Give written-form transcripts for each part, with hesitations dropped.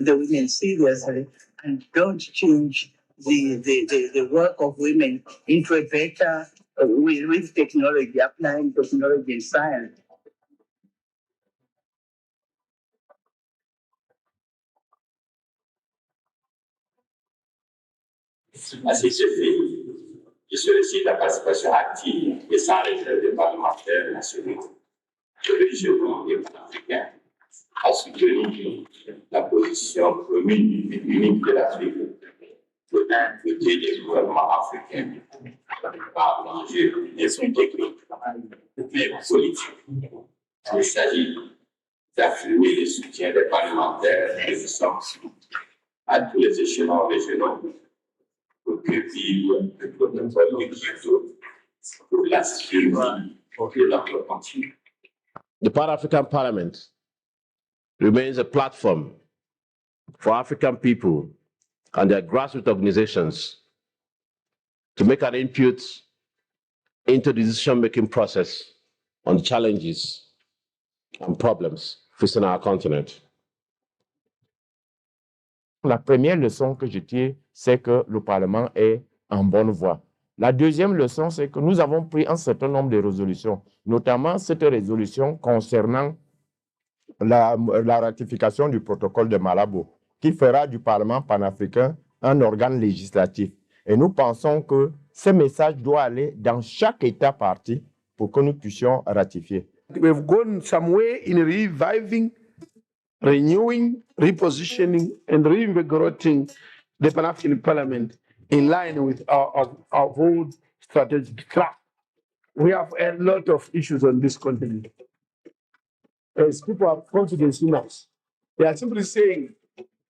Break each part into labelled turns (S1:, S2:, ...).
S1: the women seriously and don't change the work of women into a better with technology, applying technology and science.
S2: À cet effet, je sollicite la participation active et sans réserve des parlementaires nationaux, régionaux et panafricains à soutenir la position commune et unique de l'Afrique de d'un côté des gouvernements africains par l'enjeu des soins techniques mais politiques. Il s'agit d'affirmer le soutien des parlementaires et des sens à tous les échelons régionaux pour que vive le protocole de Kyoto pour la survie de notre continent.
S3: The Pan-African Parliament remains a platform for African people and their grassroots organizations to make an input into the decision-making process on the challenges and problems facing our continent.
S4: La première leçon que je tire, c'est que le Parlement est en bonne voie. La deuxième leçon, c'est que nous avons pris un certain nombre de résolutions, notamment cette résolution concernant la ratification du protocole de Malabo, qui fera du Parlement panafricain un organe législatif. Et nous pensons que ce message doit aller dans chaque État partie pour que nous puissions ratifier.
S5: We've gone some way in reviving, renewing, repositioning, and reinvigorating the Pan-African Parliament in line with our old strategic track. We have a lot of issues on this continent. As people have confidence in us, they are simply saying,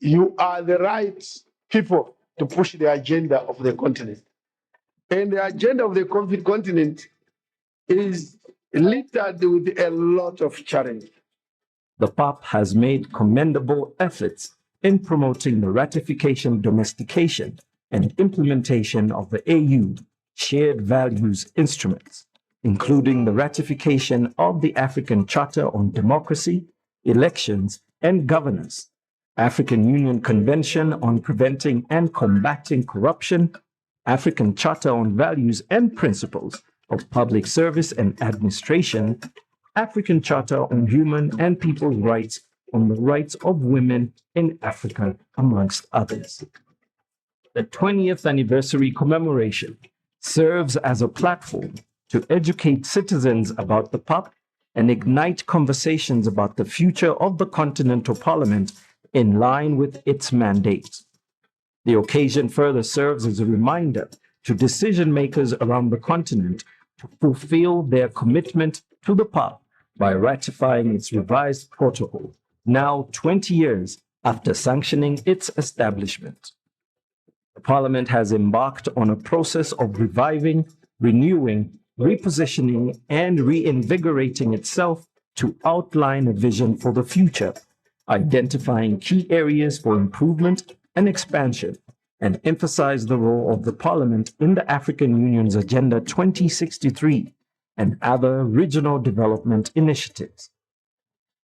S5: you are the right people to push the agenda of the continent. And the agenda of the continent is littered with a lot of challenges.
S6: The PAP has made commendable efforts in promoting the ratification, domestication, and implementation of the AU shared values instruments, including the ratification of the African Charter on Democracy, Elections, and Governance, African Union Convention on Preventing and Combating Corruption, African Charter on Values and Principles of Public Service and Administration, African Charter on Human and People's Rights on the Rights of Women in Africa, amongst others. The 20th anniversary commemoration serves as a platform to educate citizens about the PAP and ignite conversations about the future of the Continental Parliament in line with its mandate. The occasion further serves as a reminder to decision makers around the continent to fulfill their commitment to the PAP by ratifying its revised protocol, now 20 years after sanctioning its establishment. The Parliament has embarked on a process of reviving, renewing, repositioning, and reinvigorating itself to outline a vision for the future, identifying key areas for improvement and expansion, and emphasize the role of the Parliament in the African Union's Agenda 2063 and other regional development initiatives.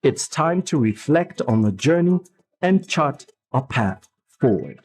S6: It's time to reflect on the journey and chart a path forward.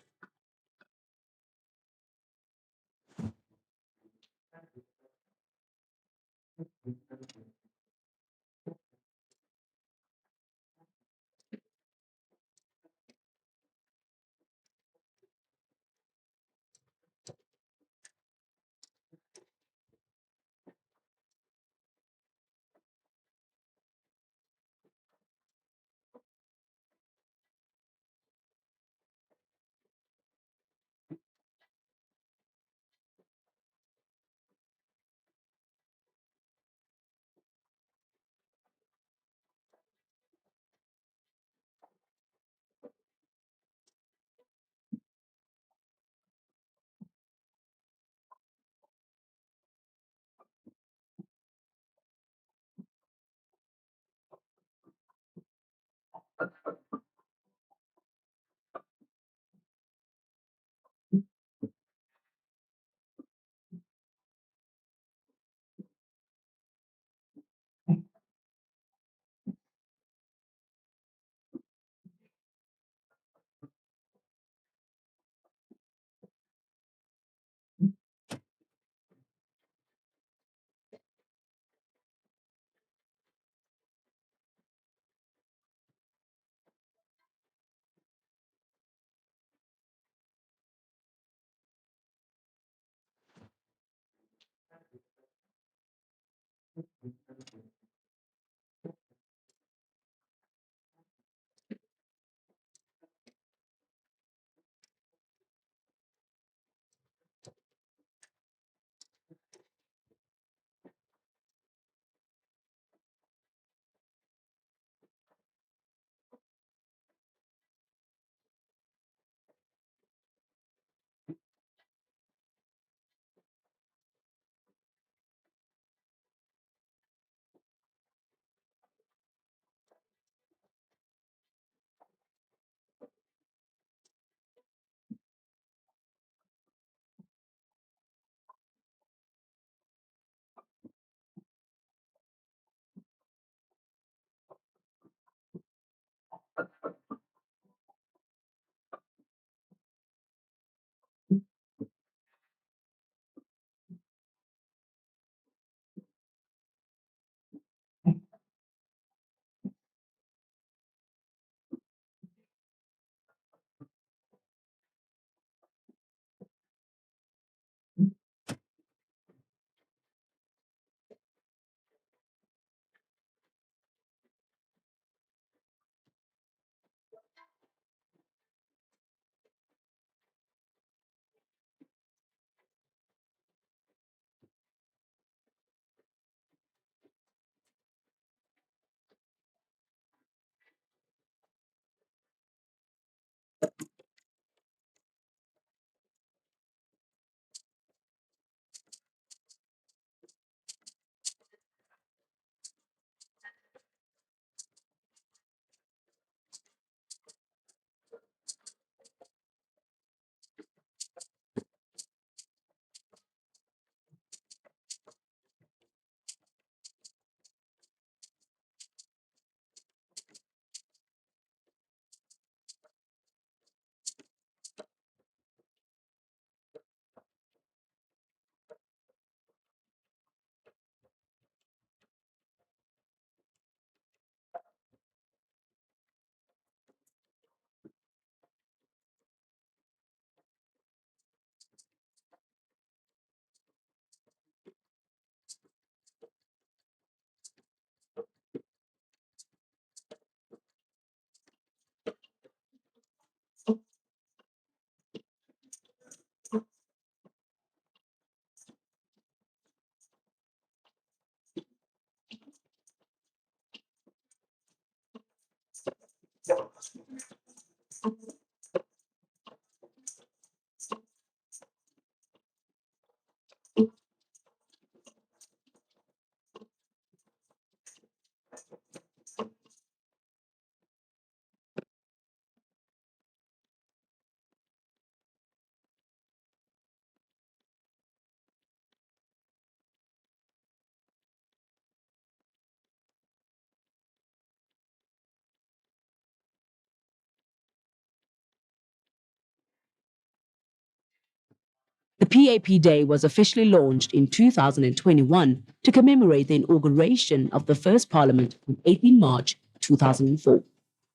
S7: The PAP Day was officially launched in 2021 to commemorate the inauguration of the first parliament on 18 March 2004.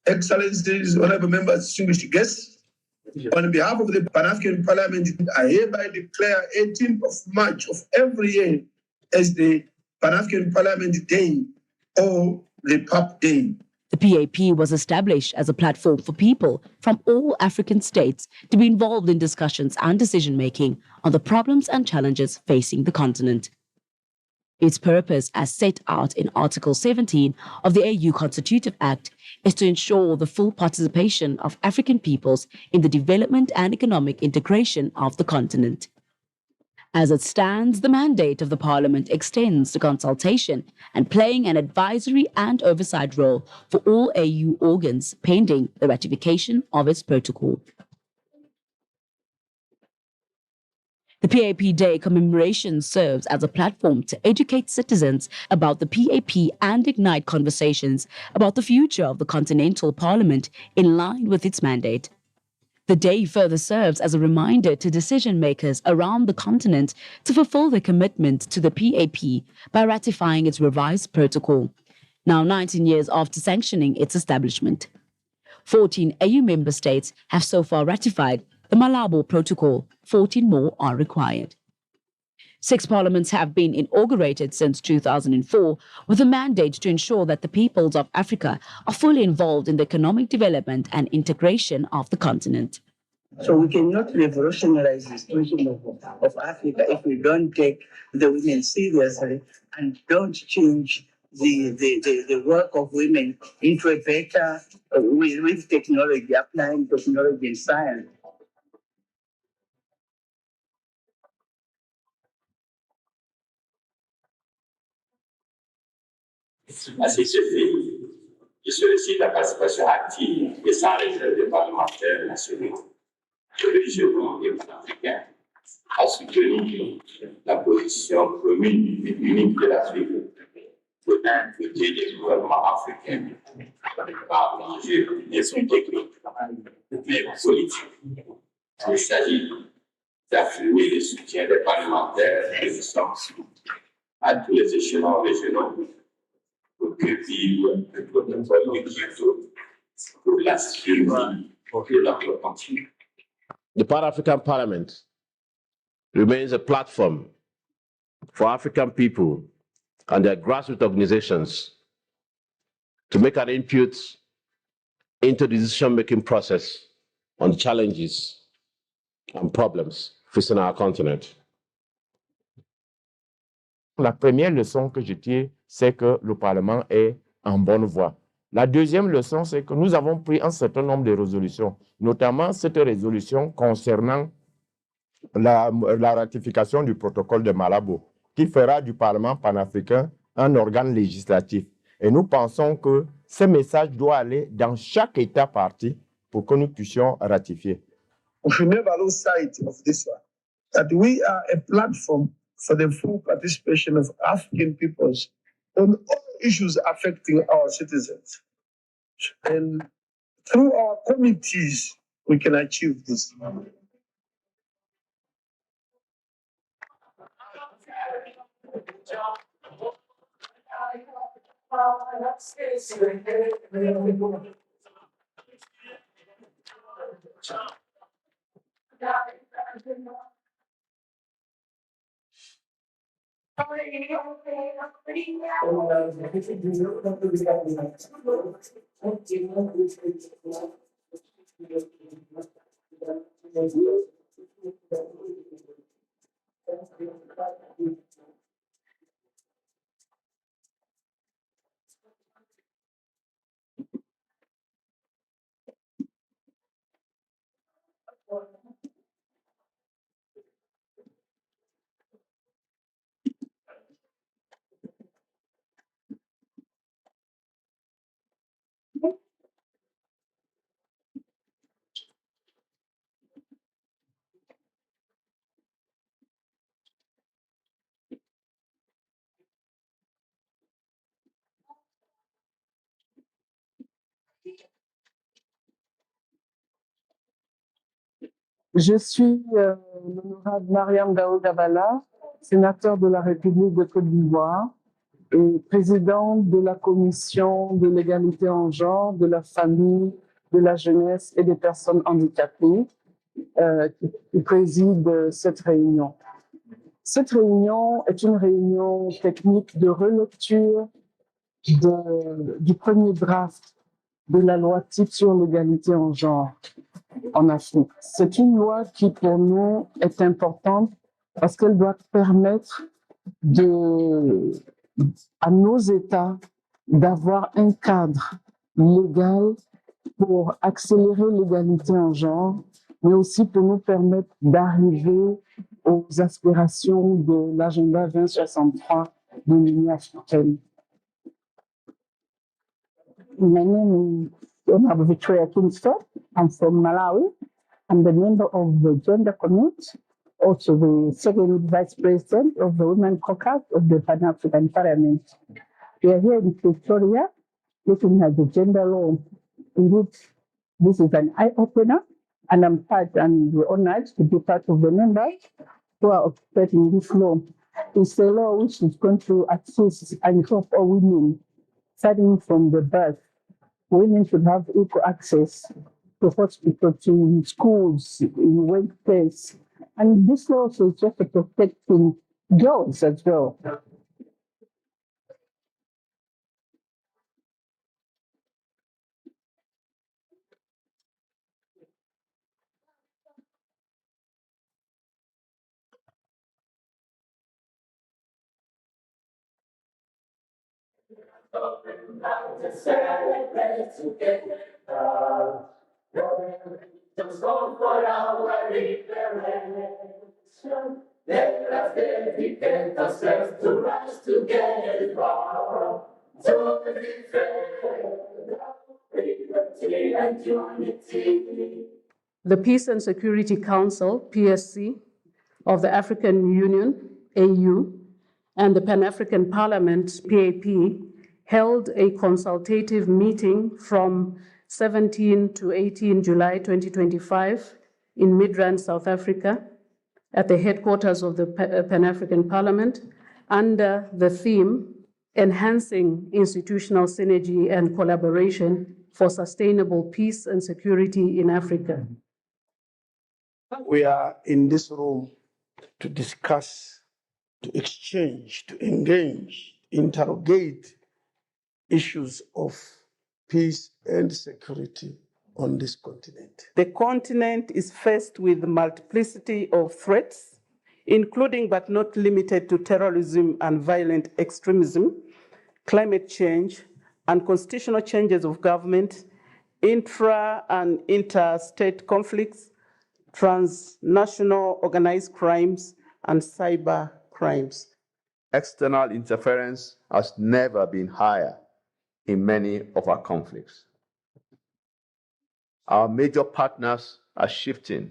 S5: Excellencies, honorable members, distinguished guests, on behalf of the Pan-African Parliament, I hereby declare 18th of March of every year as the Pan-African Parliament Day or the PAP Day.
S7: The PAP was established as a platform for people from all African states to be involved in discussions and decision-making on the problems and challenges facing the continent. Its purpose, as set out in Article 17 of the AU Constitutive Act, is to ensure the full participation of African peoples in the development and economic integration of the continent. As it stands, the mandate of the Parliament extends to consultation and playing an advisory and oversight role for all AU organs pending the ratification of its protocol. The PAP Day commemoration serves as a platform to educate citizens about the PAP and ignite conversations about the future of the Continental Parliament in line with its mandate. The day further serves as a reminder to decision makers around the continent to fulfill their commitment to the PAP by ratifying its revised protocol, now 19 years after sanctioning its establishment. 14 AU member states have so far ratified the Malabo Protocol. 14 more are required. 6 parliaments have been inaugurated since 2004 with a mandate to ensure that the peoples of Africa are fully involved in the economic development and integration of the continent.
S1: So we cannot revolutionize the situation of Africa if we don't take the women seriously and don't change the work of women into a better, with technology, applying technology and science.
S2: À ces effets, je sollicite la participation active et sans réserve des parlementaires nationaux, régionaux et panafricains à soutenir la position commune et unique de l'Afrique pour impliquer les gouvernements africains par l'enjeu des sons techniques mais politiques. Il s'agit d'affirmer le soutien des parlementaires résistants à tous les échelons régionaux pour que vive le protocole de Kyoto pour la survie de notre continent.
S3: The Pan-African Parliament remains a platform for African people and their grassroots organizations to make an input into the decision-making process on the challenges and problems facing our continent.
S4: La première leçon que je tire, c'est que le Parlement est en bonne voie. La deuxième leçon, c'est que nous avons pris un certain nombre de résolutions, notamment cette résolution concernant la ratification du protocole de Malabo, qui fera du Parlement panafricain un organe législatif. Et nous pensons que ce message doit aller dans chaque État partie pour que nous puissions ratifier.
S5: We should never lose sight of this one, that we are a platform for the full participation of African peoples on all issues affecting our citizens. And through our committees, we can achieve this.
S8: Je suis l'honorable Mariam Daoud-Abala, sénateur de la République de Côte d'Ivoire et présidente de la Commission de l'égalité en genre, de la famille, de la jeunesse et des personnes handicapées qui préside cette réunion. Cette réunion est une réunion technique de relecture du premier draft de la loi type sur l'égalité en genre en Afrique. C'est une loi qui, pour nous, est importante parce qu'elle doit permettre à nos États d'avoir un cadre légal pour accélérer l'égalité en genre, mais aussi pour nous permettre d'arriver aux aspirations de l'agenda 2063 de l'Union africaine.
S9: My name is Honorable Victoria Kingston. I'm from Malawi. I'm the member of the Gender Committee, also the second vice president of the Women Caucus of the Pan-African Parliament. We are here in Victoria looking at the gender law. Indeed, this is an eye-opener, and I'm we're honored to be part of the members who are operating this law. It's a law which is going to assist and help all women, starting from the birth. Women should have equal access to hospital, to schools, in workplace. And this law is just protecting girls as well.
S10: Let us dedicate ourselves to rise together to liberty and unity. The Peace and Security Council, PSC, of the African Union, AU, and the Pan-African Parliament, PAP, held a consultative meeting from 17 to 18 July 2025 in Midrand, South Africa, at the headquarters of the Pan-African Parliament, under the theme, Enhancing Institutional Synergy and Collaboration for Sustainable Peace and Security in Africa.
S5: We are in this room to discuss, to exchange, to engage, interrogate issues of peace and security on this continent.
S11: The continent is faced with a multiplicity of threats, including but not limited to terrorism and violent extremism, climate change, unconstitutional changes of government, intra and interstate conflicts, transnational organized crimes, and cyber crimes.
S3: External interference has never been higher in many of our conflicts. Our major partners are shifting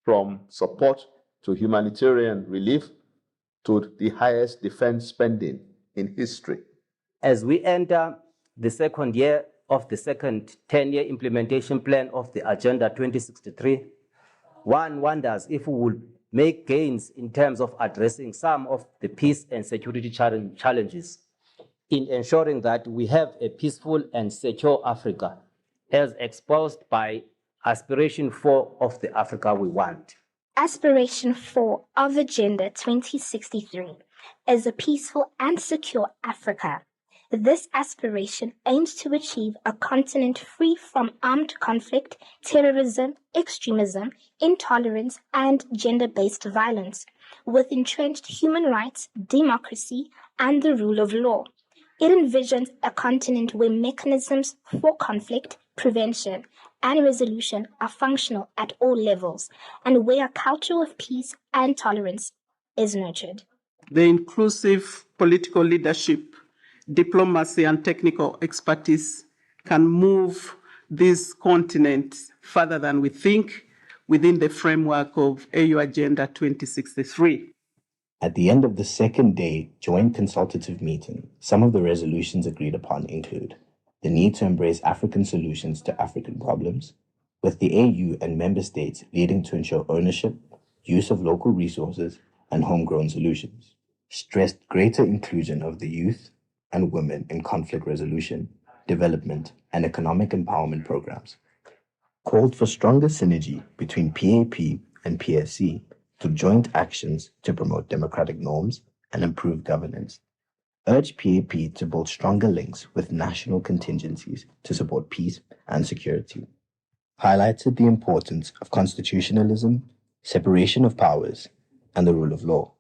S3: from support to humanitarian relief to the highest defense spending in history.
S12: As we enter the second year of the second 10-year implementation plan of the Agenda 2063, one wonders if we will make gains in terms of addressing some of the peace and security challenges in ensuring that we have a peaceful and secure Africa as exposed by Aspiration 4 of the Africa we want.
S13: Aspiration 4 of Agenda 2063 is a peaceful and secure Africa. This aspiration aims to achieve a continent free from armed conflict, terrorism, extremism, intolerance, and gender-based violence, with entrenched human rights, democracy, and the rule of law. It envisions a continent where mechanisms for conflict, prevention, and resolution are functional at all levels, and where a culture of peace and tolerance is nurtured.
S11: The inclusive political leadership, diplomacy, and technical expertise can move this continent further than we think within the framework of AU Agenda 2063.
S14: At the end of the second day joint consultative meeting, some of the resolutions agreed upon include the need to embrace African solutions to African problems, with the AU and member states leading to ensure ownership, use of local resources, and homegrown solutions. Stressed greater inclusion of the youth and women in conflict resolution, development, and economic empowerment programs. Called for stronger synergy between PAP and PSC through joint actions to promote democratic norms and improve governance. Urged PAP to build stronger links with national contingencies to support peace and security. Highlighted the importance of constitutionalism, separation of powers, and the rule of law.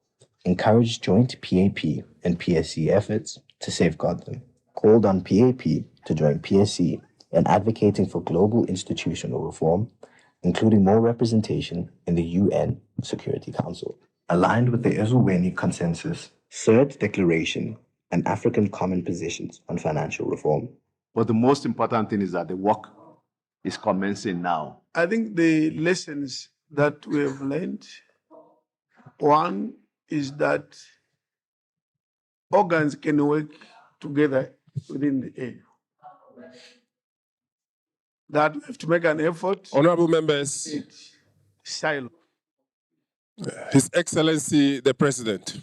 S14: Encouraged joint PAP and PSC efforts to safeguard them. Called on PAP to join PSC in advocating for global institutional reform, including more representation in the UN Security Council. Aligned with the Ezulweni Consensus, Third Declaration, and African Common Positions on Financial Reform.
S3: But the most important thing is that the work is commencing now.
S5: I think the lessons that we have learned, one is that organs can work together within the AU. That we have to make an effort.
S15: Honorable members,
S5: Silo.
S15: His Excellency the President.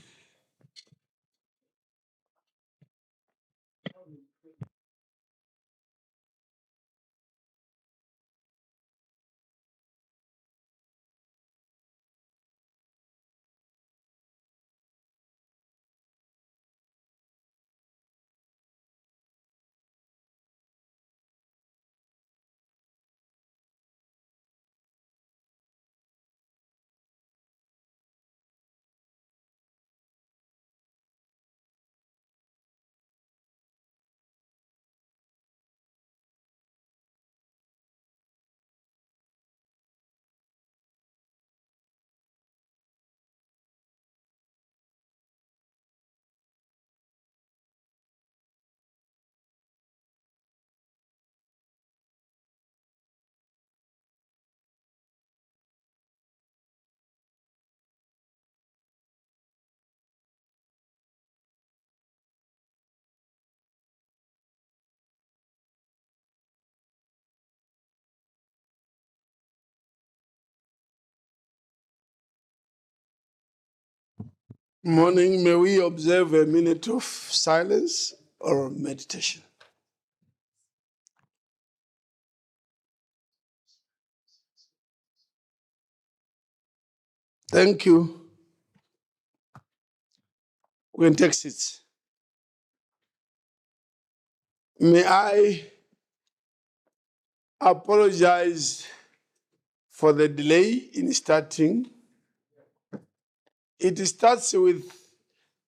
S5: Morning, may we observe a minute of silence or meditation? Thank you. We can take seats. May I apologize for the delay in starting. It starts with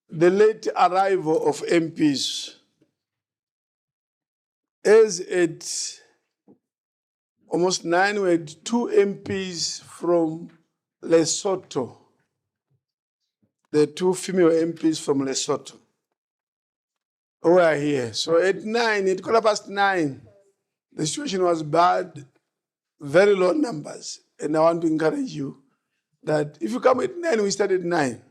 S5: the late arrival of MPs. As at almost 9, we had 2 MPs from Lesotho. The 2 female MPs from Lesotho who are here. So at 9, at 9:15, the situation was bad, very low numbers. And I want to encourage you that if you come at 9, we start at 9.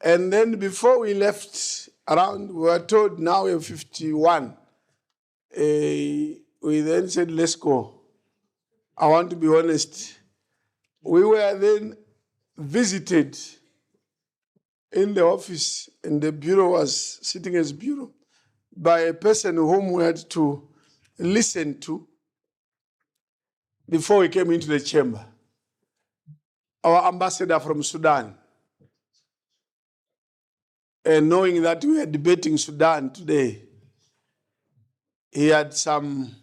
S5: And then before we left around, we were told now we have 51. We then said, let's go. I want to be honest. We were then visited in the office, and the bureau was sitting as bureau, by a person whom we had to listen to before we came into the chamber. Our ambassador from Sudan. And knowing that we are debating Sudan today, he had some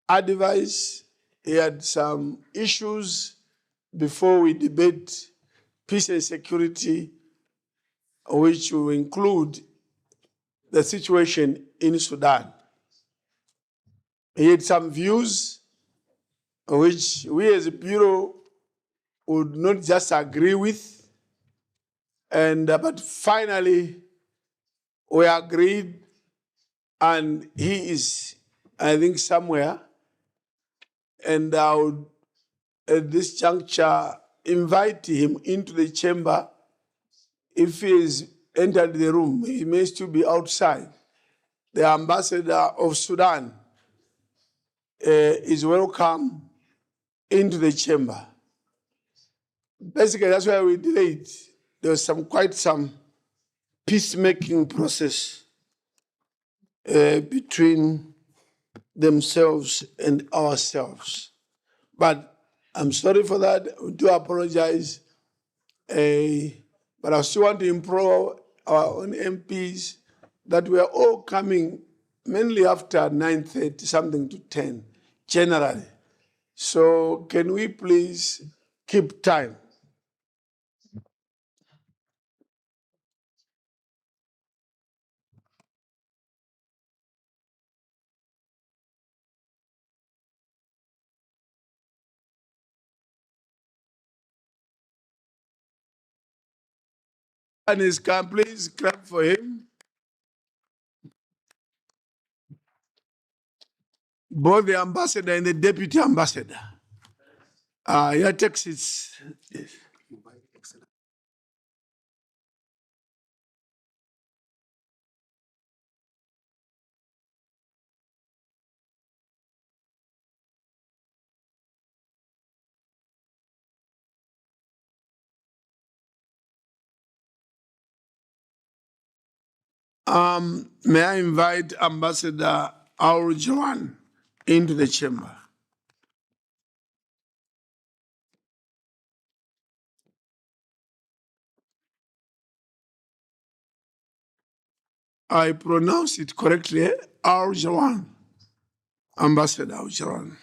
S5: advice, he had some issues before we debate peace and security, which will include the situation in Sudan. He had some views which we as a bureau would not just agree with, but finally we agreed, and he is, I think, somewhere, and I would, at this juncture, invite him into the chamber. If he has entered the room, he may still be outside. The ambassador of Sudan is welcome into the chamber. Basically, that's why we delayed. There was quite some peacemaking process between themselves and ourselves. But I'm sorry for that. We do apologize. But I still want to implore our own MPs that we are all coming mainly after 9:30, something to 10, generally. So can we please keep time? And please clap for him. Both the ambassador and the deputy ambassador. Your text is. Yes. May I invite Ambassador Aur Joan into the chamber? I pronounce it correctly, Aur Joan. Ambassador Aur Joan.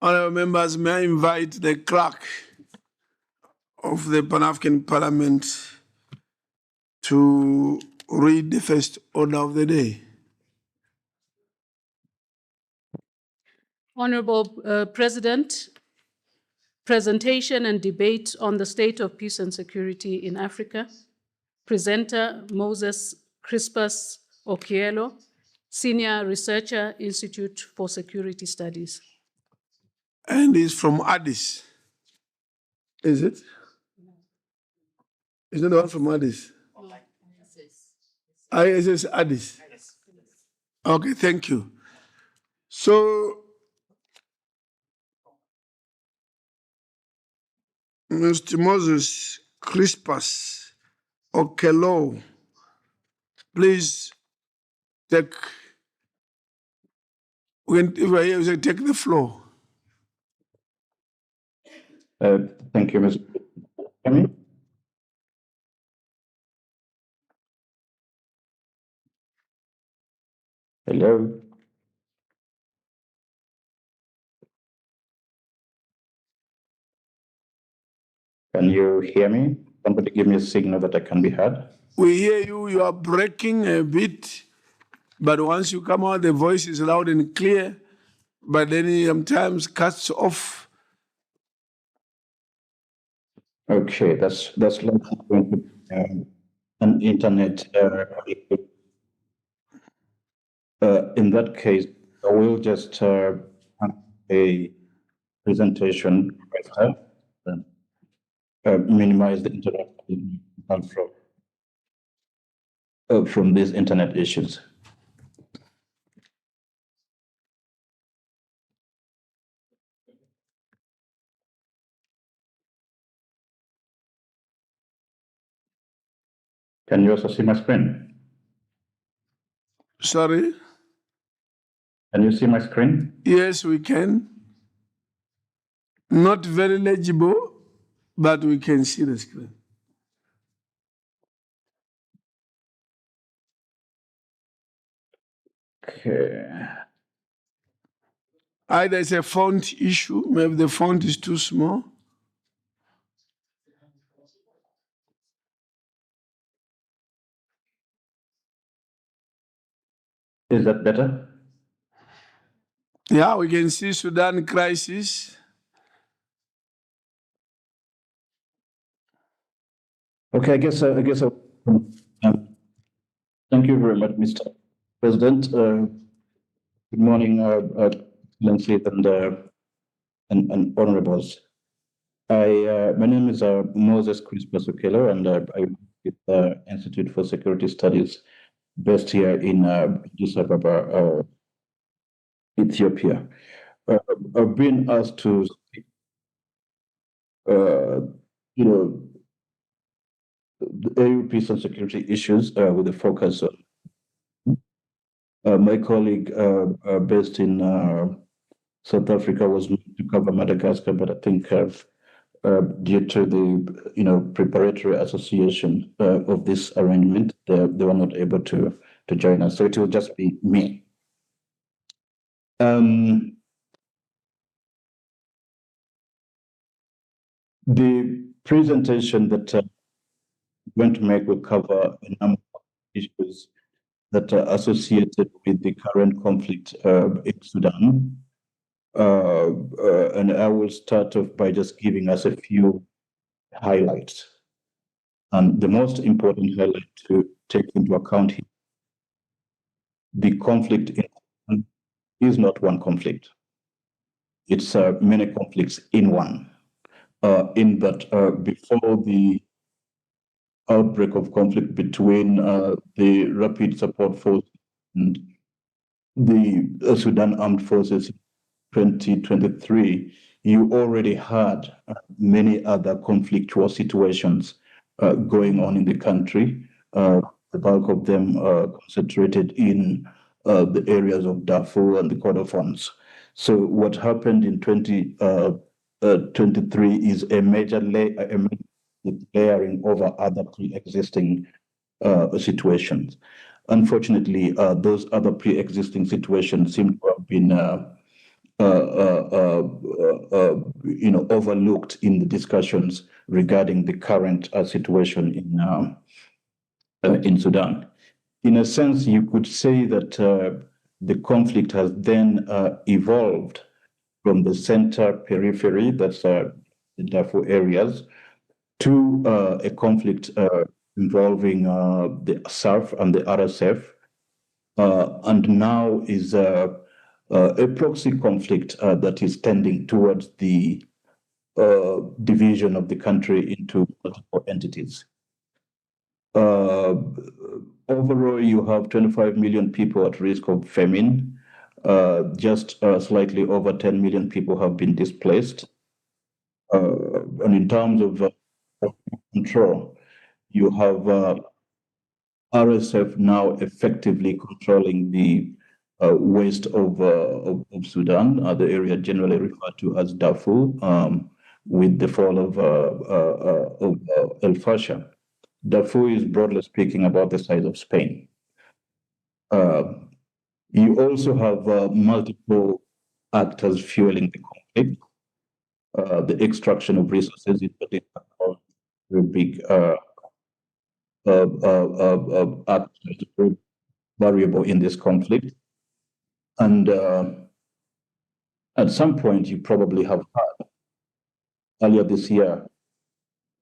S5: Honourable members, may I invite the clerk of the Pan-African Parliament to read the first order of the day.
S10: Honorable President, presentation and debate on the state of peace and security in Africa. Presenter Moses Crispus Okielo, Senior Researcher, Institute for Security Studies.
S5: And he's from Addis. Is it? Is not the one from Addis? ISS Addis. Okay, thank you. So, Mr. Moses Crispus Okelo, please take, if I hear you say, take the floor.
S16: Thank you, Mr. President. Hello. Can you hear me? Somebody give me a signal that I can be heard.
S5: We hear you, you are breaking a bit, but once you come out, the voice is loud and clear, but then it sometimes cuts off.
S16: Okay, that's likely going to be an internet. In that case, I will just have a presentation minimize the internet from these internet issues. Can you also see my screen?
S5: Sorry?
S16: Can you see my screen?
S5: Yes, we can. Not very legible, but we can see the screen.
S16: Okay.
S5: Either it's a font issue, maybe the font is too small.
S16: Is that better?
S5: Yeah, we can see Sudan crisis.
S16: Okay, I guess thank you very much, Mr. President. Good morning, Excellencies and honorables. My name is Moses Crispus Okelo, and I work with the Institute for Security Studies based here in Addis Ababa, Ethiopia. I've been asked to speak, the AU peace and security issues with a focus on my colleague based in South Africa was meant to cover Madagascar, but I think due to the preparatory association of this arrangement, they were not able to join us. So it will just be me. The presentation that I'm going to make will cover a number of issues that are associated with the current conflict in Sudan. And I will start off by just giving us a few highlights. And the most important highlight to take into account here, the conflict in Sudan is not one conflict. It's many conflicts in one. In that before the outbreak of conflict between the Rapid Support Force and the Sudan Armed Forces in 2023, you already had many other conflictual situations going on in the country. The bulk of them concentrated in the areas of Darfur and the Kordofans. So what happened in 2023 is a major layering over other pre-existing situations. Unfortunately, those other pre-existing situations seem to have been overlooked in the discussions regarding the current situation in Sudan. In a sense, you could say that the conflict has then evolved from the center periphery, that's the Darfur areas, to a conflict involving the SAF and the RSF, and now is a proxy conflict that is tending towards the division of the country into multiple entities. overall, you have 25 million people at risk of famine. Just slightly over 10 million people have been displaced. And in terms of control, you have RSF now effectively controlling the west of Sudan, the area generally referred to as Darfur, with the fall of El Fasher. Darfur is, broadly speaking, about the size of Spain. You also have multiple actors fueling the conflict. The extraction of resources is a very big variable in this conflict. And at some point, you probably have heard earlier this year,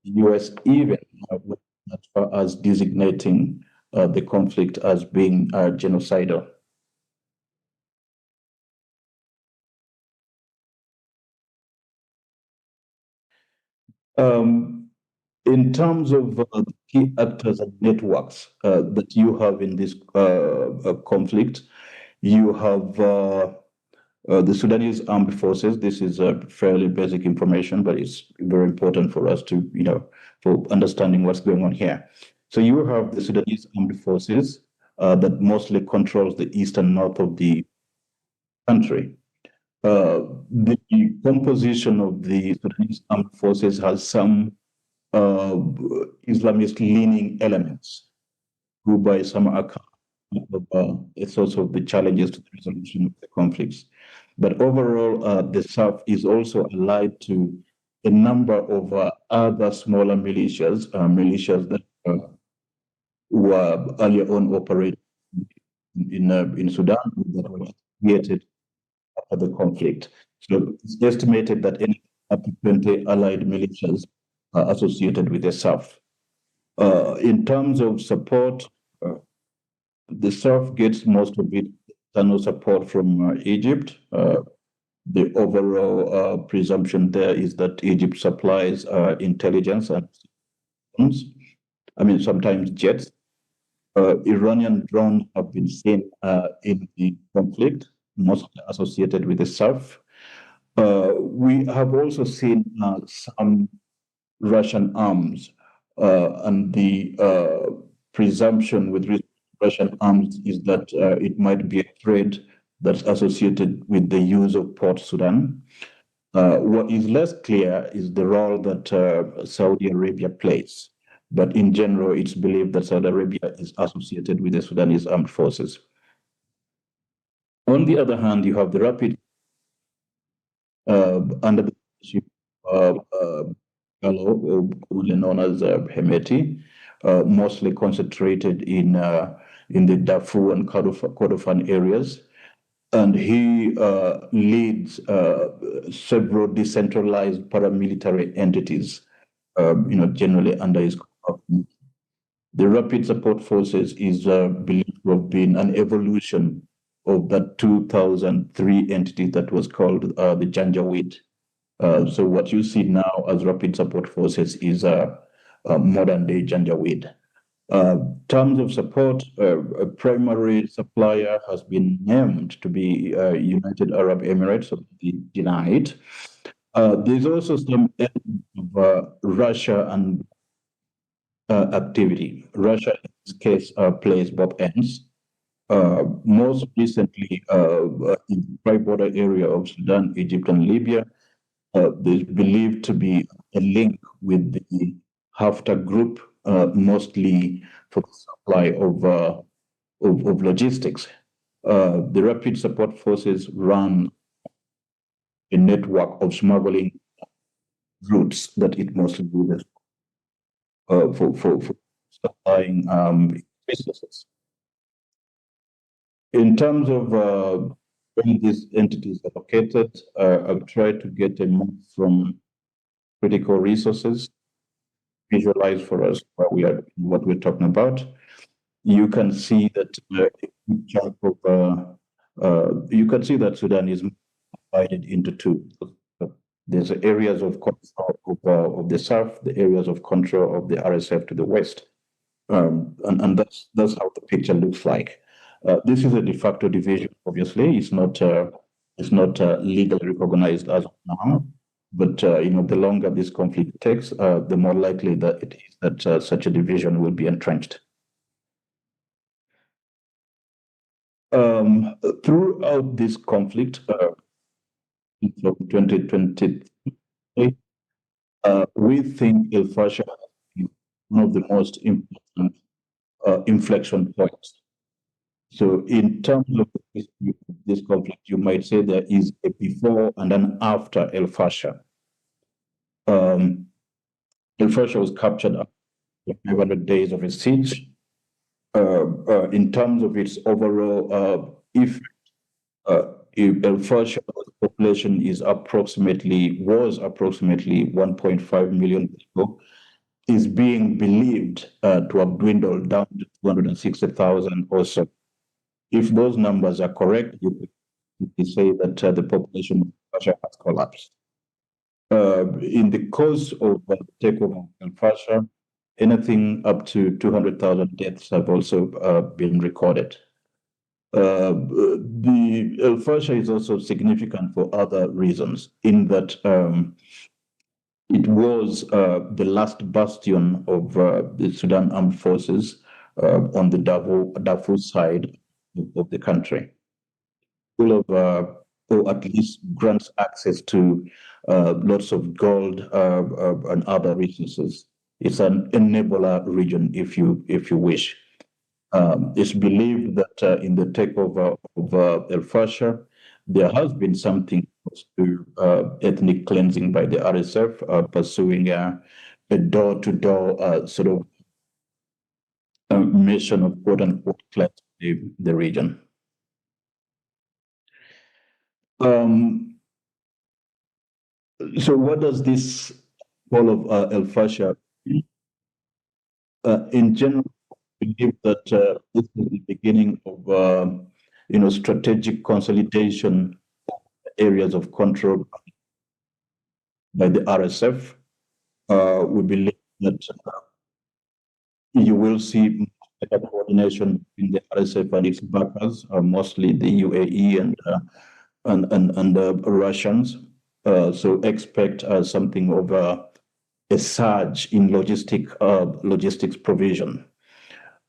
S16: the US even went as far as designating the conflict as being genocidal. In terms of key actors and networks that you have in this conflict, you have the Sudanese Armed Forces. This is fairly basic information, but it's very important for us to, for understanding what's going on here. So you have the Sudanese Armed Forces that mostly controls the east and north of the country. The composition of the Sudanese Armed Forces has some Islamist-leaning elements, who by some account a source of the challenges to the resolution of the conflicts. But overall, the SAF is also allied to a number of other smaller militias, militias that were earlier on operated in Sudan, that were created after the conflict. So it's estimated that any up to 20 allied militias are associated with the SAF. In terms of support, the SAF gets most of its external support from Egypt. The overall presumption there is that Egypt supplies intelligence and sometimes jets. Iranian drones have been seen in the conflict, mostly associated with the SAF. We have also seen some Russian arms, and the presumption with Russian arms is that it might be a threat that's associated with the use of Port Sudan. What is less clear is the role that Saudi Arabia plays. But in general, it's believed that Saudi Arabia is associated with the Sudanese armed forces. On the other hand, you have the rapid, under the leadership commonly known as Hemeti, mostly concentrated in the Darfur and Kordofan areas. And he leads several decentralized paramilitary entities, generally under his command. The Rapid Support Forces is believed to have been an evolution of that 2003 entity that was called the Janjaweed. So what you see now as Rapid Support Forces is a modern-day Janjaweed. Terms of support, a primary supplier has been named to be United Arab Emirates, so they denied. There's also some element of Russia and activity. Russia, in this case, plays both ends. Most recently, in the tri-border area of Sudan, Egypt, and Libya, there's believed to be a link with the Haftar group, mostly for the supply of logistics. The Rapid Support Forces run a network of smuggling routes that it mostly uses for supplying resources. In terms of where these entities are located, I've tried to get a map from critical resources, visualize for us what we're talking about. You can see that you can see that Sudan is divided into two. There's areas of control of the south, the areas of control of the RSF to the west. and that's how the picture looks like. This is a de facto division. Obviously, it's not legally recognized as of now. But the longer this conflict takes, the more likely that it is that such a division will be entrenched. Throughout this conflict, from 2023, we think El Fasher is one of the most important inflection points. So in terms of this conflict, you might say there is a before and an after El Fasher. El Fasher was captured after 500 days of a siege. In terms of its overall effect, El Fasher's population was approximately 1.5 million people, is being believed to have dwindled down to 260,000 or so. If those numbers are correct, you could say that the population of El Fasher has collapsed. In the course of the takeover of El Fasher, anything up to 200,000 deaths have also been recorded. The El Fasher is also significant for other reasons, in that it was the last bastion of the Sudan Armed Forces on the Darfur side of the country, full of, or at least grants access to lots of gold and other resources. It's an enabler region, if you wish. It's believed that in the takeover of El Fasher, there has been something close to ethnic cleansing by the RSF, pursuing a door-to-door sort of mission of quote-unquote cleansing the region. So what does this all of El Fasher mean? In general, we believe that this is the beginning of strategic consolidation of areas of control by the RSF. We believe that you will see better coordination in the RSF and its backers, mostly the UAE and Russians. So expect something of a surge in logistics provision.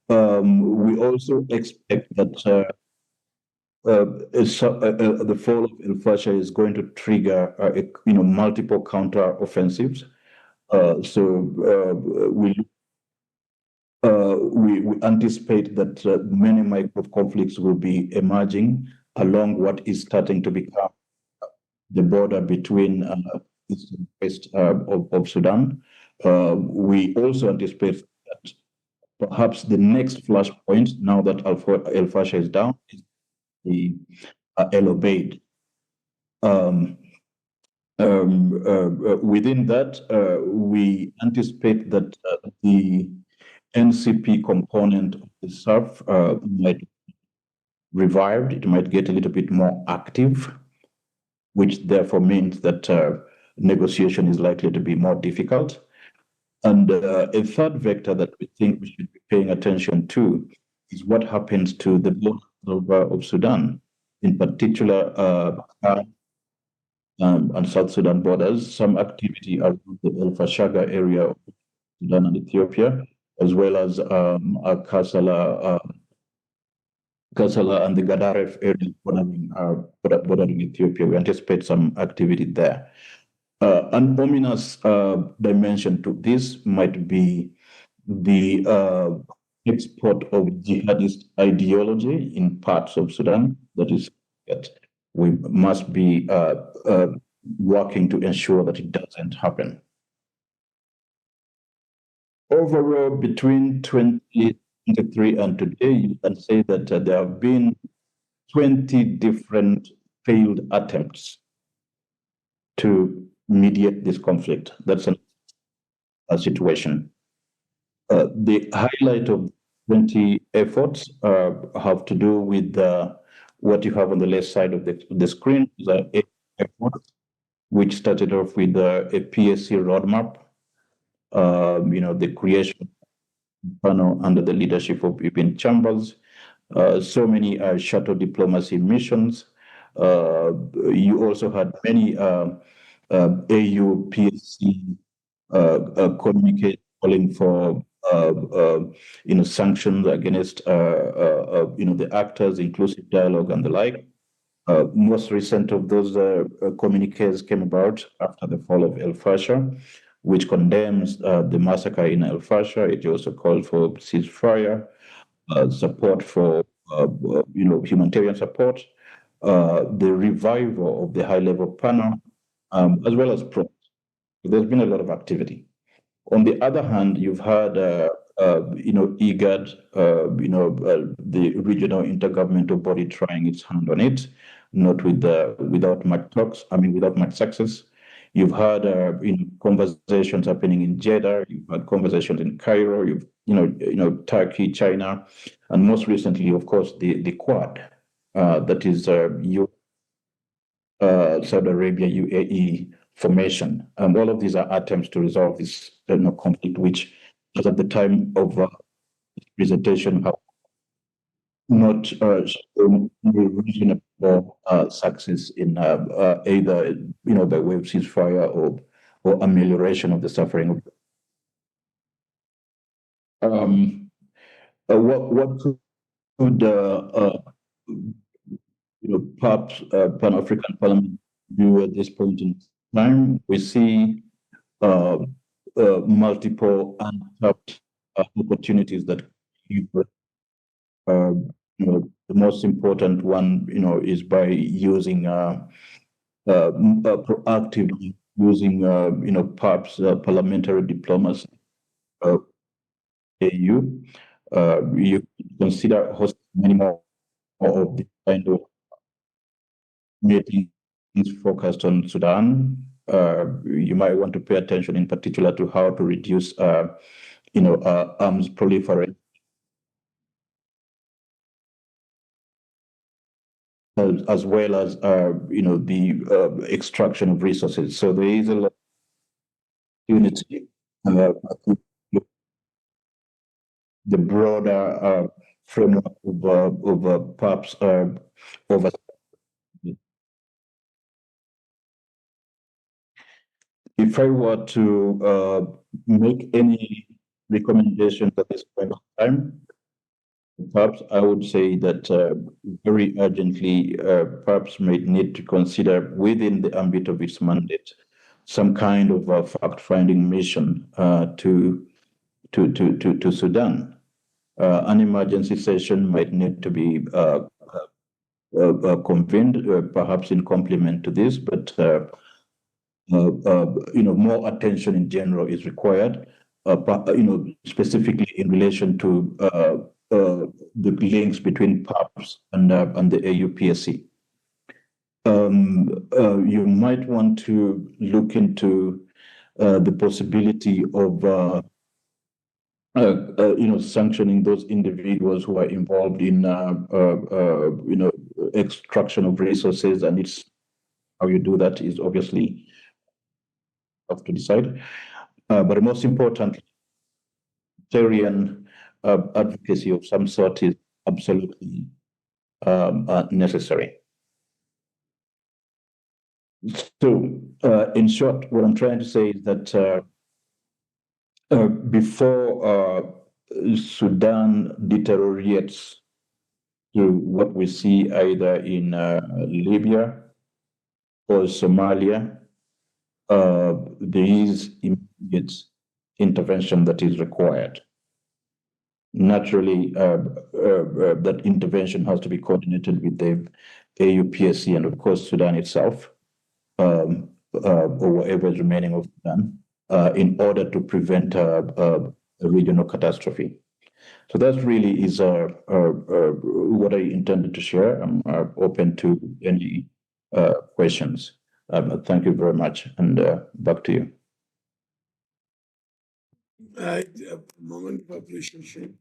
S16: We also expect that the fall of El Fasher is going to trigger multiple counter offensives. So we anticipate that many micro conflicts will be emerging along what is starting to become the border between east and west of Sudan. We also anticipate that perhaps the next flashpoint, now that El Fasher is down, is the El Obeid. Within that, we anticipate that the NCP component of the SAF might revive, it might get a little bit more active, which therefore means that negotiation is likely to be more difficult. And a third vector that we think we should be paying attention to is what happens to the borders of Sudan, in particular and South Sudan borders. Some activity around the El Fashaga area of Sudan and Ethiopia, as well as Kassala and the Gadaref area bordering Ethiopia. We anticipate some activity there. An ominous dimension to this might be the export of jihadist ideology in parts of Sudan. That is, that we must be working to ensure that it doesn't happen. Overall, between 2023 and today, you can say that there have been 20 different failed attempts to mediate this conflict. That's a situation. The highlight of 20 efforts have to do with what you have on the left side of the screen, the effort, which started off with a PSC roadmap, the creation panel under the leadership of Ibn Chambers. So many shuttle diplomacy missions. You also had many AU PSC communique calling for sanctions against the actors, inclusive dialogue and the like. Most recent of those communiques came about after the fall of El Fasher, which condemns the massacre in El Fasher. It also called for ceasefire, support for humanitarian support, the revival of the high-level panel, as well as pro. There's been a lot of activity. On the other hand, you've had IGAD, the regional intergovernmental body trying its hand on it, not without much talks. Without much success. You've had conversations happening in Jeddah. You've had conversations in Cairo. You've Turkey, China, and most recently, of course, the Quad, that is Saudi Arabia, UAE formation. All of these are attempts to resolve this conflict, which was at the time of presentation have not shown reasonable success in either by way of ceasefire or amelioration of the suffering. What could perhaps Pan-African Parliament do at this point in time? We see multiple untapped opportunities that the most important one, is by using proactively using, perhaps parliamentary diplomacy. AU, you consider hosting many more of the kind of meetings focused on Sudan. You might want to pay attention in particular to how to reduce, arms proliferation. As well as the extraction of resources. So there is a lot of unity. The broader framework of perhaps over. If I were to make any recommendations at this point of time, perhaps I would say that very urgently, perhaps may need to consider within the ambit of its mandate some kind of fact-finding mission to Sudan. An emergency session might need to be convened, perhaps in complement to this, but more attention in general is required. Specifically in relation to the links between PAPS and the AUPSC. You might want to look into the possibility of sanctioning those individuals who are involved in extraction of resources, and it's how you do that is obviously have to decide. But most importantly, humanitarian advocacy of some sort is absolutely necessary. So, in short, what I'm trying to say is that before Sudan deteriorates to what we see either in Libya or Somalia, there is immediate intervention that is required. Naturally, that intervention has to be coordinated with the AUPSC and, of course, Sudan itself, or whatever is remaining of Sudan, in order to prevent a regional catastrophe. So that really is what I intended to share. I'm open to any questions. Thank you very much, and back to you.
S5: A moment of appreciation.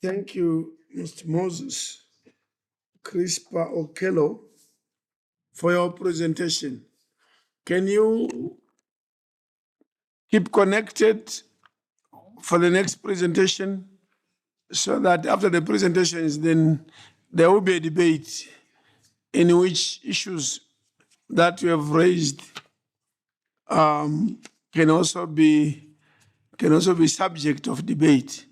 S5: Thank you, Mr. Moses Crispa Okello, for your presentation. Can you keep connected for the next presentation so that after the presentations, then there will be a debate in which issues that you have raised can also be subject of debate.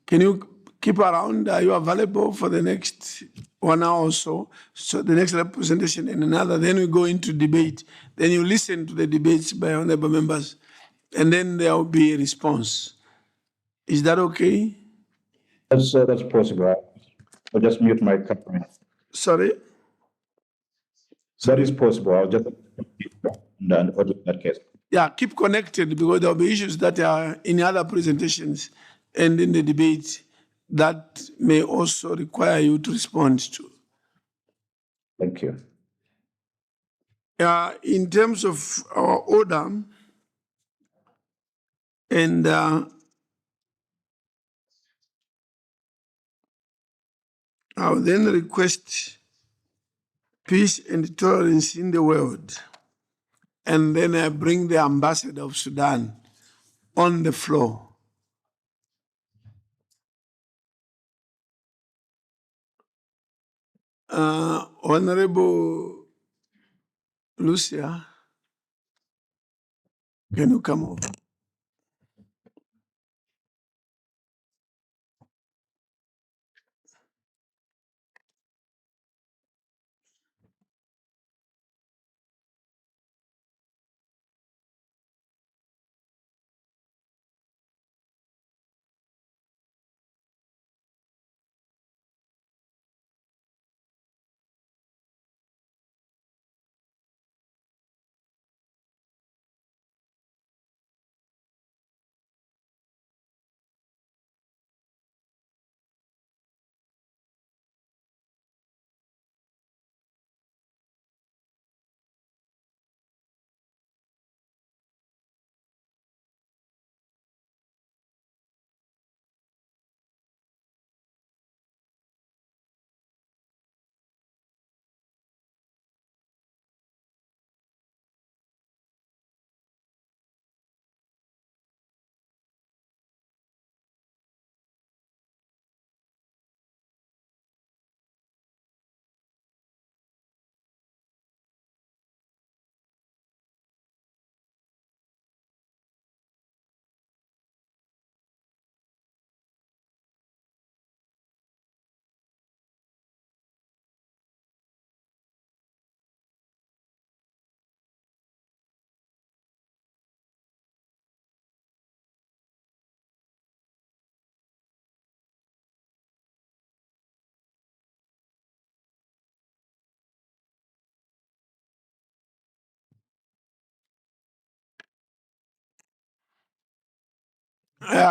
S5: Can you keep around? Are you available for the next 1 hour or so? So the next representation and another, then we go into debate. Then you listen to the debates by honorable members, and then there will be a response. Is that okay?
S16: That's possible. I'll just mute my camera.
S5: Sorry?
S16: That is possible. I'll just and audio that case.
S5: Yeah, keep connected because there will be issues that are in other presentations and in the debate that may also require you to respond to.
S16: Thank you.
S5: In terms of our order, and I'll then request peace and tolerance in the world. And then I bring the ambassador of Sudan on the floor. Honorable Lucia, can you come over?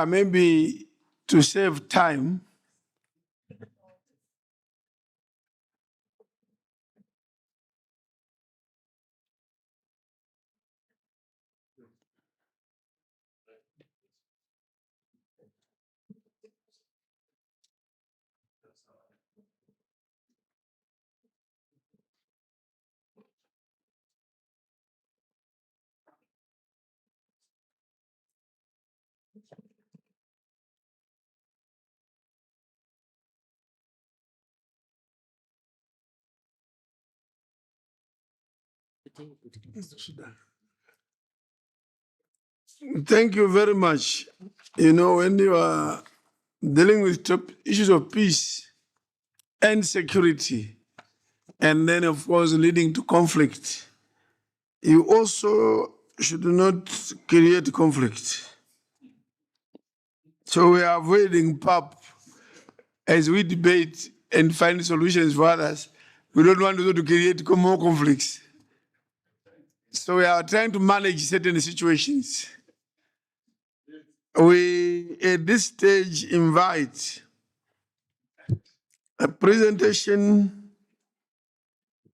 S5: Maybe to save time, thank you very much. You know, when you are dealing with issues of peace and security, and then, of course, leading to conflict, you also should not create conflict. So we are avoiding PAP as we debate and find solutions for others. We don't want to create more conflicts. So we are trying to manage certain situations. We, at this stage, invite a presentation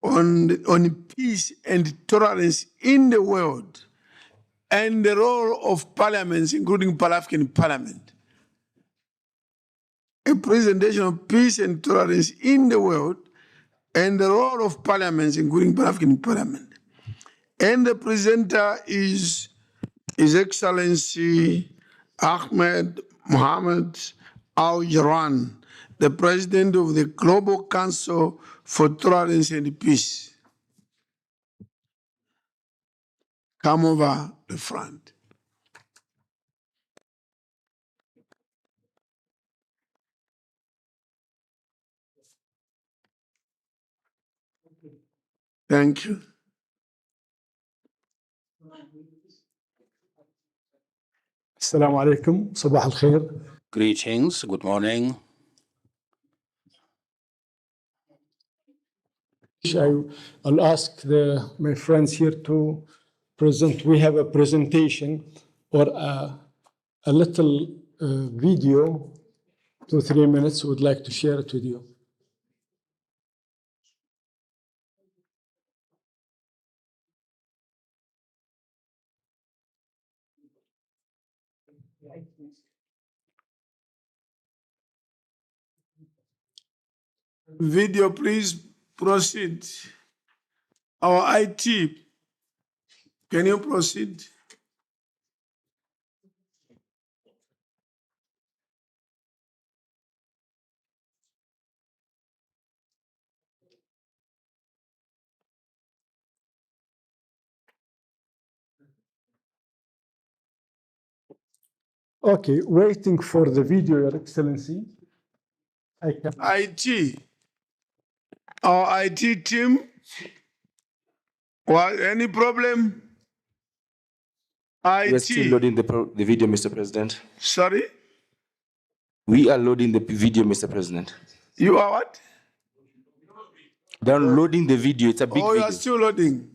S5: on peace and tolerance in the world and the role of parliaments, including Pan-African Parliament. A presentation of peace and tolerance in the world and the role of parliaments, including Pan-African Parliament. And the presenter is His Excellency Ahmed Mohamed Al-Jaran, the President of the Global Council for Tolerance and Peace. Come over the front. Thank you.
S17: Assalamu alaikum. Sabah al khair.
S18: Greetings, good morning.
S17: I'll ask my friends here to present. We have a presentation or a little video, 2-3 minutes. We'd like to share it with you.
S5: Video, please proceed. Our IT, can you proceed?
S17: Okay, waiting for the video, Your Excellency.
S5: IT, our IT team, any problem? IT.
S19: We're still loading the video, Mr. President.
S5: Sorry?
S19: We are loading the video, Mr. President.
S5: You are what?
S19: They're loading the video. It's a big
S5: video. Oh, you are still loading.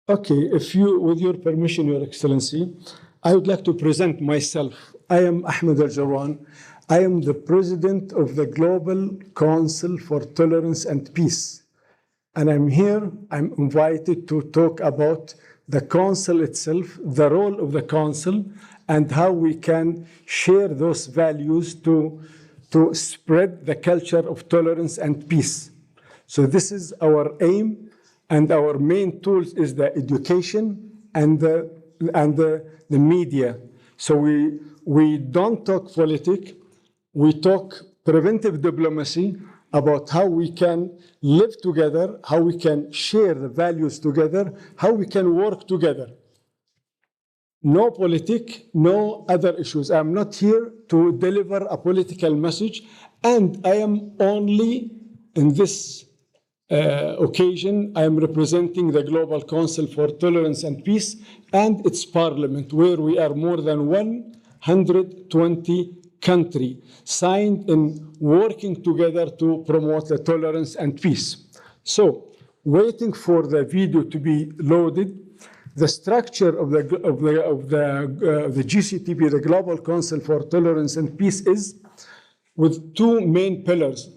S17: Okay, with your permission, Your Excellency, I would like to present myself. I am Ahmed Al-Jaran. I am the President of the Global Council for Tolerance and Peace. And I'm here, I'm invited to talk about the Council itself, the role of the Council, and how we can share those values to spread the culture of tolerance and peace. So this is our aim, and our main tools is the education and the media. So we don't talk politics, we talk preventive diplomacy about how we can live together, how we can share the values together, how we can work together. No politics, no other issues. I'm not here to deliver a political message, and I am only in this occasion, I am representing the Global Council for Tolerance and Peace and its parliament, where we are more than 120 countries signed in working together to promote the tolerance and peace. So, waiting for the video to be loaded, the structure of the GCTP, the Global Council for Tolerance and Peace, is with two main pillars.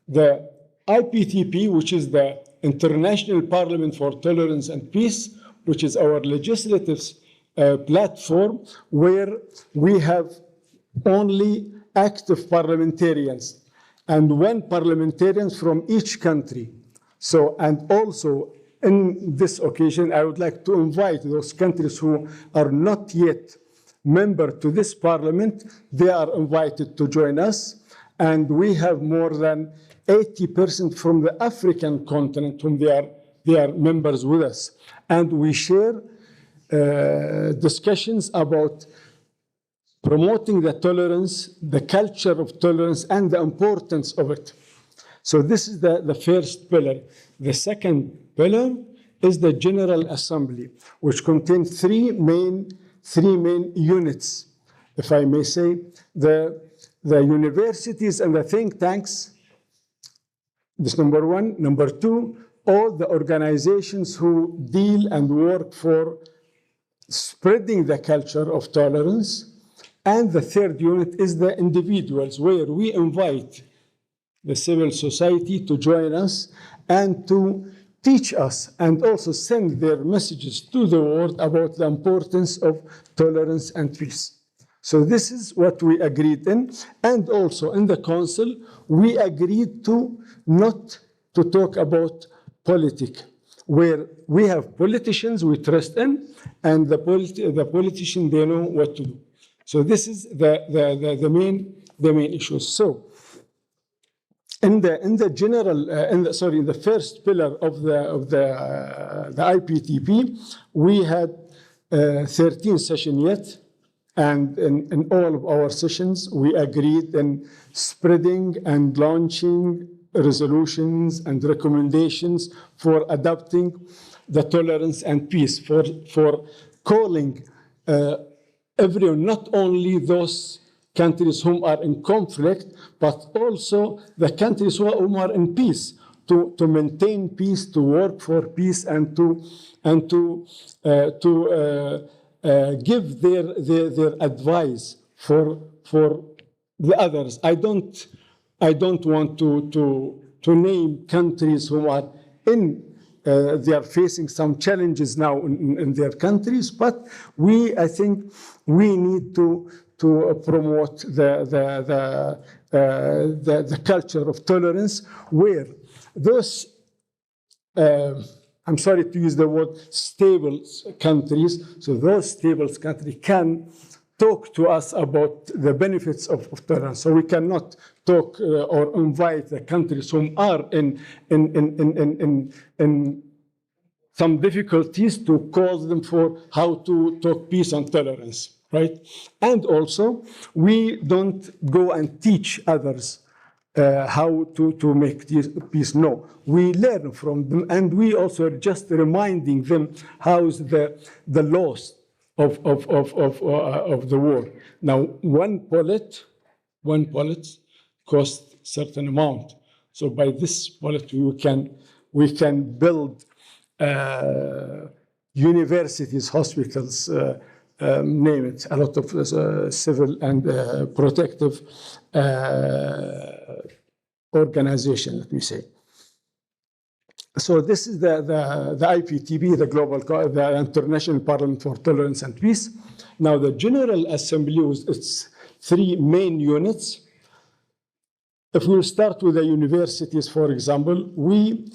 S17: The IPTP, which is the International Parliament for Tolerance and Peace, which is our legislative platform, where we have only active parliamentarians and 1 parliamentarian from each country. So, and also in this occasion, I would like to invite those countries who are not yet member to this parliament. They are invited to join us. And we have more than 80% from the African continent whom they are members with us. And we share discussions about promoting the tolerance, the culture of tolerance, and the importance of it. So this is the first pillar. The second pillar is the General Assembly, which contains three main units, if I may say. The universities and the think tanks, this number 1. Number 2, all the organizations who deal and work for spreading the culture of tolerance. And the third unit is the individuals, where we invite the civil society to join us and to teach us and also send their messages to the world about the importance of tolerance and peace. So this is what we agreed in. And also in the council, we agreed to not to talk about politics. where we have politicians we trust in, and the politicians, they know what to do. So this is the main issue. So in the general, in the first pillar of the IPTP, we had 13 sessions yet, and in all of our sessions, we agreed in spreading and launching resolutions and recommendations for adopting the tolerance and peace, for calling everyone, not only those countries who are in conflict, but also the countries who are in peace, to maintain peace, to work for peace, and to give their advice for the others. I don't want to name countries who are they are facing some challenges now in their countries, but I think we need to promote the culture of tolerance, where those I'm sorry to use the word stable countries, so those stable countries can talk to us about the benefits of tolerance. So we cannot talk or invite the countries who are in some difficulties to call them for how to talk peace and tolerance, right? And also, we don't go and teach others how to make peace. No, we learn from them, and we also are just reminding them how's the loss of the war. Now, one bullet costs certain amount. So by this bullet, we can build universities, hospitals, name it, a lot of civil and protective organization, let me say. So this is the IPTP, the International Parliament for Tolerance and Peace. Now the General Assembly was its 3 main units. If we start with the universities, for example, we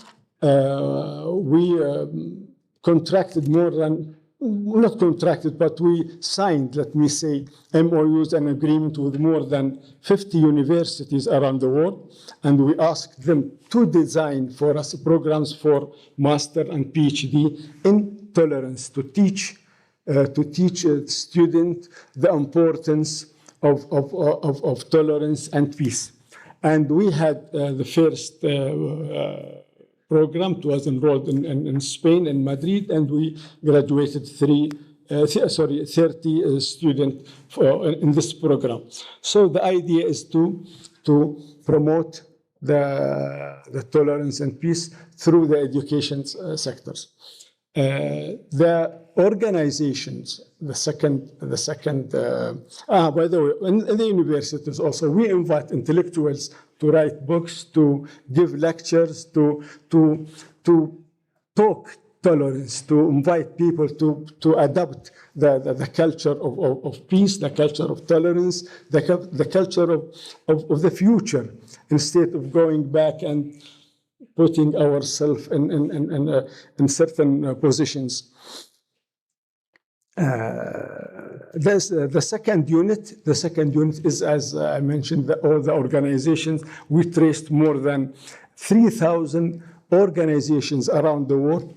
S17: contracted more than, not contracted, but we signed, let me say, MOUs and agreement with more than 50 universities around the world, and we asked them to design for us programs for master and PhD in tolerance, to teach students the importance of tolerance and peace. And we had the first program. It was enrolled in Spain, in Madrid, and we graduated 30 students in this program. So the idea is to promote the tolerance and peace through the education sectors. The organizations, by the way, in the universities also, we invite intellectuals to write books, to give lectures, to talk tolerance, to invite people to adopt the culture of peace, the culture of tolerance, the culture of the future, instead of going back and putting ourselves in certain positions. The second unit is, as I mentioned, all the organizations. We traced more than 3,000 organizations around the world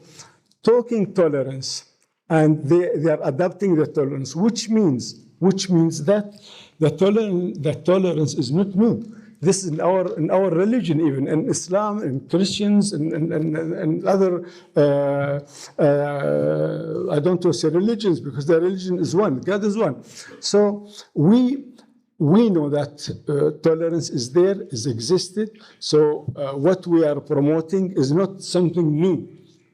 S17: talking tolerance, and they are adopting the tolerance, which means that the tolerance is not new. This is in our religion, even in Islam, in Christians, and other, I don't want to say religions, because the religion is one, God is one. So we know that tolerance is there, is existed. So what we are promoting is not something new.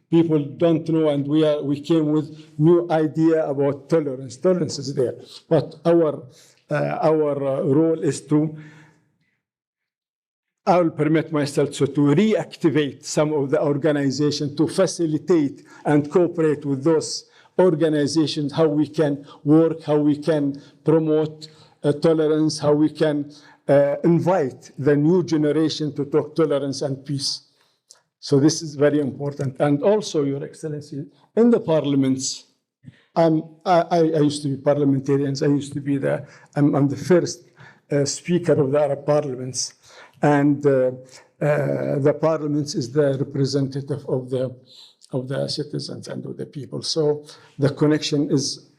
S17: People don't know, and we came with new idea about tolerance. Tolerance is there, but our role is to, I will permit myself to reactivate some of the organizations, to facilitate and cooperate with those organizations, how we can work, how we can promote tolerance, how we can invite the new generation to talk tolerance and peace. So this is very important. And also, Your Excellency, in the parliaments, I used to be parliamentarians. I used to be I'm the first speaker of the Arab parliaments. And the parliaments is the representative of the citizens and of the people. So the connection is,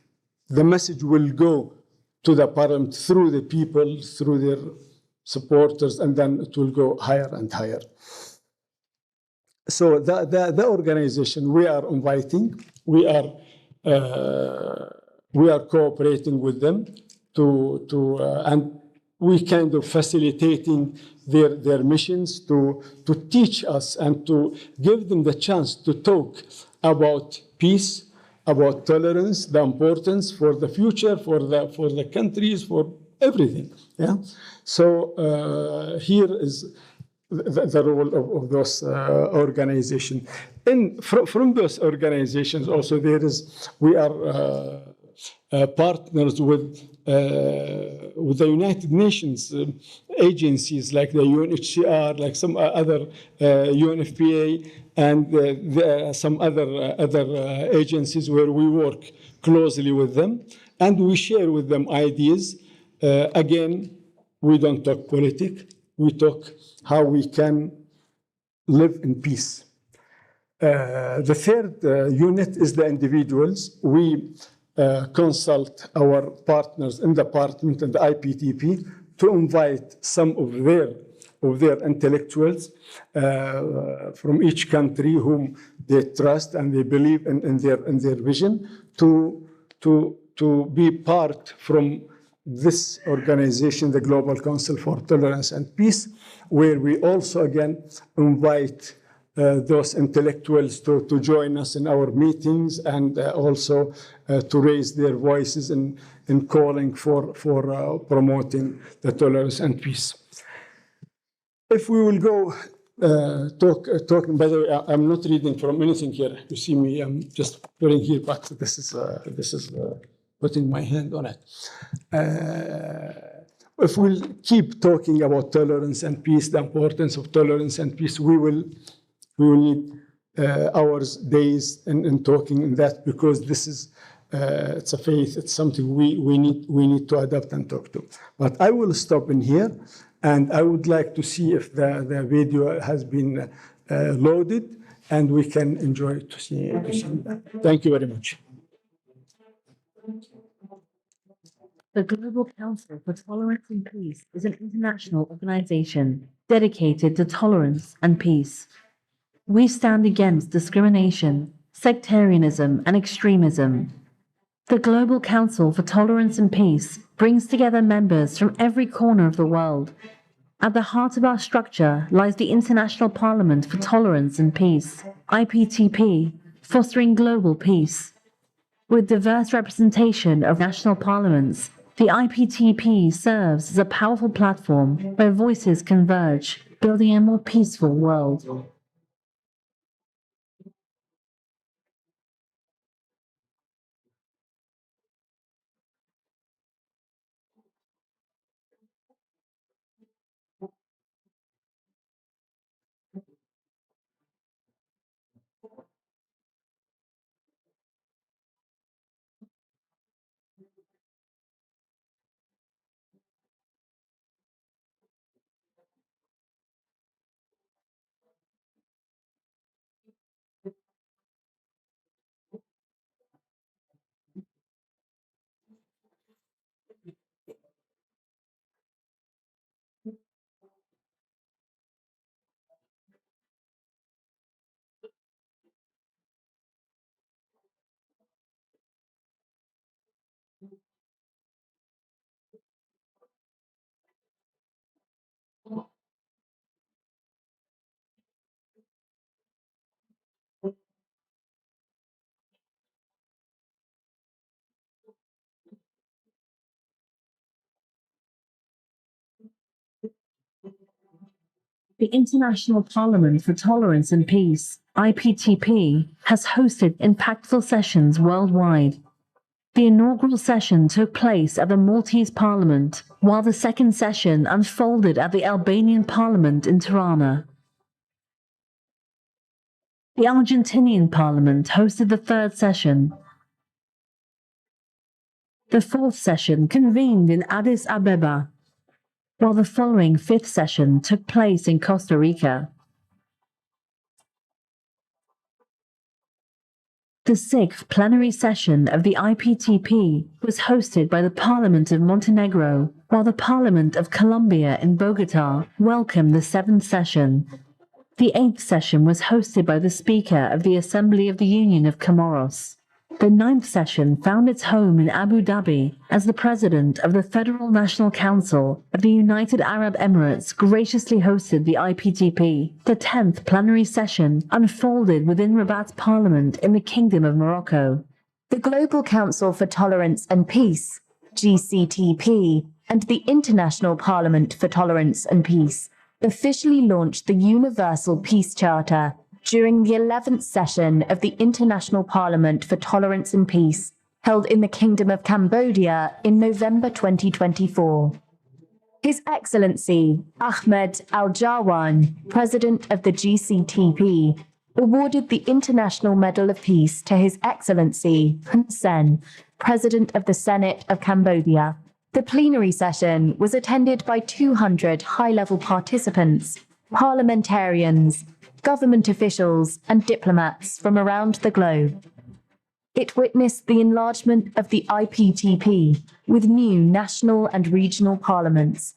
S17: the message will go to the parliament through the people, through their supporters, and then it will go higher and higher. So the organization we are inviting, we are cooperating with them and we kind of facilitating their missions to teach us and to give them the chance to talk about peace, about tolerance, the importance for the future, for the countries, for everything. Yeah. So here is the role of those organizations. From those organizations also we are partners with the United Nations agencies like the UNHCR, like some other UNFPA, and some other agencies where we work closely with them, and we share with them ideas. Again, we don't talk politics, we talk how we can live in peace. The third unit is the individuals. We consult our partners in the parliament and the IPTP to invite some of their intellectuals from each country whom they trust and they believe in their vision to be part from this organization, the Global Council for Tolerance and Peace, where we also again invite those intellectuals to join us in our meetings and also to raise their voices in calling for promoting the tolerance and peace. If we will go talking, by the way, I'm not reading from anything here. You see me, I'm just putting here, but this is putting my hand on it. If we'll keep talking about tolerance and peace, the importance of tolerance and peace, we will need hours, days in talking in that, because this is it's a faith, it's something we need to adapt and talk to. But I will stop in here, and I would like to see if the video has been loaded, and we can enjoy to see that. Thank you very much.
S7: The Global Council for Tolerance and Peace is an international organization dedicated to tolerance and peace. We stand against discrimination, sectarianism, and extremism. The Global Council for Tolerance and Peace brings together members from every corner of the world. At the heart of our structure lies the International Parliament for Tolerance and Peace, IPTP, fostering global peace. With diverse representation of national parliaments, the IPTP serves as a powerful platform where voices converge, building a more peaceful world. The International Parliament for Tolerance and Peace, IPTP, has hosted impactful sessions worldwide. The inaugural session took place at the Maltese Parliament, while the second session unfolded at the Albanian Parliament in Tirana.
S20: The Argentinian parliament hosted the third session. The fourth session convened in Addis Ababa, while the following fifth session took place in Costa Rica. The sixth plenary session of the IPTP was hosted by the Parliament of Montenegro, while the Parliament of Colombia in Bogotá welcomed the seventh session. The eighth session was hosted by the Speaker of the Assembly of the Union of Comoros. The ninth session found its home in Abu Dhabi as the President of the Federal National Council of the United Arab Emirates graciously hosted the IPTP. The 10th plenary session unfolded within Rabat's Parliament in the Kingdom of Morocco.
S21: The Global Council for Tolerance and Peace, GCTP, and the International Parliament for Tolerance and Peace officially launched the Universal Peace Charter during the 11th session of the International Parliament for Tolerance and Peace, held in the Kingdom of Cambodia in November 2024. His Excellency Ahmed Al-Jawan, President of the GCTP, awarded the International Medal of Peace to His Excellency Hun Sen, President of the Senate of Cambodia. The plenary session was attended by 200 high-level participants, parliamentarians, government officials, and diplomats from around the globe. It witnessed the enlargement of the IPTP with new national and regional parliaments.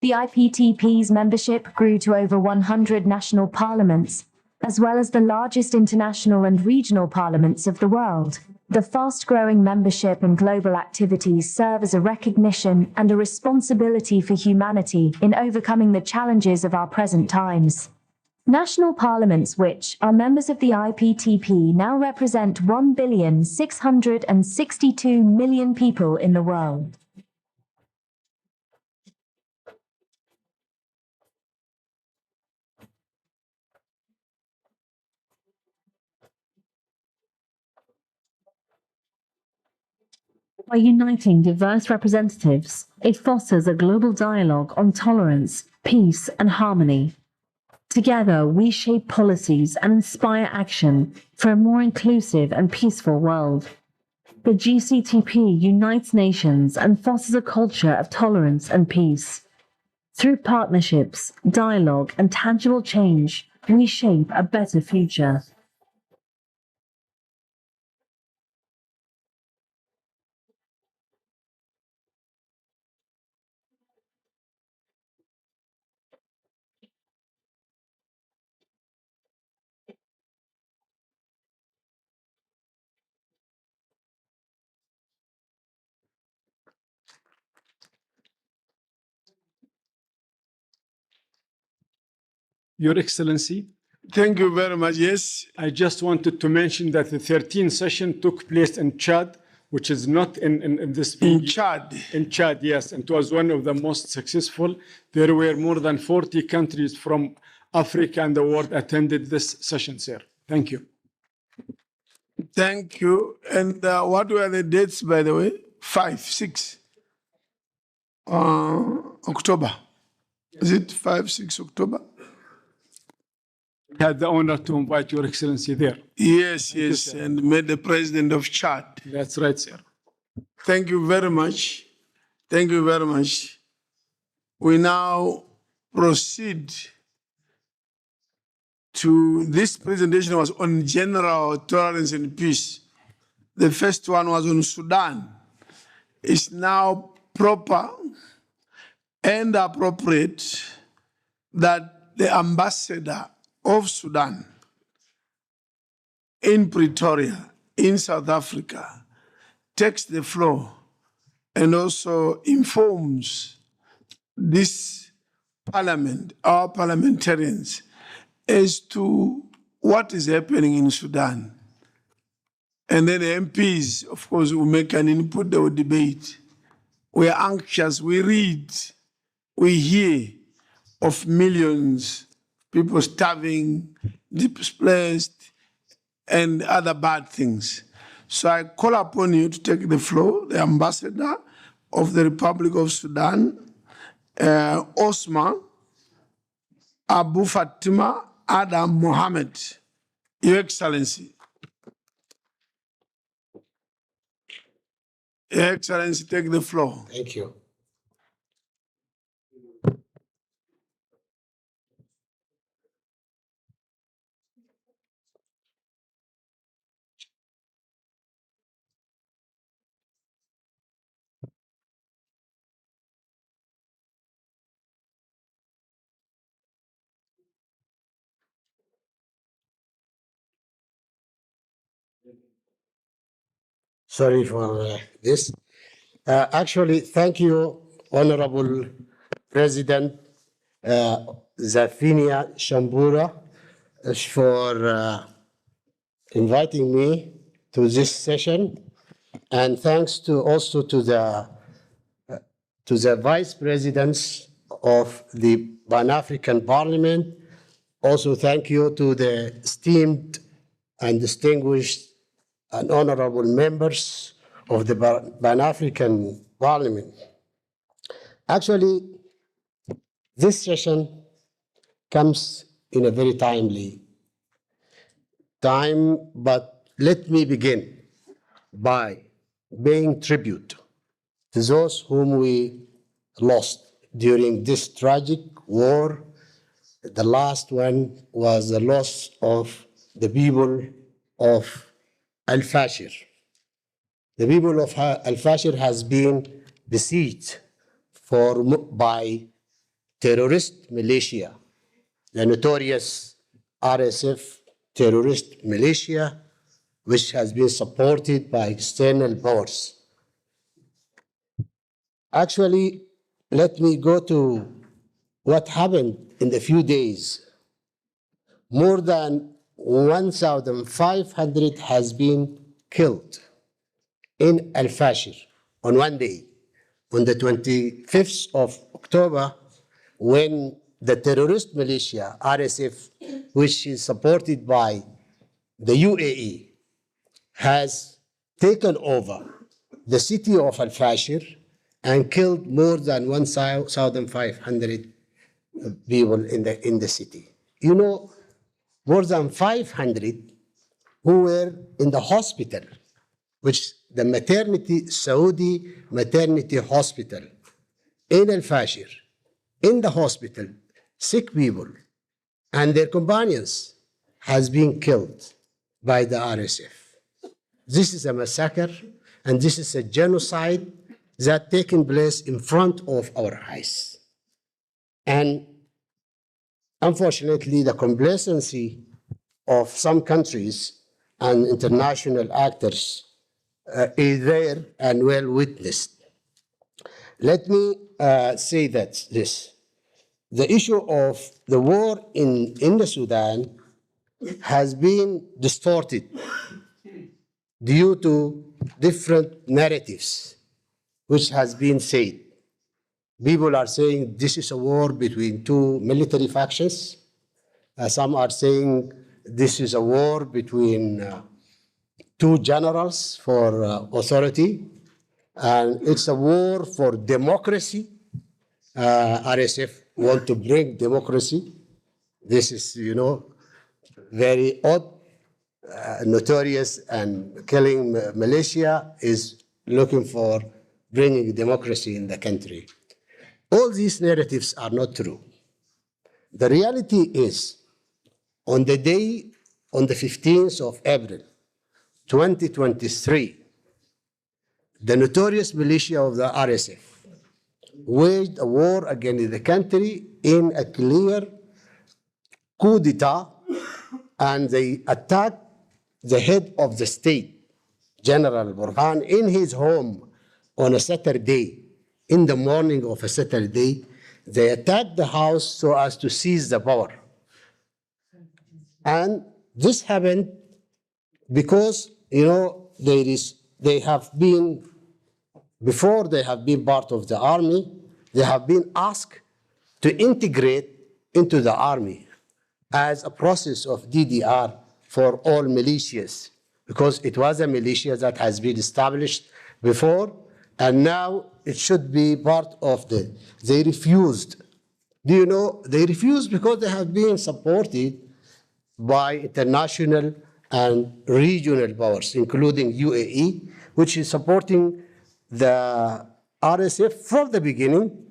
S21: The IPTP's membership grew to over 100 national parliaments, as well as the largest international and regional parliaments of the world. The fast-growing membership and global activities serve as a recognition and a responsibility for humanity in overcoming the challenges of our present times. National parliaments, which are members of the IPTP, now represent 1,662,000,000 people in the world.
S20: By uniting diverse representatives, it fosters a global dialogue on tolerance, peace, and harmony. Together, we shape policies and inspire action for a more inclusive and peaceful world. The GCTP unites nations and fosters a culture of tolerance and peace. Through partnerships, dialogue, and tangible change, we shape a better future.
S17: Your Excellency.
S5: Thank you very much. Yes.
S17: I just wanted to mention that the 13th session took place in Chad, which is not in this.
S5: In Chad.
S17: In Chad, yes. And it was one of the most successful. There were more than 40 countries from Africa and the world attended this session, sir. Thank you.
S5: Thank you. And what were the dates, by the way? 5, 6 October. Is it 5, 6 October?
S17: I had the honor to invite Your Excellency there.
S5: Yes, yes, and met the President of Chad.
S17: That's right, sir.
S5: Thank you very much. Thank you very much. We now proceed to this presentation was on general tolerance and peace. The first one was on Sudan. It's now proper and appropriate that the ambassador of Sudan in Pretoria, in South Africa, takes the floor and also informs this parliament, our parliamentarians, as to what is happening in Sudan. And then the MPs, of course, will make an input, they will debate. We are anxious, we read, we hear of millions, people starving, displaced, and other bad things. So I call upon you to take the floor, the ambassador of the Republic of Sudan, Osman Abu Fatima Adam Mohammed, Your Excellency. Your Excellency, take the floor.
S6: Thank you. Sorry for this. Actually, thank you, Honorable President Zafinia Shambura, for inviting me to this session, and thanks also to the Vice Presidents of the Pan-African Parliament. Also, thank you to the esteemed and distinguished and honorable members of the Pan-African Parliament. Actually, this session comes in a very timely time, but let me begin by paying tribute to those whom we lost during this tragic war. The last one was the loss of the people of Al-Fashir. The people of Al-Fashir has been besieged by terrorist militia, the notorious RSF terrorist militia, which has been supported by external powers. Actually, let me go to what happened in the few days. More than 1,500 has been killed in Al-Fashir on one day, on the 25th of October, when the terrorist militia, RSF, which is supported by the UAE, has taken over the city of Al-Fashir and killed more than 1,500 people in the city. You know, more than 500 who were in the hospital, which the Saudi maternity hospital in Al-Fashir, in the hospital, sick people and their companions has been killed by the RSF. This is a massacre, and this is a genocide that taken place in front of our eyes. And unfortunately, the complacency of some countries and international actors is there and well witnessed. Let me say that the issue of the war in the Sudan has been distorted due to different narratives which has been said. People are saying this is a war between two military factions. Some are saying this is a war between two generals for authority, and it's a war for democracy. RSF want to bring democracy. This is, very odd, notorious, and killing militia is looking for bringing democracy in the country. All these narratives are not true. The reality is, on the 15th of April, 2023, the notorious militia of the RSF waged a war against the country in a clear coup d'etat, and they attacked the head of the state, General Burhan, in his home on a Saturday. In the morning of a Saturday, they attacked the house so as to seize the power. And this happened because you know, they have been, before they have been part of the army, they have been asked to integrate into the army as a process of DDR for all militias, because it was a militia that has been established before, and now it should be part of they refused. Do you know, they refused because they have been supported by international and regional powers, including UAE, which is supporting the RSF from the beginning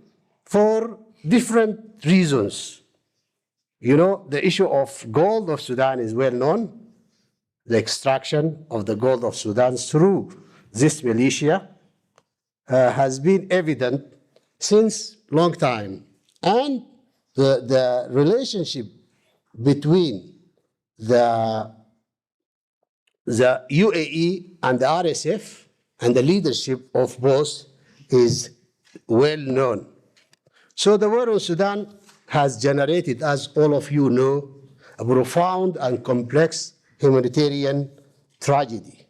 S6: for different reasons. You know, the issue of gold of Sudan is well known. The extraction of the gold of Sudan through this militia has been evident since long time. And the relationship between the UAE and the RSF and the leadership of both is well known. So the war in Sudan has generated, as all of you know, a profound and complex humanitarian tragedy,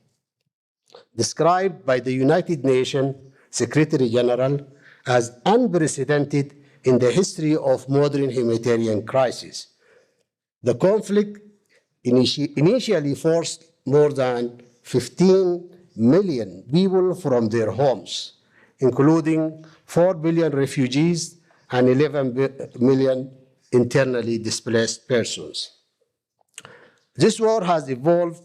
S6: described by the United Nations Secretary General as unprecedented in the history of modern humanitarian crisis. The conflict initially forced more than 15 million people from their homes, including 4 billion refugees and 11 million internally displaced persons. This war has evolved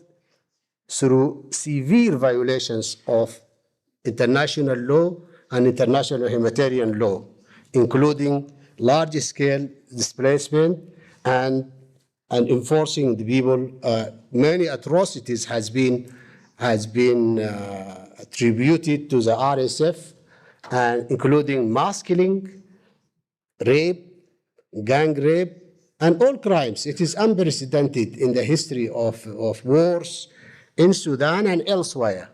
S6: through severe violations of international law and international humanitarian law, including large-scale displacement and enforcing the people. Many atrocities has been attributed to the RSF, and including mass killing, rape, gang rape, and all crimes. It is unprecedented in the history of wars in Sudan and elsewhere.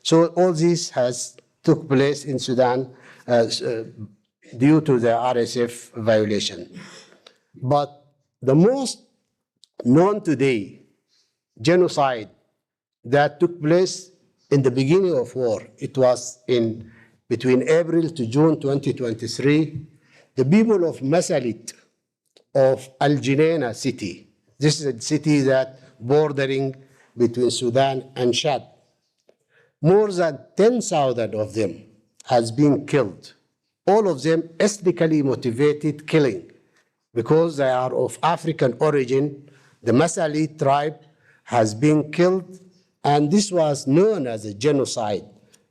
S6: So all this has took place in Sudan due to the RSF violation. But the most known today genocide that took place in the beginning of war, it was in between April to June 2023, the people of Masalit of Al Junaina city. This is a city that bordering between Sudan and Chad. More than 10,000 of them has been killed. All of them ethnically motivated killing because they are of African origin. The Masalit tribe has been killed, and this was known as a genocide.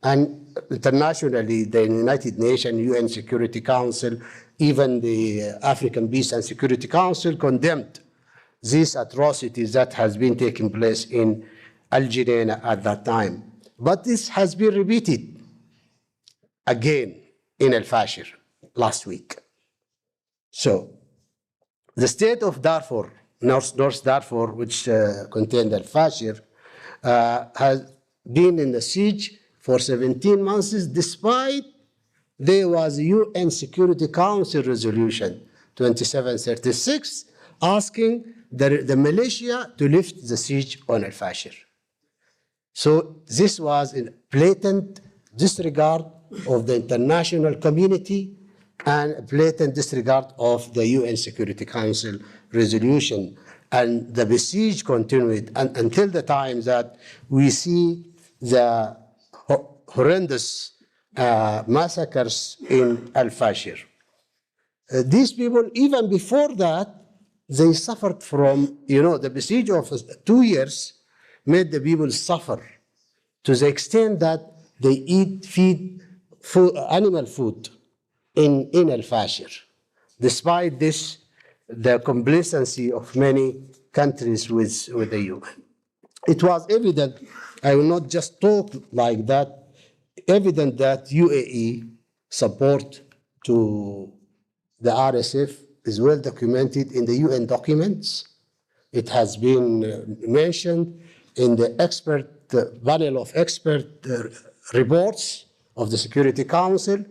S6: And internationally, the United Nations, UN Security Council, even the African Peace and Security Council condemned these atrocities that has been taking place in Al Junaina at that time. But this has been repeated again in Al Fashir last week. So the state of Darfur, North Darfur, which contained Al Fashir, has been in the siege for 17 months, despite there was a UN Security Council resolution 2736 asking the militia to lift the siege on Al Fashir. So this was a blatant disregard of the international community and a blatant disregard of the UN Security Council resolution. And the besiege continued until the time that we see the horrendous massacres in Al Fashir. These people, even before that, they suffered from, the besiege of 2 years made the people suffer to the extent that they feed animal food in Al Fashir. Despite this, the complacency of many countries with the UN. It was evident, I will not just talk like that, evident that UAE support to the RSF is well documented in the UN documents. It has been mentioned in the panel of expert reports of the Security Council,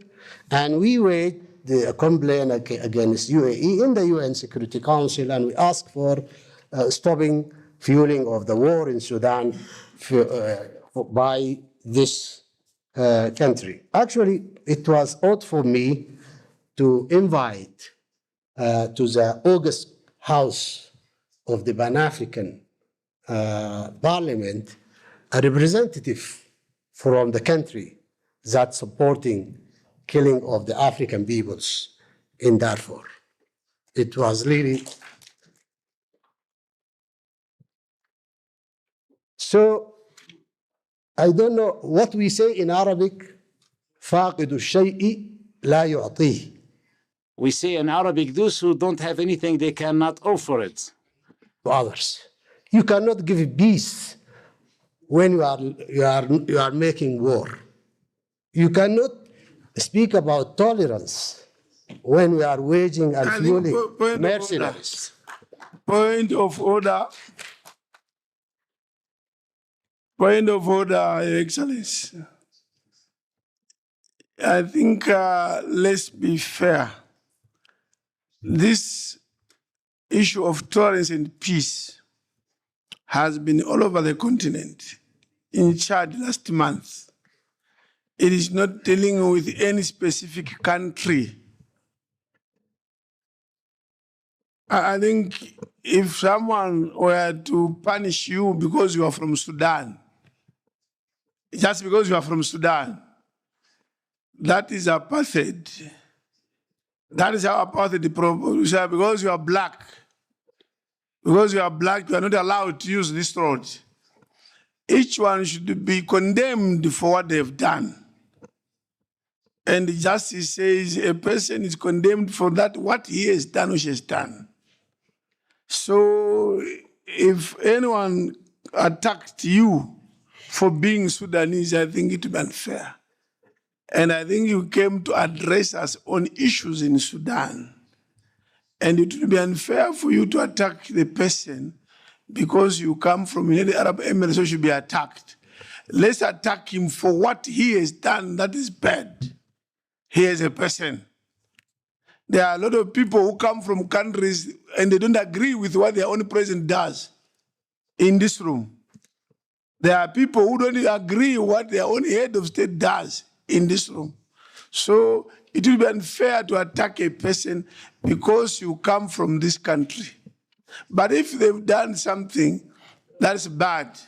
S6: and we made the complaint against UAE in the UN Security Council, and we asked for stopping fueling of the war in Sudan by this country. Actually, it was odd for me to invite to the August House of the Pan-African Parliament a representative from the country that's supporting killing of the African peoples in Darfur. It was really so. I don't know what we say in Arabic. فاقد الشيء لا يعطيه.
S1: We say in Arabic, those who don't have anything, they cannot offer it
S6: to others. You cannot give peace when you are making war. You cannot speak about tolerance when we are waging and fueling mercenaries.
S5: Point of order. Point of order, Your Excellency. I think let's be fair. This issue of tolerance and peace has been all over the continent. In Chad last month, it is not dealing with any specific country. I think if someone were to punish you because you are from Sudan, just because you are from Sudan, that is apartheid. That is how apartheid problem. Because you are black. Because you are black, you are not allowed to use this road. Each one should be condemned for what they have done. And the justice says a person is condemned for that, what he has done or she has done. So if anyone attacked you for being Sudanese, I think it would be unfair. And I think you came to address us on issues in Sudan. And it would be unfair for you to attack the person because you come from the United Arab Emirates, so you should be attacked. Let's attack him for what he has done that is bad. He is a person. There are a lot of people who come from countries and they don't agree with what their own president does in this room. There are people who don't agree with what their own head of state does in this room. So it will be unfair to attack a person because you come from this country. But if they've done something that's bad,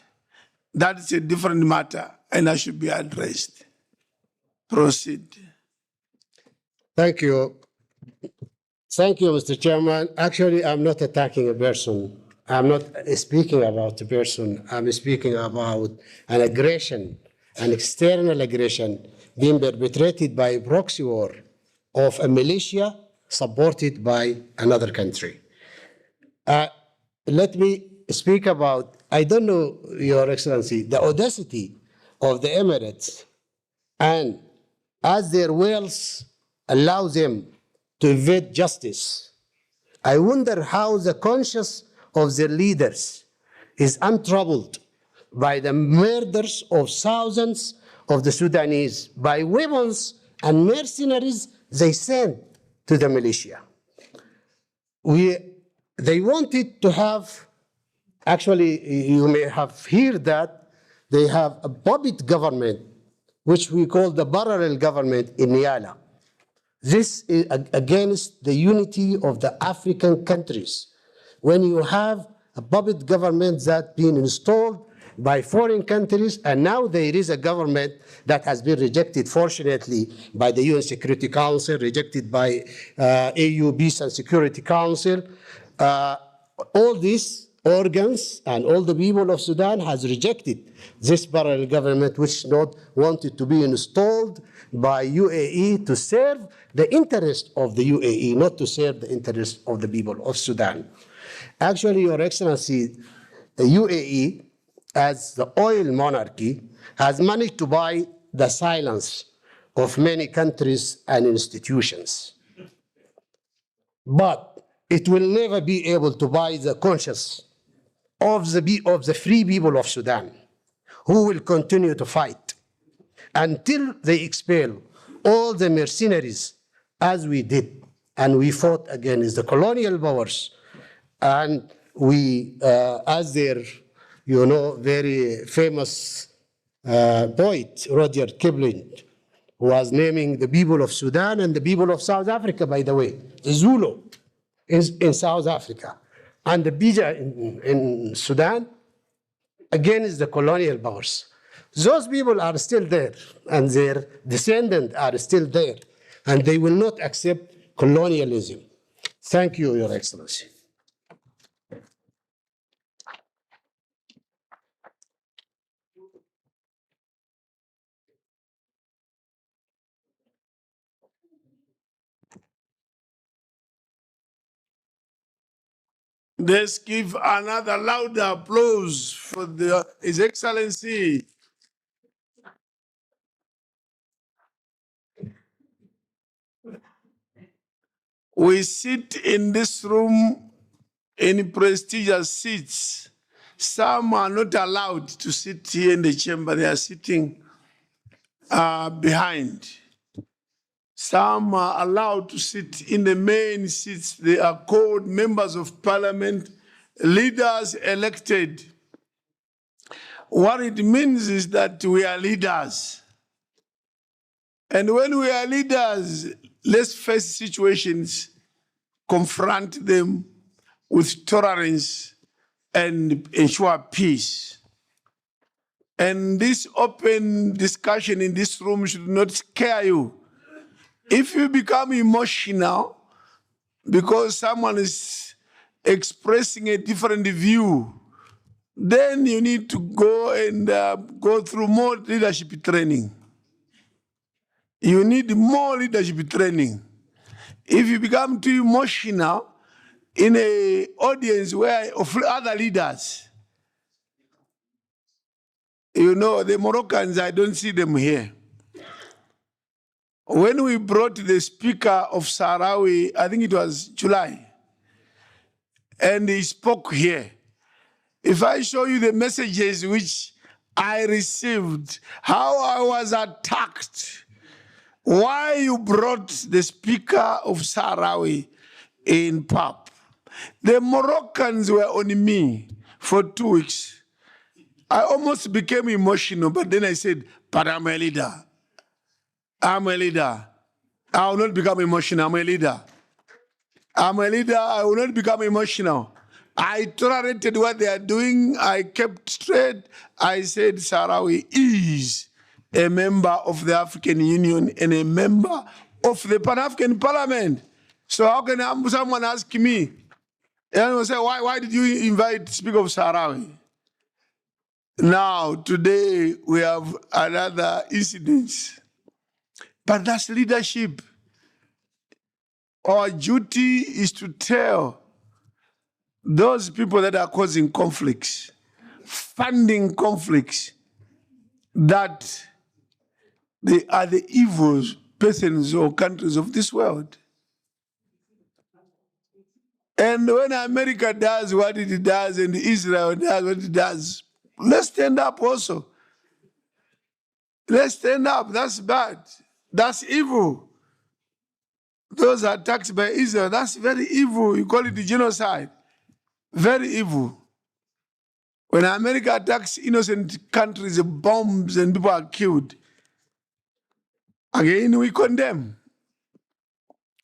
S5: that's a different matter and that should be addressed. Proceed.
S6: Thank you. Thank you, Mr. Chairman. Actually, I'm not attacking a person. I'm not speaking about a person. I'm speaking about an aggression, an external aggression being perpetrated by a proxy war of a militia supported by another country. Let me speak about, I don't know, Your Excellency, the audacity of the Emirates, and as their wealth allows them to evade justice, I wonder how the conscience of their leaders is untroubled by the murders of thousands of the Sudanese by weapons and mercenaries they sent to the militia. They wanted to have, actually, you may have heard that they have a puppet government, which we call the parallel government in Niala. This is against the unity of the African countries. When you have a puppet government that's been installed by foreign countries, and now there is a government that has been rejected, fortunately, by the UN Security Council, rejected by AU Peace and Security Council. All these organs and all the people of Sudan has rejected this parallel government, which not wanted to be installed by UAE to serve the interest of the UAE, not to serve the interest of the people of Sudan. Actually, Your Excellency, the UAE, as the oil monarchy, has managed to buy the silence of many countries and institutions. But it will never be able to buy the conscience of the free people of Sudan, who will continue to fight until they expel all the mercenaries, as we did, and we fought against the colonial powers and we, as their, very famous poet, Rudyard Kipling, was naming the people of Sudan and the people of South Africa, by the way, the Zulu in South Africa, and the Bija in Sudan, against the colonial powers. Those people are still there, and their descendants are still there, and they will not accept colonialism. Thank you, Your Excellency.
S5: Let's give another loud applause for His Excellency. We sit in this room in prestigious seats. Some are not allowed to sit here in the chamber. They are sitting behind. Some are allowed to sit in the main seats. They are called members of parliament, leaders elected. What it means is that we are leaders. And when we are leaders, let's face situations, confront them with tolerance, and ensure peace. And this open discussion in this room should not scare you. If you become emotional because someone is expressing a different view, then you need to go and go through more leadership training. You need more leadership training. If you become too emotional in an audience of other leaders, the Moroccans, I don't see them here. When we brought the Speaker of Sahrawi, I think it was July, and he spoke here. If I show you the messages which I received, how I was attacked, why you brought the Speaker of Sahrawi in PAP. The Moroccans were on me for 2 weeks. I almost became emotional, but then I said, but I'm a leader. I'm a leader. I will not become emotional. I'm a leader. I'm a leader. I will not become emotional. I tolerated what they are doing. I kept straight. I said Sahrawi is a member of the African Union and a member of the Pan-African Parliament. So how can someone ask me, and say, why did you invite Speaker of Sahrawi? Now, today, we have another incident. But that's leadership. Our duty is to tell those people that are causing conflicts, funding conflicts, that they are the evil persons or countries of this world. And when America does what it does and Israel does what it does, let's stand up also. Let's stand up. That's bad. That's evil. Those attacks by Israel, that's very evil. You call it the genocide. Very evil. When America attacks innocent countries, bombs and people are killed, again, we condemn.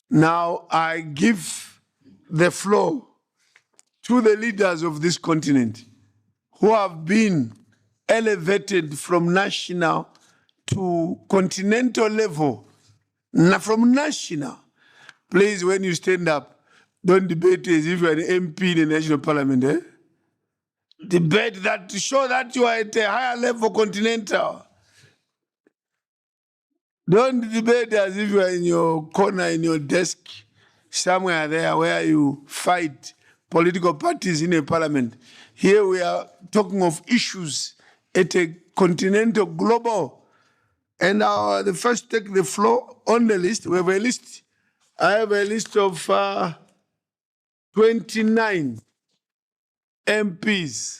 S5: Now, I give the floor to the leaders of this continent who have been elevated from national to continental level, from national. Please, when you stand up, don't debate as if you're an MP in the national parliament. Debate that to show that you are at a higher level continental. Don't debate as if you are in your corner, in your desk, somewhere there where you fight political parties in a parliament. Here we are talking of issues at a continental, global. And the first take the floor on the list. We have a list. I have a list of 29 MPs.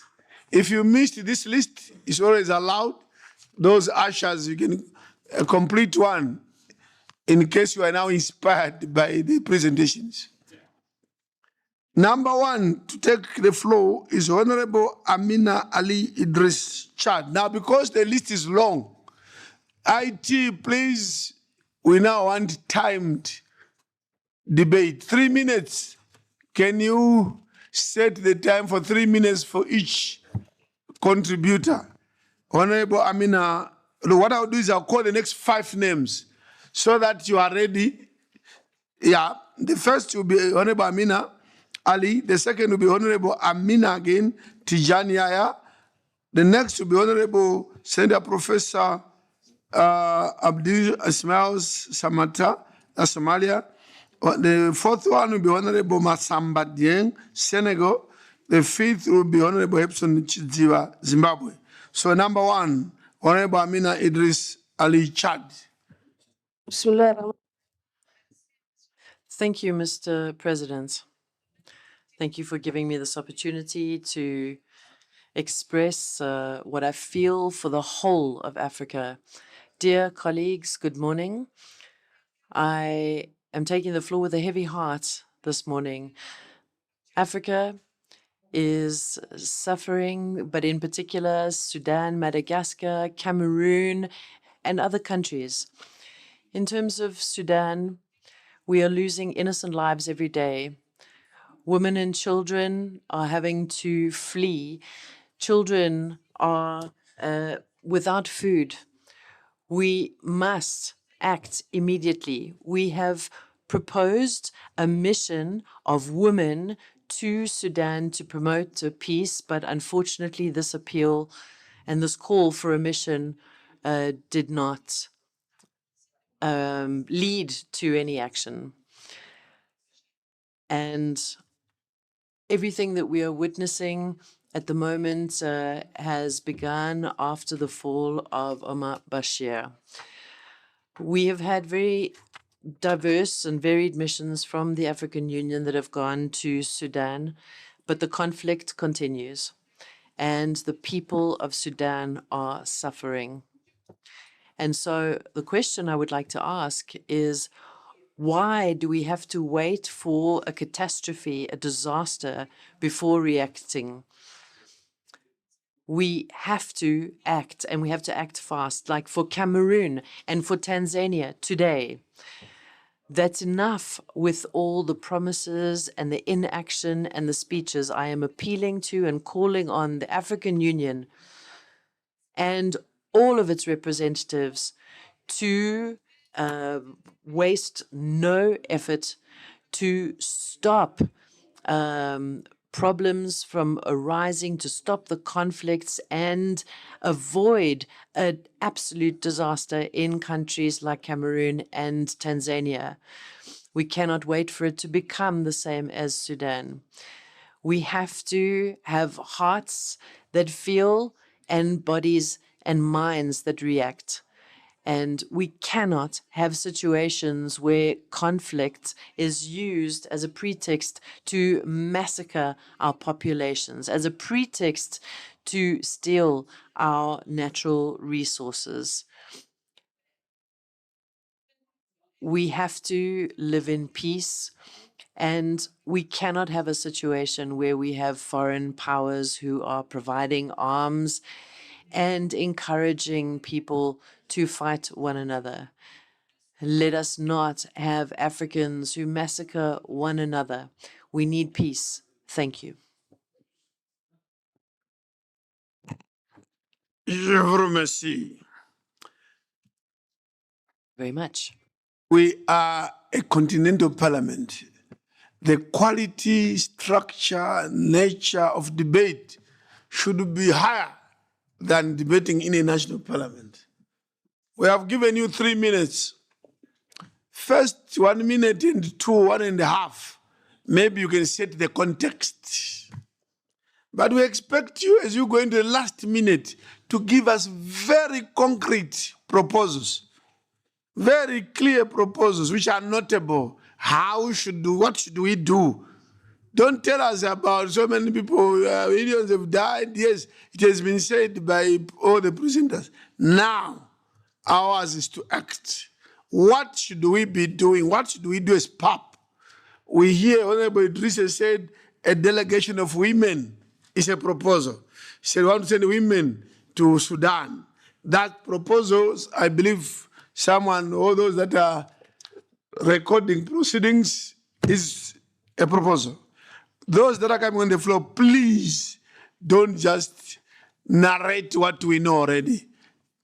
S5: If you missed this list, it's always allowed. Those ushers, you can complete one in case you are now inspired by the presentations. Number one to take the floor is Honorable Amina Ali Idris Chad. Now, because the list is long, IT, please, we now want timed debate. 3 minutes. Can you set the time for 3 minutes for each contributor? Honorable Amina, what I'll do is I'll call the next 5 names so that you are ready. Yeah, the first will be Honorable Amina Ali. The second will be Honorable Amina again, Tijani Yaya. The next will be Honorable Senator Professor Abdul Ismail Samata, Somalia. The fourth one will be Honorable Masamba Dieng, Senegal. The fifth will be Honorable Epson Chidziwa, Zimbabwe. So number one, Honorable Amina Idris Ali, Chad.
S2: Thank you, Mr. President. Thank you for giving me this opportunity to express what I feel for the whole of Africa. Dear colleagues, good morning. I am taking the floor with a heavy heart this morning. Africa is suffering, but in particular, Sudan, Madagascar, Cameroon, and other countries. In terms of Sudan, we are losing innocent lives every day. Women and children are having to flee. Children are without food. We must act immediately. We have proposed a mission of women to Sudan to promote peace, but unfortunately this appeal and this call for a mission did not lead to any action. And everything that we are witnessing at the moment has begun after the fall of Omar Bashir. We have had very diverse and varied missions from the African Union that have gone to Sudan, but the conflict continues, and the people of Sudan are suffering. And so the question I would like to ask is, why do we have to wait for a catastrophe, a disaster, before reacting? We have to act, and we have to act fast, like for Cameroon and for Tanzania today. That's enough with all the promises and the inaction and the speeches. I am appealing to and calling on the African Union and all of its representatives to waste no effort to stop problems from arising, to stop the conflicts and avoid an absolute disaster in countries like Cameroon and Tanzania. We cannot wait for it to become the same as Sudan. We have to have hearts that feel and bodies and minds that react. And we cannot have situations where conflict is used as a pretext to massacre our populations, as a pretext to steal our natural resources. We have to live in peace, and we cannot have a situation where we have foreign powers who are providing arms and encouraging people to fight one another. Let us not have Africans who massacre one another. We need peace. Thank you.
S5: Je vous remercie.
S2: Very much.
S5: We are a continental parliament. The quality, structure, nature of debate should be higher than debating in a national parliament. We have given you 3 minutes. First 1 minute and 2, 1.5. Maybe you can set the context. But we expect you, as you go into the last minute, to give us very concrete proposals, very clear proposals which are notable. What should we do? Don't tell us about so many people, millions have died. Yes, it has been said by all the presenters. Now, ours is to act. What should we be doing? What should we do as PAP? We hear Honorable Idrissa said a delegation of women is a proposal. He said, we want to send women to Sudan. That proposal, I believe all those that are recording proceedings is a proposal. Those that are coming on the floor, please don't just narrate what we know already.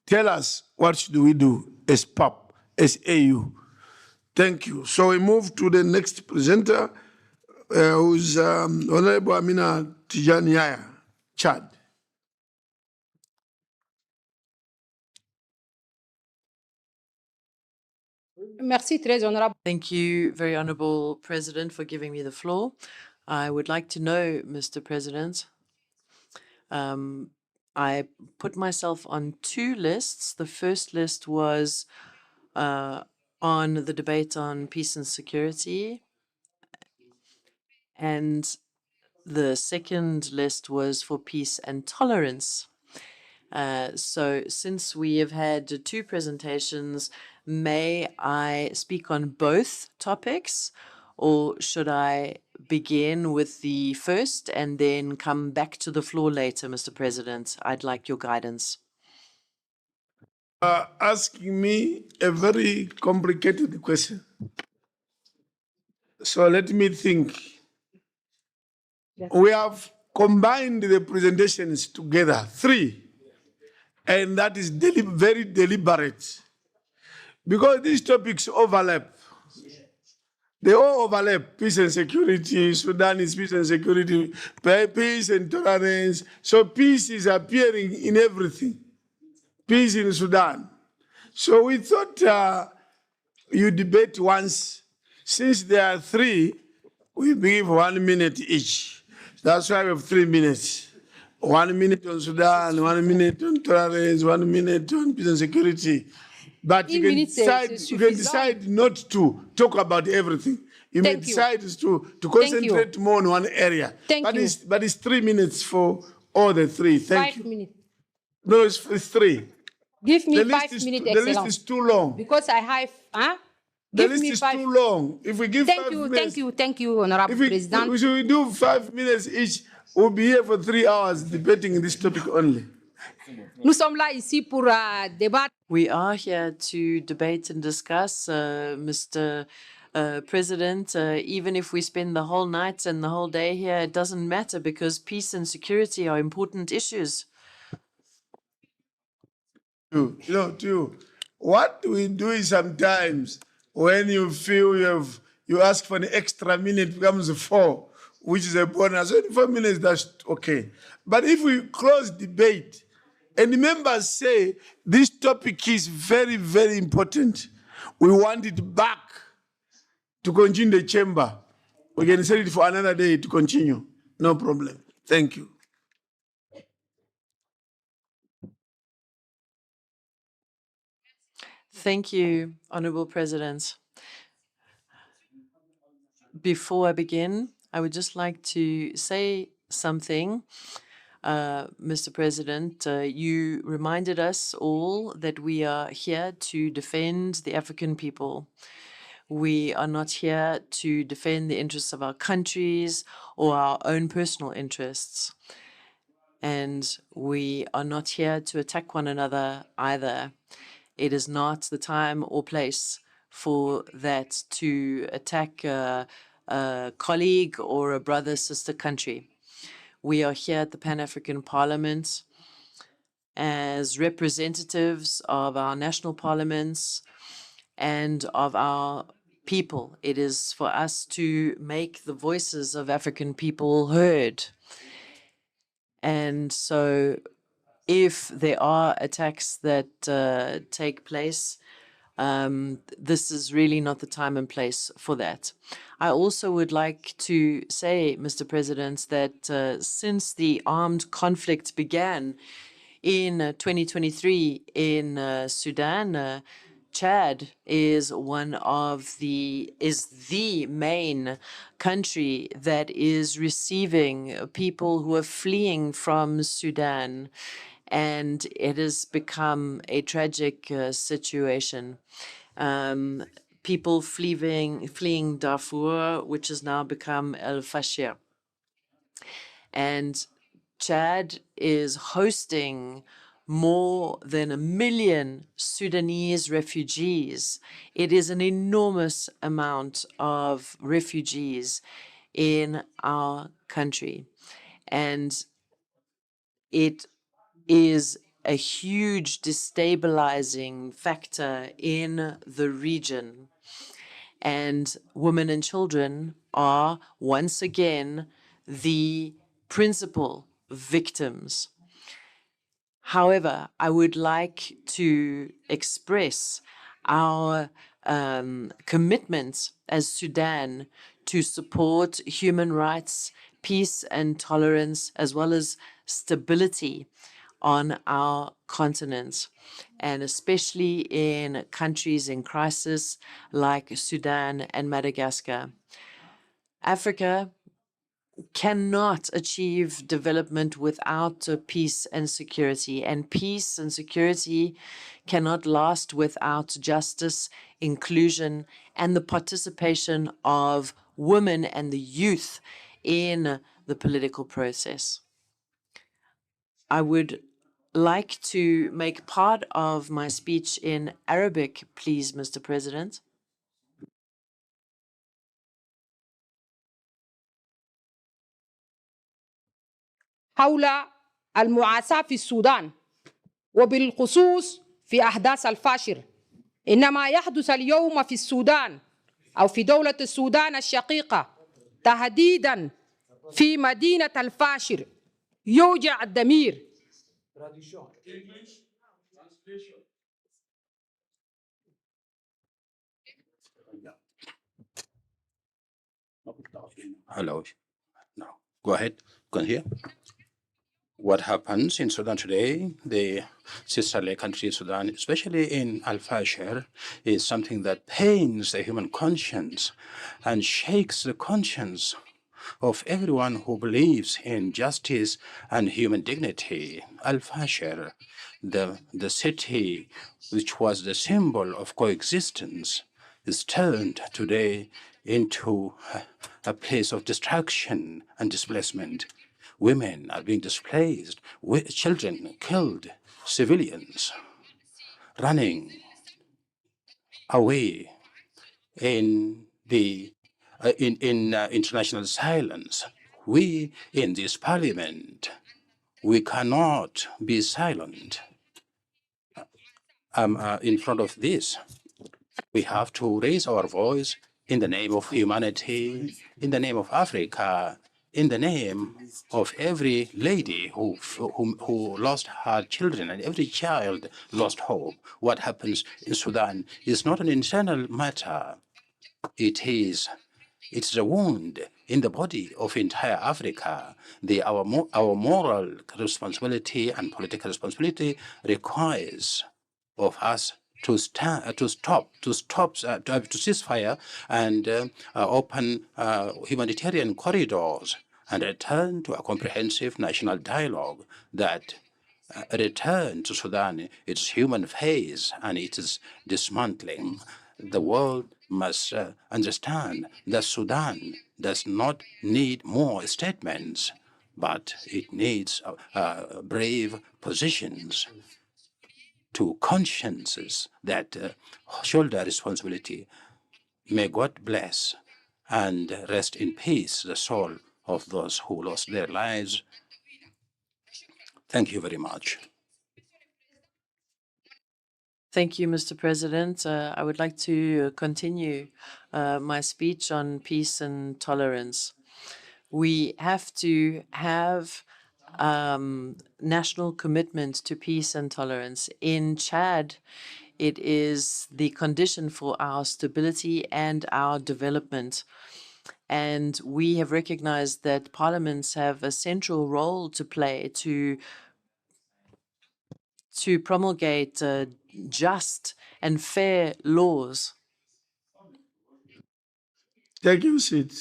S5: Tell us what should we do as PAP, as AU. Thank you. So we move to the next presenter, who's Honorable Amina Tijani Yahya, Chad.
S10: Merci, très honorable.
S2: Thank you, very honorable President, for giving me the floor. I would like to know, Mr. President, I put myself on two lists. The first list was on the debate on peace and security, and the second list was for peace and tolerance. So since we have had two presentations, may I speak on both topics, or should I begin with the first and then come back to the floor later, Mr. President? I'd like your guidance.
S5: Asking me a very complicated question. So let me think. We have combined the presentations together, three, and that is very deliberate. Because these topics overlap. They all overlap, peace and security, Sudan is peace and security, peace and tolerance. So peace is appearing in everything. Peace in Sudan. So we thought you debate once. Since there are three, we give 1 minute each. That's why we have 3 minutes. 1 minute on Sudan, 1 minute on tolerance, 1 minute on peace and security. But you can decide not to talk about everything. You may decide to concentrate more on one area. But it's 3 minutes for all the three. Thank you.
S10: 5 minutes.
S5: No, it's 3.
S10: Give me 5 minutes,
S5: The list is too long.
S10: Because I have,
S5: The list is too long. If we give 5 minutes...
S10: Thank you, Honorable President.
S5: If we do 5 minutes each, we'll be here for 3 hours debating this topic only.
S10: Nous sommes là ici pour débattre.
S2: We are here to debate and discuss, Mr. President. Even if we spend the whole night and the whole day here, it doesn't matter because peace and security are important issues.
S5: What we do is sometimes when you feel you ask for an extra minute, it becomes 4, which is a bonus. So 4 minutes, that's okay. But if we close debate, and the members say this topic is very, very important, we want it back to continue the chamber, we can set it for another day to continue. No problem. Thank you.
S2: Thank you, Honorable President. Before I begin, I would just like to say something. Mr. President, you reminded us all that we are here to defend the African people. We are not here to defend the interests of our countries or our own personal interests. And we are not here to attack one another either. It is not the time or place for that to attack a colleague or a brother, sister country. We are here at the Pan-African Parliament as representatives of our national parliaments and of our people. It is for us to make the voices of African people heard. And so if there are attacks that take place, this is really not the time and place for that. I also would like to say, Mr. President, that since the armed conflict began in 2023 in Sudan, Chad is the main country that is receiving people who are fleeing from Sudan. And it has become a tragic situation. People fleeing Darfur, which has now become El Fasher. And Chad is hosting more than 1 million Sudanese refugees. It is an enormous amount of refugees in our country. And it is a huge destabilizing factor in the region. And women and children are once again the principal victims. However, I would like to express our commitment as Sudan to support human rights, peace and tolerance, as well as stability on our continent, and especially in countries in crisis like Sudan and Madagascar. Africa cannot achieve development without peace and security, and peace and security cannot last without justice, inclusion, and the participation of women and the youth in the political process. I would like to make part of my speech in Arabic, please, Mr. President.
S4: حول المعاساة في السودان وبالخصوص في أحداث الفاشر. إنما يحدث اليوم في السودان أو في دولة السودان الشقيقة تحديداً في مدينة الفاشر يوجع الضمير.
S18: Hello. No. Go ahead. Go here. What happens in Sudan today, the sisterly country Sudan, especially in Al-Fashir, is something that pains the human conscience and shakes the conscience of everyone who believes in justice and human dignity. Al-Fashir, the city which was the symbol of coexistence, is turned today into a place of destruction and displacement. Women are being displaced, children killed, civilians running away in the international silence. We in this parliament, we cannot be silent in front of this. We have to raise our voice in the name of humanity, in the name of Africa, in the name of every lady who lost her children and every child lost hope. What happens in Sudan is not an internal matter. It's a wound in the body of entire Africa. Our moral responsibility and political responsibility requires of us to ceasefire and open humanitarian corridors and return to a comprehensive national dialogue that return to Sudan its human face and its dismantling. The world must understand that Sudan does not need more statements, but it needs brave positions to consciences that shoulder responsibility. May God bless and rest in peace the soul of those who lost their lives. Thank you very much.
S2: Thank you, Mr. President. I would like to continue my speech on peace and tolerance. We have to have national commitment to peace and tolerance. In Chad, it is the condition for our stability and our development. And we have recognized that parliaments have a central role to play to promulgate just and fair laws.
S5: Take your seat.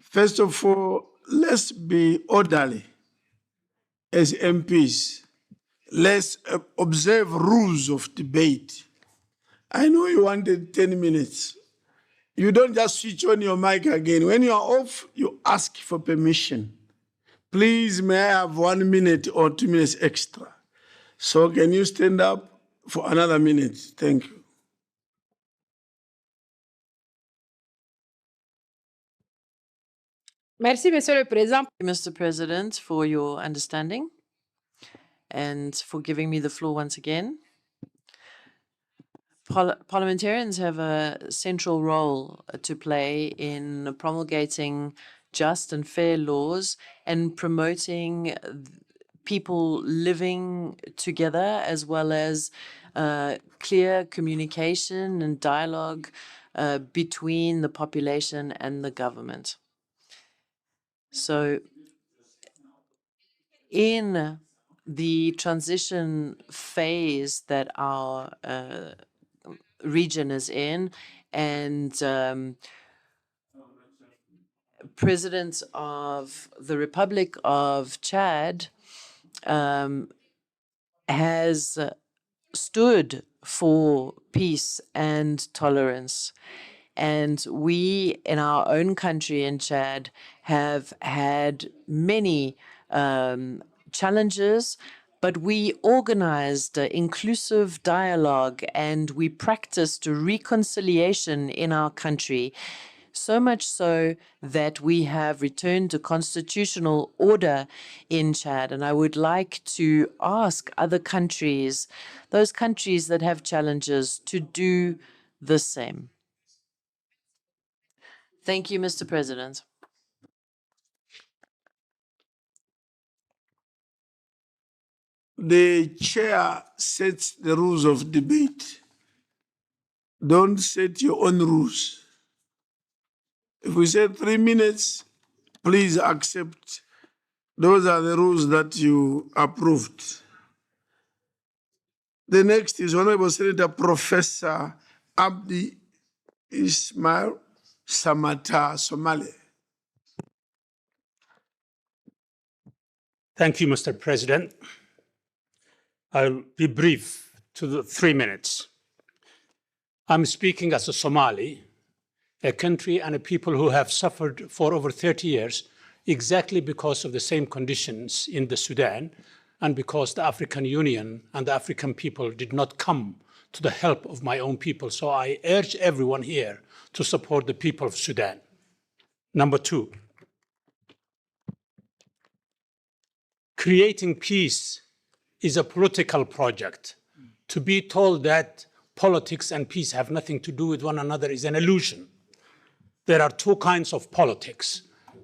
S5: First of all, let's be orderly as MPs. Let's observe rules of debate. I know you wanted 10 minutes. You don't just switch on your mic again. When you are off, you ask for permission. Please, may I have 1 minute or 2 minutes extra? So can you stand up for another minute? Thank you.
S4: Merci, Monsieur le Président.
S2: Mr. President, for your understanding and for giving me the floor once again. Parliamentarians have a central role to play in promulgating just and fair laws and promoting people living together, as well as clear communication and dialogue between the population and the government. So in the transition phase that our region is in, and President of the Republic of Chad has stood for peace and tolerance. And we, in our own country in Chad, have had many challenges, but we organized inclusive dialogue and we practiced reconciliation in our country. So much so that we have returned to constitutional order in Chad. And I would like to ask other countries, those countries that have challenges, to do the same. Thank you, Mr. President.
S5: The chair sets the rules of debate. Don't set your own rules. If we say 3 minutes, please accept. Those are the rules that you approved. The next is Honorable Senator Professor Abdi Ismail Samata, Somali.
S8: Thank you, Mr. President. I'll be brief to the 3 minutes. I'm speaking as a Somali, a country and a people who have suffered for over 30 years exactly because of the same conditions in the Sudan and because the African Union and the African people did not come to the help of my own people. So I urge everyone here to support the people of Sudan. Number 2, creating peace is a political project. To be told that politics and peace have nothing to do with one another is an illusion. There are 2 kinds of politics.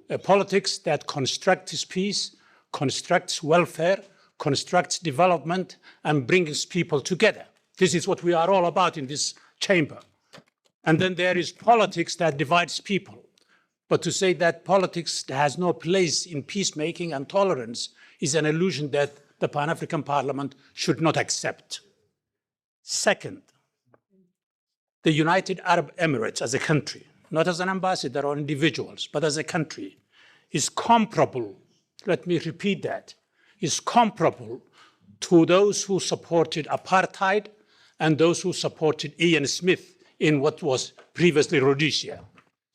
S8: A politics that constructs peace, constructs welfare, constructs development, and brings people together. This is what we are all about in this chamber. And then there is politics that divides people. But to say that politics has no place in peacemaking and tolerance is an illusion that the Pan-African Parliament should not accept. Second, the United Arab Emirates as a country, not as an ambassador or individuals, but as a country, is comparable, let me repeat that, is comparable to those who supported apartheid and those who supported Ian Smith in what was previously Rhodesia.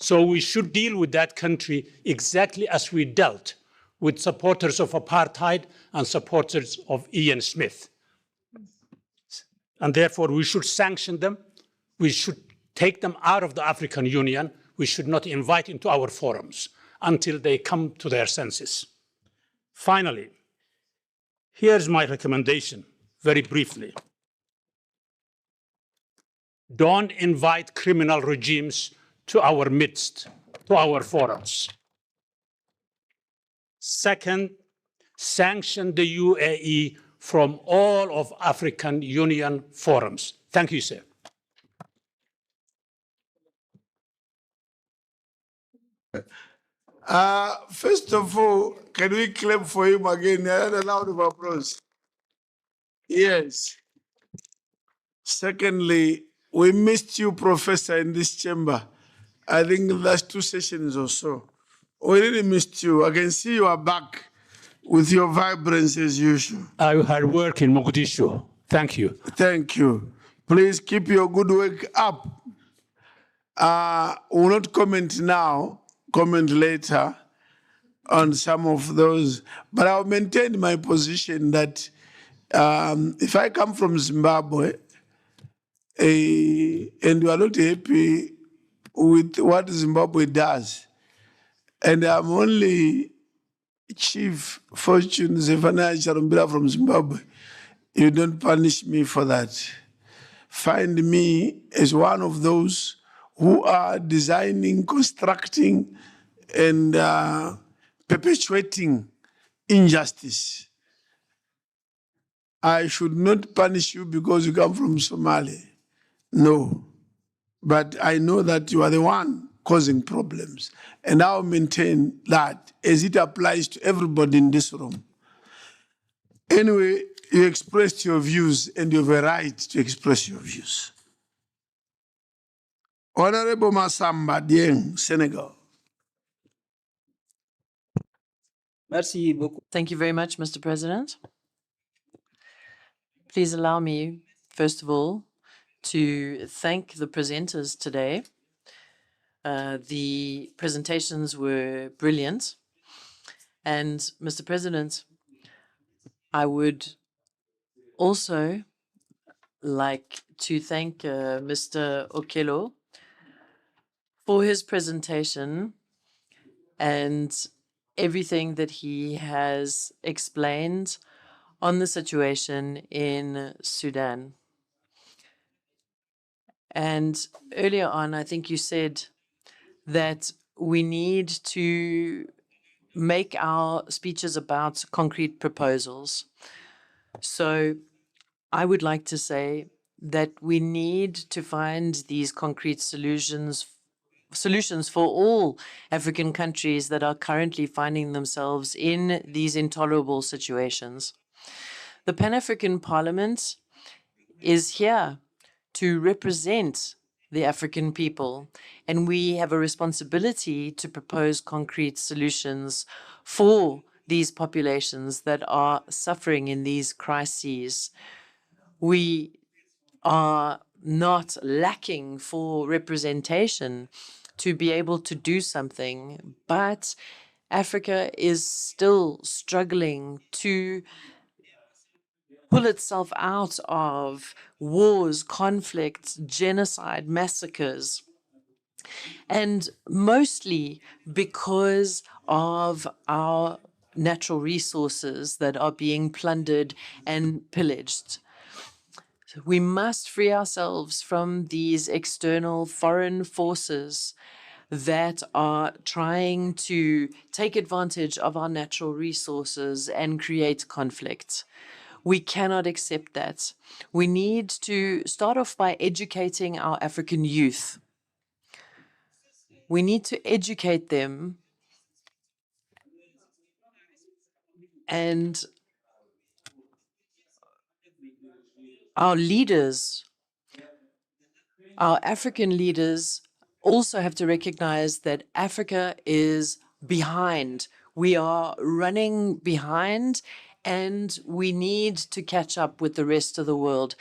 S8: So we should deal with that country exactly as we dealt with supporters of apartheid and supporters of Ian Smith. And therefore, we should sanction them. We should take them out of the African Union. We should not invite into our forums until they come to their senses. Finally, here's my recommendation, very briefly. Don't invite criminal regimes to our midst, to our forums. Second, sanction the UAE from all of African Union forums. Thank you, sir.
S5: First of all, can we clap for him again? A round of applause. Yes. Secondly, we missed you, Professor, in this chamber. I think the last 2 sessions or so. We really missed you. I can see you are back with your vibrance as usual.
S8: I had work in Mogadishu. Thank you.
S5: Thank you. Please keep your good work up. will not comment now, comment later on some of those, but I'll maintain my position that if I come from Zimbabwe and you are not happy with what Zimbabwe does, and I'm only Chief Fortune Zephaniah Charumbira from Zimbabwe, you don't punish me for that. Find me as one of those who are designing, constructing, and perpetuating injustice. I should not punish you because you come from Somalia. No. But I know that you are the one causing problems. And I'll maintain that as it applies to everybody in this room. Anyway, you expressed your views and you have a right to express your views. Honorable Massamba Dieng, Senegal.
S2: Merci beaucoup. Thank you very much, Mr. President. Please allow me, first of all, to thank the presenters today. The presentations were brilliant. And, Mr. President, I would also like to thank Mr. Okello for his presentation and everything that he has explained on the situation in Sudan. And earlier on, I think you said that we need to make our speeches about concrete proposals. So I would like to say that we need to find these concrete solutions for all African countries that are currently finding themselves in these intolerable situations. The Pan-African Parliament is here to represent the African people, and we have a responsibility to propose concrete solutions for these populations that are suffering in these crises. We are not lacking for representation to be able to do something, but Africa is still struggling to pull itself out of wars, conflicts, genocide, massacres, and mostly because of our natural resources that are being plundered and pillaged. So we must free ourselves from these external foreign forces that are trying to take advantage of our natural resources and create conflict. We cannot accept that. We need to start off by educating our African youth. We need to educate them and our leaders, our African leaders, also have to recognize that Africa is behind. We are running behind, and we need to catch up with the rest of the world.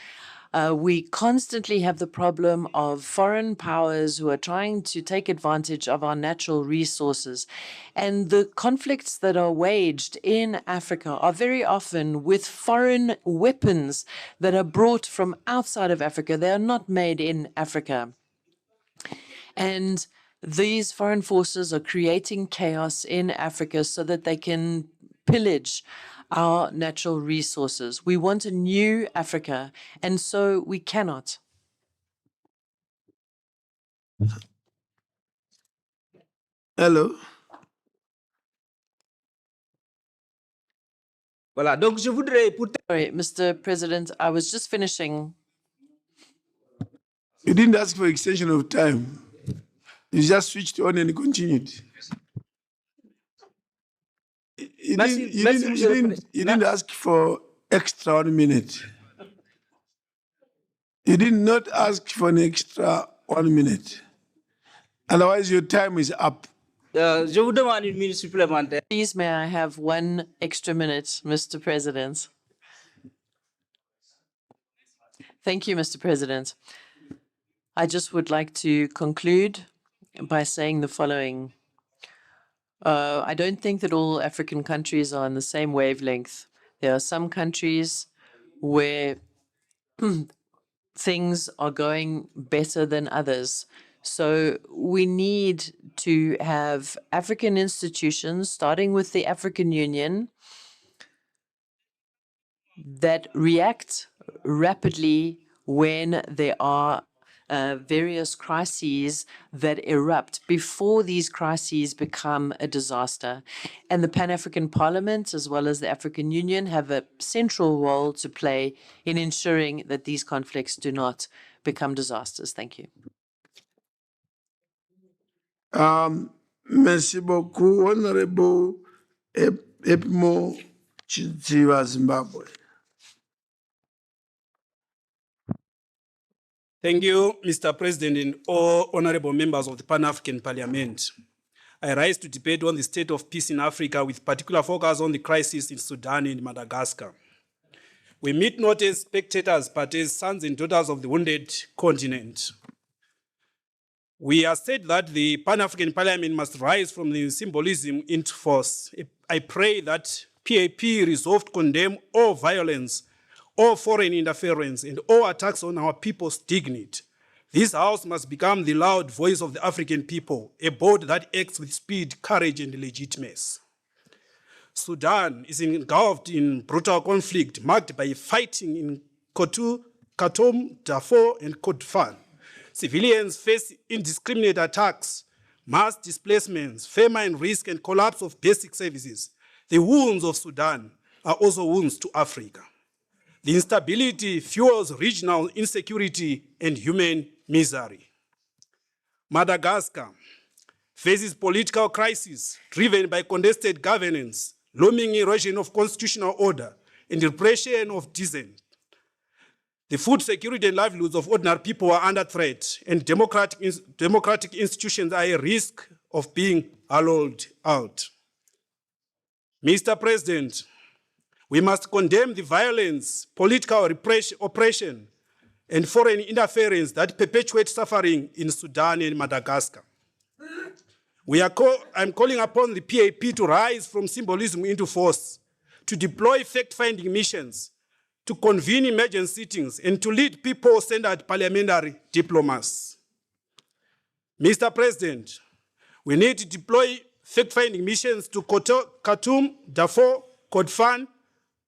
S2: We constantly have the problem of foreign powers who are trying to take advantage of our natural resources. And the conflicts that are waged in Africa are very often with foreign weapons that are brought from outside of Africa. They are not made in Africa. And these foreign forces are creating chaos in Africa so that they can pillage our natural resources. We want a new Africa, and so we cannot.
S5: Hello.
S2: Voilà, donc je voudrais Sorry, Mr. President, I was just finishing.
S5: You didn't ask for extension of time. You just switched on and continued. You didn't ask for extra 1 minute. You did not ask for an extra 1 minute. Otherwise, your time is up.
S2: Je vous demande une minute supplémentaire. Please, may I have 1 extra minute, Mr. President? Thank you, Mr. President. I just would like to conclude by saying the following. I don't think that all African countries are on the same wavelength. There are some countries where things are going better than others. So we need to have African institutions, starting with the African Union, that react rapidly when there are various crises that erupt before these crises become a disaster. And the Pan-African Parliament, as well as the African Union, have a central role to play in ensuring that these conflicts do not become disasters. Thank you.
S5: Merci beaucoup, Honorable Epmo Chidziva, Zimbabwe.
S9: Thank you, Mr. President, and all honorable members of the Pan-African Parliament. I rise to debate on the state of peace in Africa with particular focus on the crisis in Sudan and Madagascar. We meet not as spectators, but as sons and daughters of the wounded continent. We have said that the Pan-African Parliament must rise from the symbolism into force. I pray that PAP resolve to condemn all violence, all foreign interference, and all attacks on our people's dignity. This House must become the loud voice of the African people, a board that acts with speed, courage, and legitimacy. Sudan is engulfed in brutal conflict marked by fighting in Khartoum, Darfur, and Kordofan. Civilians face indiscriminate attacks, mass displacements, famine risk, and collapse of basic services. The wounds of Sudan are also wounds to Africa. The instability fuels regional insecurity and human misery. Madagascar faces political crisis driven by contested governance, looming erosion of constitutional order, and repression of dissent. The food security and livelihoods of ordinary people are under threat, and democratic institutions are at risk of being hollowed out. Mr. President, we must condemn the violence, political oppression, and foreign interference that perpetuate suffering in Sudan and Madagascar. I'm calling upon the PAP to rise from symbolism into force, to deploy fact-finding missions, to convene emergency sittings, and to lead people-centered parliamentary diplomacy. Mr. President, we need to deploy fact-finding missions to Khartoum, Darfur, Kordofan,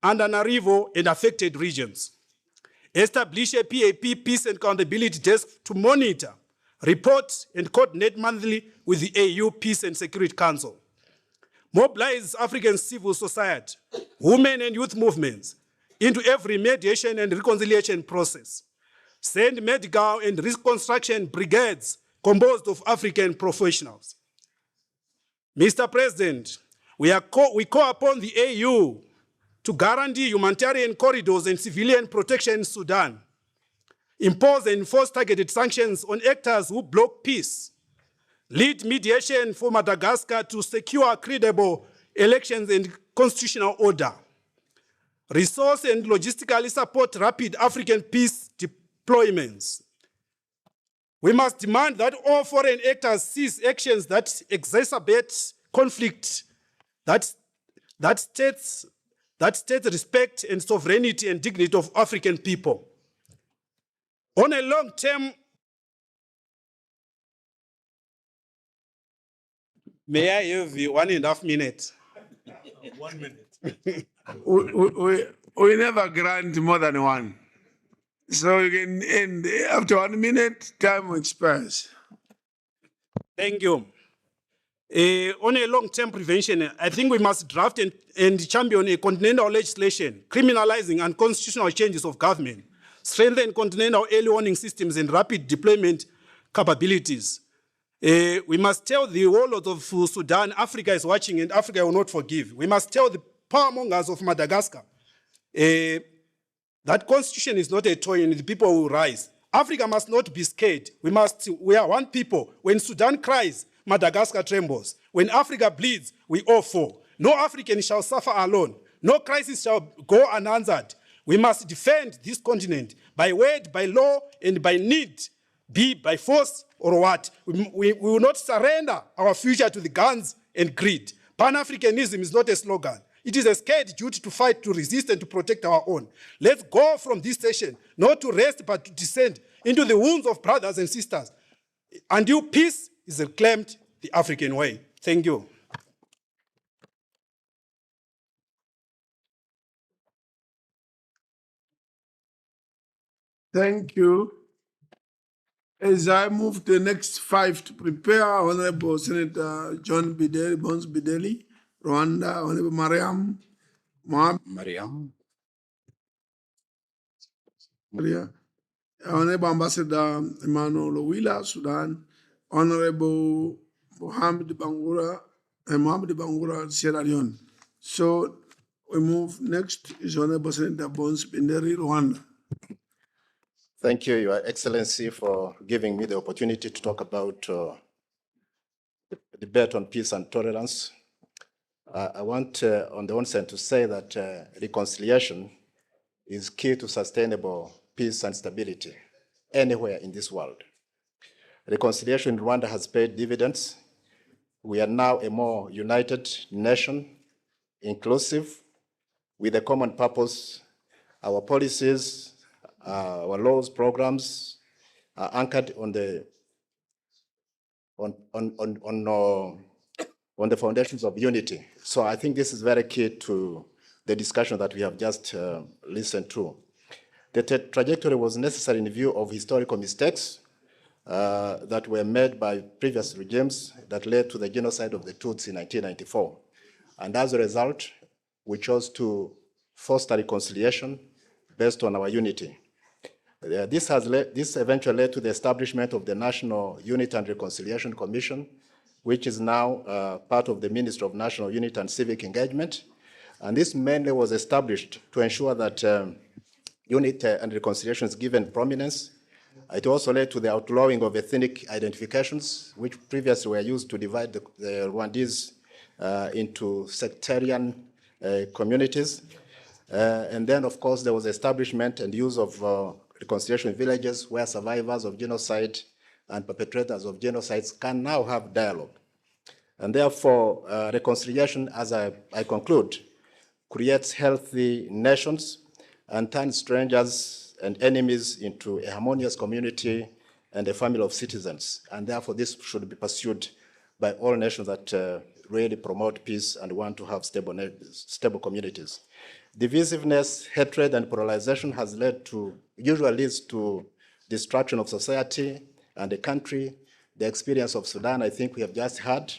S9: Antananarivo, and affected regions. Establish a PAP Peace and Accountability Desk to monitor, report, and coordinate monthly with the AU Peace and Security Council. Mobilize African civil society, women and youth movements into every mediation and reconciliation process. Send medical and reconstruction brigades composed of African professionals. Mr. President, we call upon the AU to guarantee humanitarian corridors and civilian protection in Sudan, impose and enforce targeted sanctions on actors who block peace, lead mediation for Madagascar to secure credible elections and constitutional order, resource and logistically support rapid African peace deployments. We must demand that all foreign actors cease actions that exacerbate conflict, that states respect and sovereignty and dignity of African people. On a long term, may I have 1.5 minutes?
S5: 1 minute. we never grant more than one. So you can end after 1 minute, time expires.
S9: Thank you. On a long-term prevention, I think we must draft and champion a continental legislation criminalizing unconstitutional changes of government, strengthen continental early warning systems and rapid deployment capabilities. We must tell the warlords of Sudan, Africa is watching and Africa will not forgive. We must tell the powermongers of Madagascar that constitution is not a toy and the people will rise. Africa must not be scared. We are one people. When Sudan cries, Madagascar trembles. When Africa bleeds, we all fall. No African shall suffer alone. No crisis shall go unanswered. We must defend this continent by word, by law, and by need be by force or what. We will not surrender our future to the guns and greed. Pan-Africanism is not a slogan. It is a scared duty to fight, to resist, and to protect our own. Let's go from this station, not to rest, but to descend into the wounds of brothers and sisters, until peace is reclaimed the African way. Thank you.
S5: Thank you. As I move the next 5 to prepare, Honorable Senator John Bideli, Bones Bideli, Rwanda, Honorable Mariam,
S18: Mariam.
S5: Maria, Honorable Ambassador Emmanuel Owila, Sudan, Honorable Mohamed Bangura, Sierra Leone. So we move next is Honorable Senator Bones Bideli, Rwanda.
S12: Thank you, Your Excellency, for giving me the opportunity to talk about the debate on peace and tolerance. I want on the onset to say that reconciliation is key to sustainable peace and stability anywhere in this world. Reconciliation in Rwanda has paid dividends. We are now a more united nation, inclusive, with a common purpose. Our policies, our laws, programs are anchored on the foundations of unity. So I think this is very key to the discussion that we have just listened to. The trajectory was necessary in view of historical mistakes that were made by previous regimes that led to the genocide of the Tutsi in 1994. And as a result, we chose to foster reconciliation based on our unity. This eventually led to the establishment of the National Unity and Reconciliation Commission, which is now part of the Ministry of National Unity and Civic Engagement. And this mainly was established to ensure that unity and reconciliation is given prominence. It also led to the outlawing of ethnic identifications, which previously were used to divide the Rwandese into sectarian communities. And then, of course, there was establishment and use of reconciliation villages where survivors of genocide and perpetrators of genocides can now have dialogue. And therefore, reconciliation, as I conclude, creates healthy nations and turns strangers and enemies into a harmonious community and a family of citizens. And therefore, this should be pursued by all nations that really promote peace and want to have stable communities. Divisiveness, hatred, and polarization usually leads to destruction of society and the country. The experience of Sudan, I think we have just had,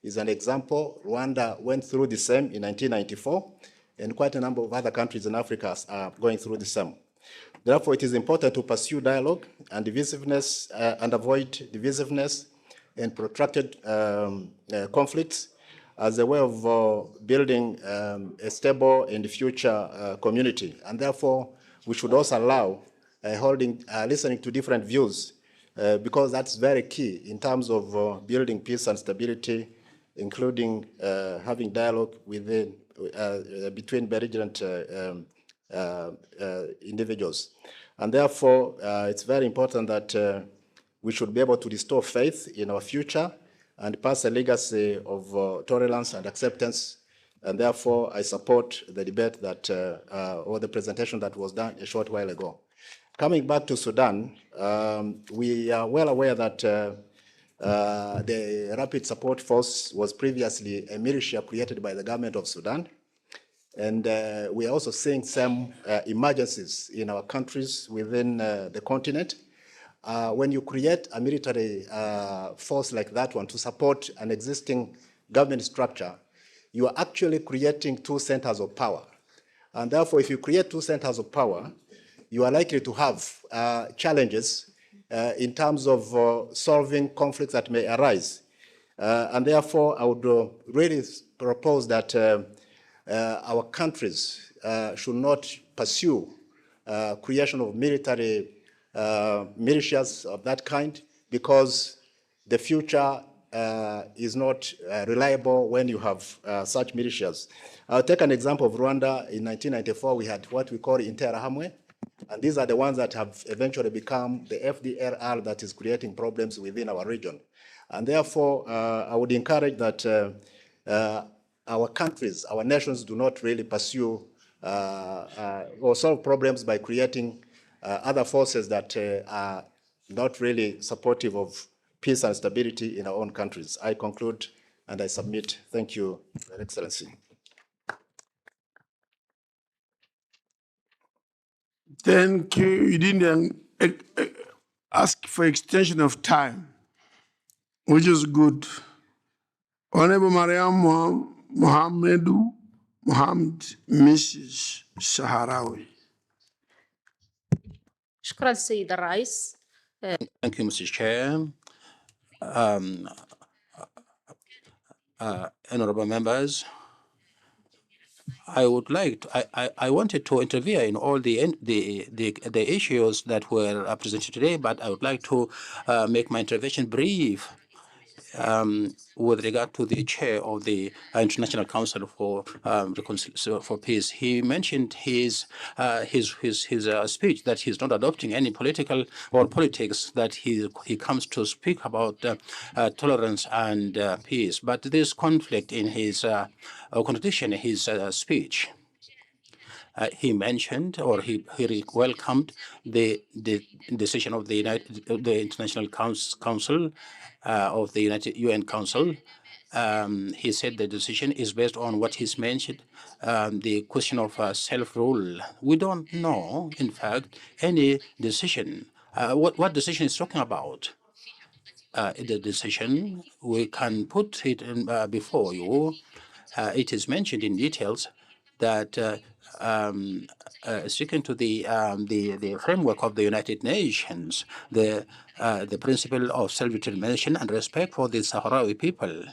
S12: is an example. Rwanda went through the same in 1994, and quite a number of other countries in Africa are going through the same. Therefore, it is important to pursue dialogue and divisiveness and avoid divisiveness and protracted conflicts as a way of building a stable and future community. And therefore, we should also allow listening to different views because that's very key in terms of building peace and stability, including having dialogue between belligerent individuals. And therefore, it's very important that we should be able to restore faith in our future and pass a legacy of tolerance and acceptance. And therefore, I support the debate that, or the presentation that was done a short while ago. Coming back to Sudan, we are well aware that the Rapid Support Force was previously a militia created by the government of Sudan. And we are also seeing some emergencies in our countries within the continent. When you create a military force like that one to support an existing government structure, you are actually creating two centers of power. And therefore, if you create two centers of power, you are likely to have challenges in terms of solving conflicts that may arise. And therefore, I would really propose that our countries should not pursue creation of military militias of that kind, because the future is not reliable when you have such militias. I'll take an example of Rwanda. In 1994, we had what we call Interahamwe, And these are the ones that have eventually become the FDLR that is creating problems within our region. And therefore, I would encourage that our countries, our nations do not really pursue or solve problems by creating other forces that are not really supportive of peace and stability in our own countries. I conclude and I submit. Thank you, Your Excellency.
S5: Thank you. You didn't ask for extension of time, which is good. Honorable Mariam Mohammed Mrs. Saharawi.
S13: شكرا السيد الرئيس.
S18: Thank you, Mr. Chair. Honorable members, I would like to, I wanted to intervene in all the issues that were presented today, but I would like to make my intervention brief. With regard to the chair of the International Council for Peace, he mentioned his speech that he's not adopting any political or politics, that he comes to speak about tolerance and peace. But there's conflict in his contradiction in his speech. He mentioned, or he welcomed the decision of the International Council of the UN Council. He said the decision is based on what he's mentioned, the question of self-rule. We don't know, in fact, any decision. What decision is talking about? The decision, we can put it in, before you. It is mentioned in details that sticking to the framework of the United Nations, the principle of self-determination and respect for the Sahrawi people,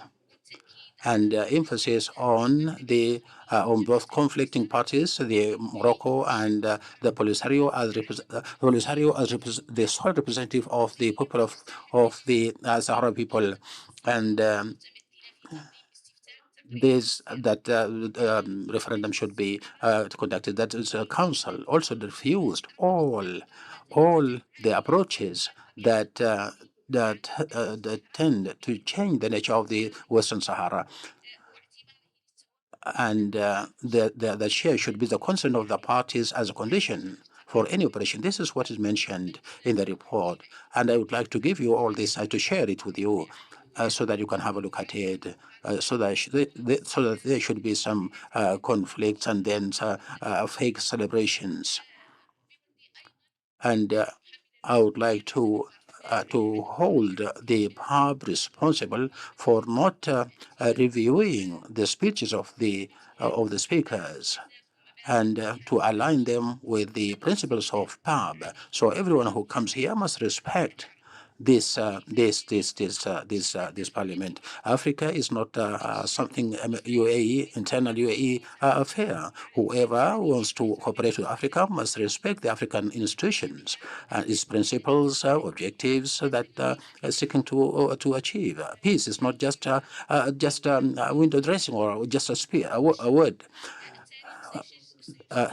S18: and emphasis on the on both conflicting parties, the Morocco and the Polisario as the sole representative of the people of the Sahrawi people, and referendum should be conducted. That is, council also refused all the approaches that tend to change the nature of the Western Sahara, and the share should be the consent of the parties as a condition for any operation. This is what is mentioned in the report, and I would like to give you all this, to share it with you, so that you can have a look at it, so that there should be some conflicts and then fake celebrations. And I would like to hold the PAB responsible for not reviewing the speeches of the speakers, and to align them with the principles of PAB. So everyone who comes here must respect this parliament. Africa is not something UAE, internal UAE affair. Whoever wants to cooperate with Africa must respect the African institutions and its principles, objectives that are seeking to achieve. Peace is not just window dressing or just a word.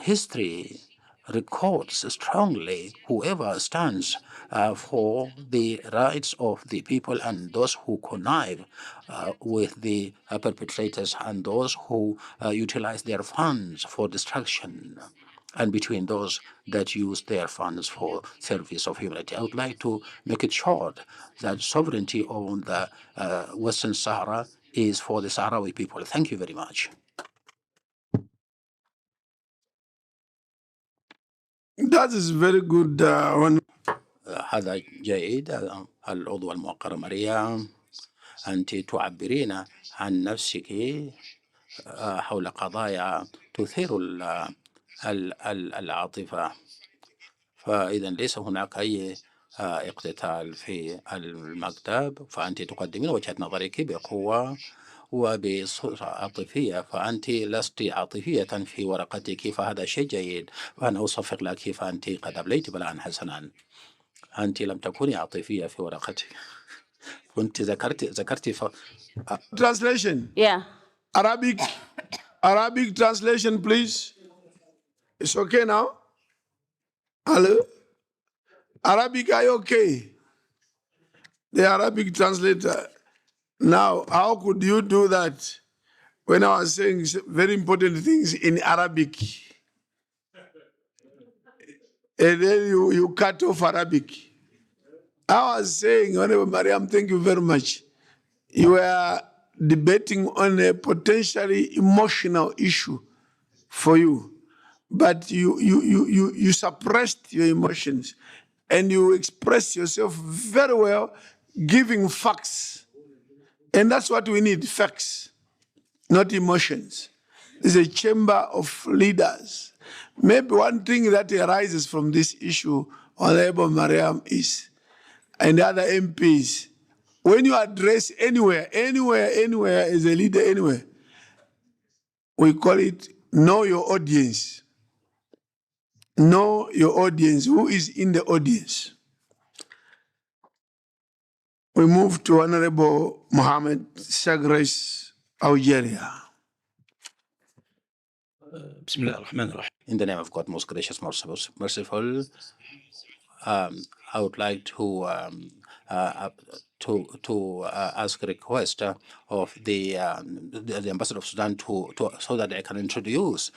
S18: History records strongly whoever stands for the rights of the people and those who connive with the perpetrators and those who utilize their funds for destruction, and between those that use their funds for service of humanity. I would like to make it short that sovereignty on the Western Sahara is for the Sahrawi people. Thank you very much.
S5: That is very good.
S18: هذا جيد. العضو الموقر مريم، أنت تعبرين عن نفسك حول قضايا تثير العاطفة، فإذا ليس هناك أي اقتتال في المكتب، فأنت تقدمين وجهة نظرك بقوة وبصورة عاطفية، فأنت لست عاطفية في ورقتك، فهذا شيء جيد، وأنا أصفق لك، فأنت قد أبليت بلاء حسنا. أنت لم تكوني عاطفية في ورقتك، كنت ذكرت
S5: Translation.
S13: Yeah.
S5: Arabic translation, please. It's okay now? Hello? Arabic, are you okay? The Arabic translator. Now, how could you do that when I was saying very important things in Arabic? And then you cut off Arabic. I was saying, Honorable Mariam, thank you very much. You were debating on a potentially emotional issue for you, but you suppressed your emotions and you expressed yourself very well, giving facts. And that's what we need, facts, not emotions. It's a chamber of leaders. Maybe one thing that arises from this issue, Honorable Mariam, is, and the other MPs, when you address anywhere as a leader, anywhere, we call it know your audience. Know your audience. Who is in the audience? We move to Honorable Mohammed Sagres, Algeria.
S18: In the name of God, most gracious, merciful, I would like to ask a request of the ambassador of Sudan so that I can introduce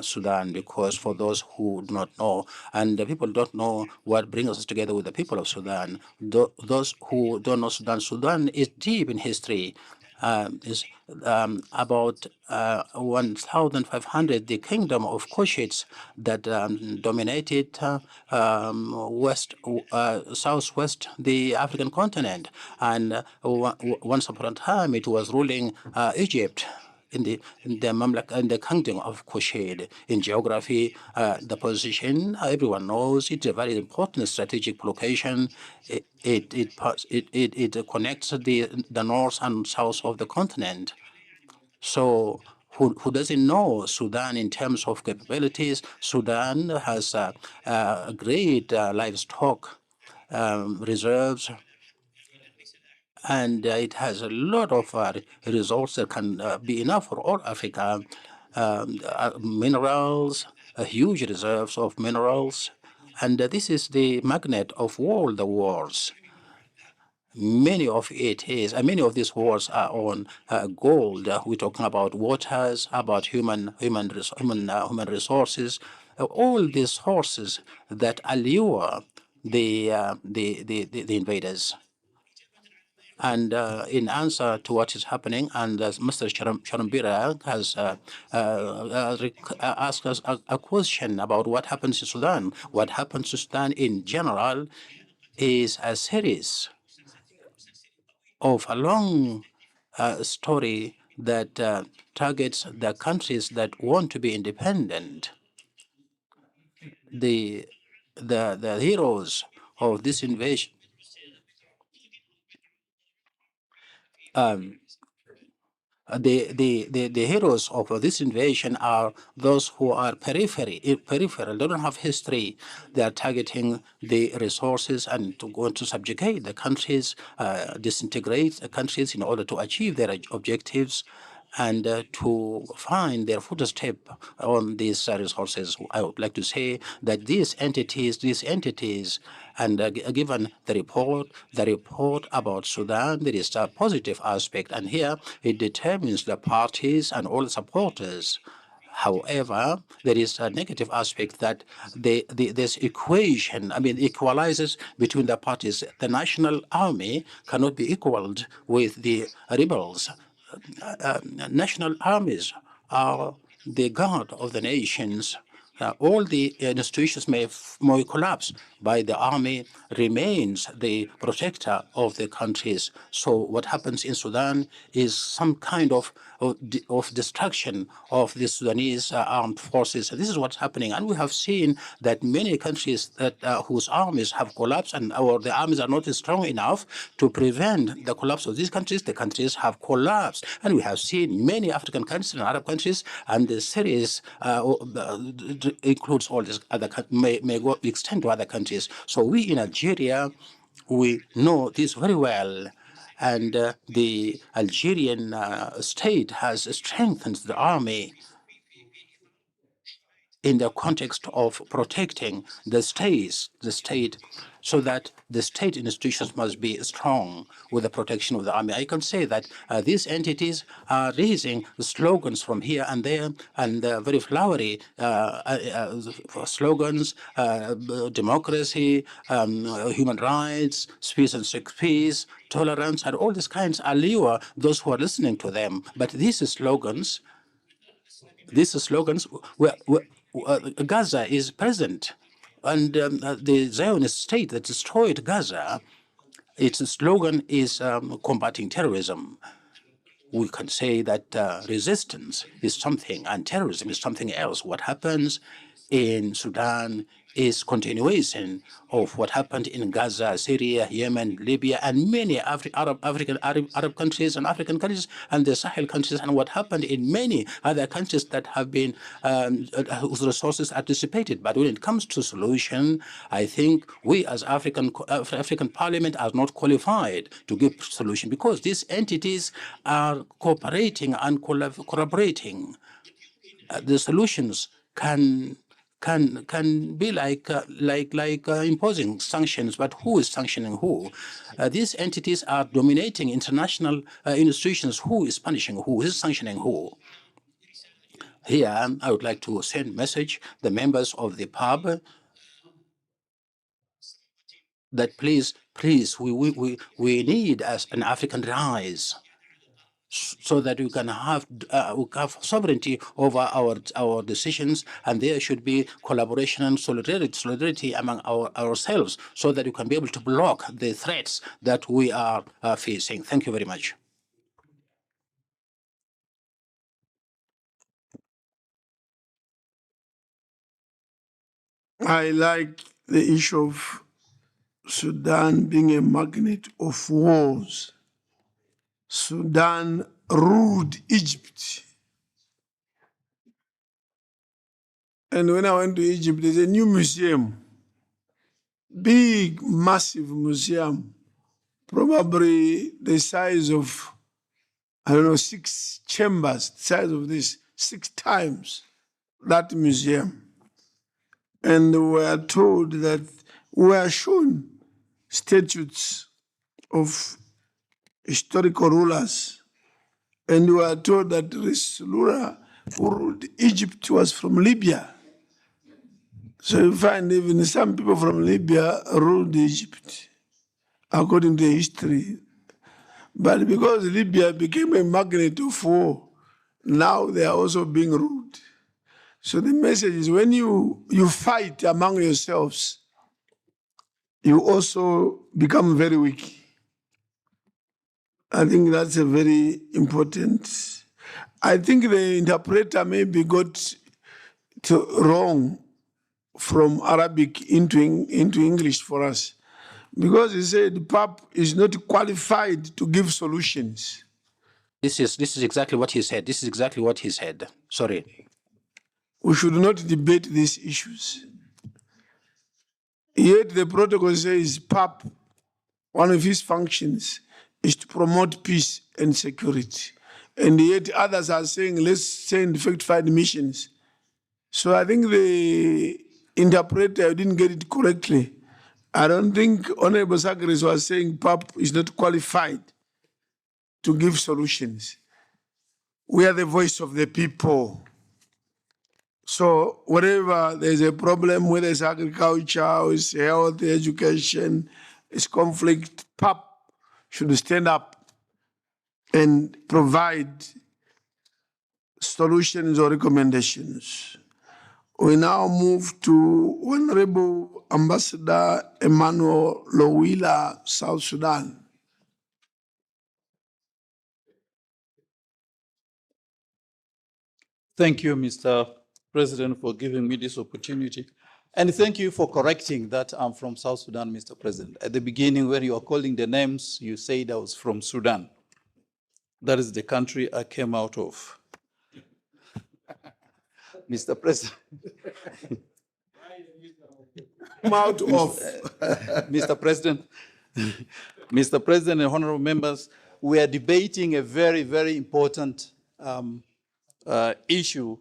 S18: Sudan, because for those who do not know, and the people don't know what brings us together with the people of Sudan, those who don't know Sudan, Sudan is deep in history. Is about 1,500, the kingdom of Kushites that dominated southwest, the African continent. And once upon a time, it was ruling Egypt. In the kingdom of Kushite. In geography, the position everyone knows, it's a very important strategic location. It connects the north and south of the continent. So who doesn't know Sudan in terms of capabilities? Sudan has great livestock reserves, and it has a lot of resources that can be enough for all Africa. Minerals, huge reserves of minerals, and this is the magnet of all the wars. Many of these wars are on gold. We're talking about waters, about human resources, all these sources that allure the invaders. And in answer to what is happening, and Mr. Sharambira has asked us a question about what happens in Sudan. What happens to Sudan in general is a series of a long story that targets the countries that want to be independent. The heroes of this invasion the heroes of this invasion are those who are peripheral. They don't have history. They are targeting the resources and want to subjugate the countries, disintegrate the countries in order to achieve their objectives and to find their footstep on these resources. I would like to say that these entities, and given the report about Sudan, there is a positive aspect, and here it determines the parties and all supporters. However, there is a negative aspect that this equation, equalizes between the parties. The national army cannot be equaled with the rebels. National armies are the guard of the nations. All the institutions may collapse, but the army remains the protector of the countries. So what happens in Sudan is some kind of destruction of the Sudanese armed forces. This is what's happening, and we have seen that many countries that whose armies have collapsed, or the armies are not strong enough to prevent the collapse of these countries. The countries have collapsed, and we have seen many African countries and Arab countries, and the series includes all these other may go extend to other countries. So we in Algeria, we know this very well. And the Algerian state has strengthened the army. in the context of protecting the state, so that the state institutions must be strong with the protection of the army. I can say that these entities are raising slogans from here and there, and very flowery slogans, democracy, human rights, peace and peace, tolerance, and all these kinds allure those who are listening to them. But these slogans, Gaza is present, and the Zionist state that destroyed Gaza, its slogan is combating terrorism. We can say that resistance is something and terrorism is something else. What happens in Sudan is continuation of what happened in Gaza, Syria, Yemen, Libya, and many Arab countries and African countries and the Sahel countries, and what happened in many other countries that have been whose resources are dissipated. But when it comes to solution, I think we as African Parliament are not qualified to give solution, because these entities are cooperating and collaborating. The solutions can be like imposing sanctions, but who is sanctioning who? These entities are dominating international institutions. Who is punishing who? Who is sanctioning who? Here, I would like to send a message, the members of the pub, that please, we need as an African rise, so that we can have sovereignty over our decisions, and there should be collaboration and solidarity among ourselves, so that we can be able to block the threats that we are facing. Thank you very much.
S5: I like the issue of Sudan being a magnet of wars. Sudan ruled Egypt. And when I went to Egypt, there's a new museum, big, massive museum, probably the size of, 6 chambers, the size of this, 6 times that museum. And we are told that we are shown statues of historical rulers, and we are told that this ruler who ruled Egypt was from Libya. So you find even some people from Libya ruled Egypt, according to history. But because Libya became a magnet of war, now they are also being ruled. So the message is, when you fight among yourselves, you also become very weak. I think that's a very important. I think the interpreter maybe got wrong from Arabic into English for us, because he said PAP is not qualified to give solutions.
S18: This is exactly what he said. This is exactly what he said. Sorry.
S5: We should not debate these issues. Yet the protocol says PAP, one of his functions is to promote peace and security. And yet others are saying, let's send fact-finding missions. So I think the interpreter didn't get it correctly. I don't think Honorable Sakris was saying PAP is not qualified to give solutions. We are the voice of the people. So wherever there's a problem, whether it's agriculture, or it's health, education, it's conflict, PAP should stand up and provide solutions or recommendations. We now move to Honorable Ambassador Emmanuel Lowila, South Sudan.
S11: Thank you, Mr. President, for giving me this opportunity. And thank you for correcting that I'm from South Sudan, Mr. President. At the beginning, when you were calling the names, you said I was from Sudan. That is the country I came out of. Mr. President.
S5: Out of.
S11: Mr. President, Mr. President and honorable members, we are debating a very, very important issue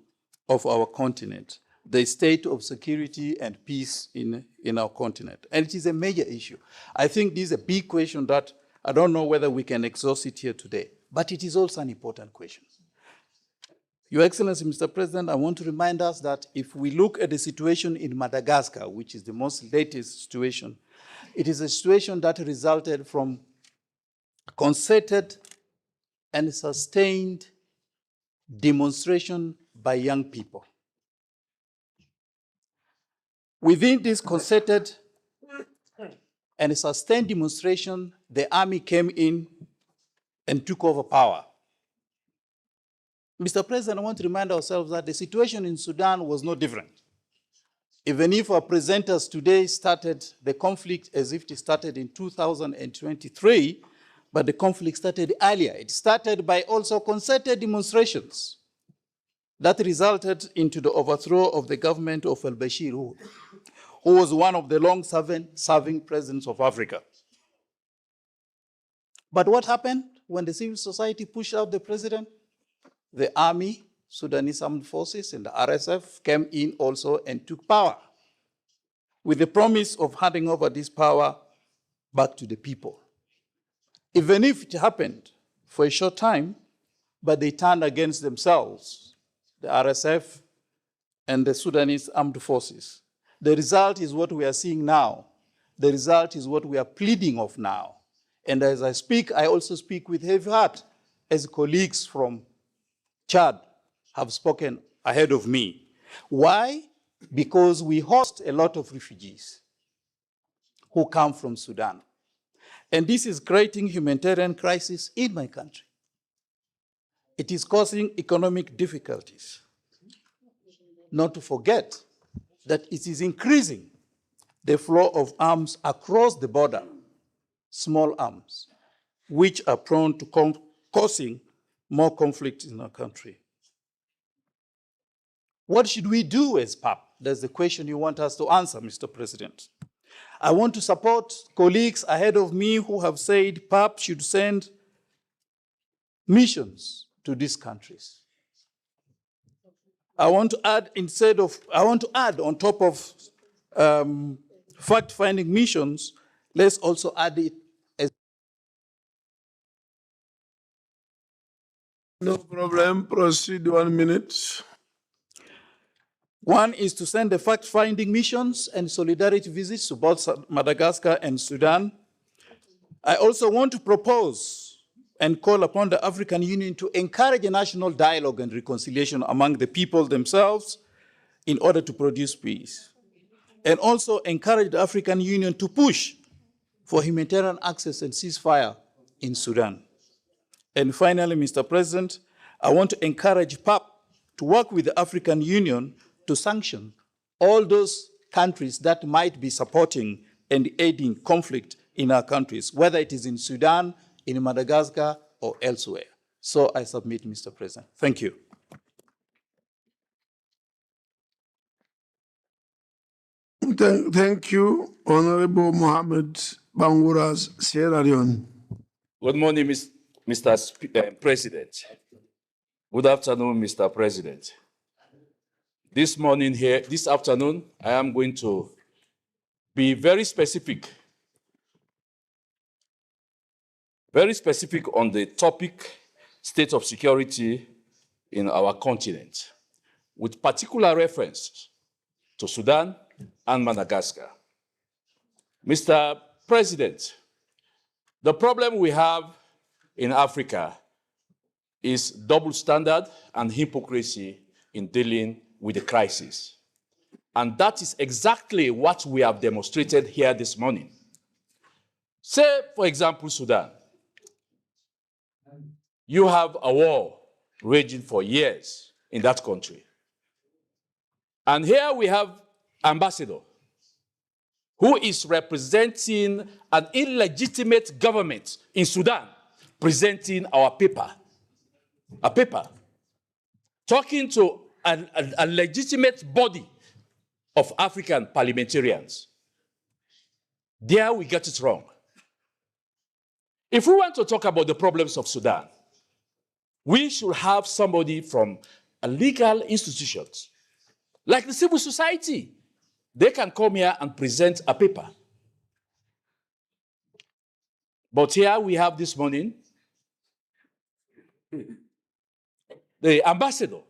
S11: of our continent. the state of security and peace in our continent. And it is a major issue. I think this is a big question that I don't know whether we can exhaust it here today, but it is also an important question. Your Excellency, Mr. President, I want to remind us that if we look at the situation in Madagascar, which is the most latest situation, it is a situation that resulted from concerted and sustained demonstration by young people. Within this concerted and sustained demonstration, the army came in and took over power. Mr. President, I want to remind ourselves that the situation in Sudan was no different. Even if our presenters today started the conflict as if it started in 2023, but the conflict started earlier. It started by also concerted demonstrations that resulted into the overthrow of the government of al-Bashir, who was one of the long-serving presidents of Africa. But what happened when the civil society pushed out the president? The army, Sudanese Armed Forces, and the RSF came in also and took power with the promise of handing over this power back to the people. Even if it happened for a short time, but they turned against themselves, the RSF and the Sudanese Armed Forces. The result is what we are seeing now. The result is what we are pleading of now. And as I speak, I also speak with heavy heart, as colleagues from Chad have spoken ahead of me. Why? Because we host a lot of refugees who come from Sudan. And this is creating humanitarian crisis in my country. It is causing economic difficulties. Not to forget that it is increasing the flow of arms across the border, small arms, which are prone to causing more conflict in our country. What should we do as PAP? That's the question you want us to answer, Mr. President. I want to support colleagues ahead of me who have said PAP should send missions to these countries. I want to add on top of fact-finding missions, let's also add it as
S5: no problem. Proceed 1 minute.
S11: One is to send the fact-finding missions and solidarity visits to both Madagascar and Sudan. I also want to propose and call upon the African Union to encourage a national dialogue and reconciliation among the people themselves in order to produce peace. And also encourage the African Union to push for humanitarian access and ceasefire in Sudan. And finally, Mr. President, I want to encourage PAP to work with the African Union to sanction all those countries that might be supporting and aiding conflict in our countries, whether it is in Sudan, in Madagascar, or elsewhere. So I submit, Mr. President. Thank you.
S5: Thank you, Honorable Mohamed Bangouras, Sierra Leone.
S14: Good morning, Mr. President. Good afternoon, Mr. President. This afternoon, I am going to be very specific on the topic, state of security in our continent, with particular reference to Sudan and Madagascar. Mr. President, the problem we have in Africa is double standard and hypocrisy in dealing with the crisis. And that is exactly what we have demonstrated here this morning. Say, for example, Sudan. You have a war raging for years in that country. And here we have ambassador who is representing an illegitimate government in Sudan, presenting our paper, a paper, talking to a legitimate body of African parliamentarians. There we get it wrong. If we want to talk about the problems of Sudan, we should have somebody from a legal institutions like the civil society. They can come here and present a paper. But here we have this morning the ambassador.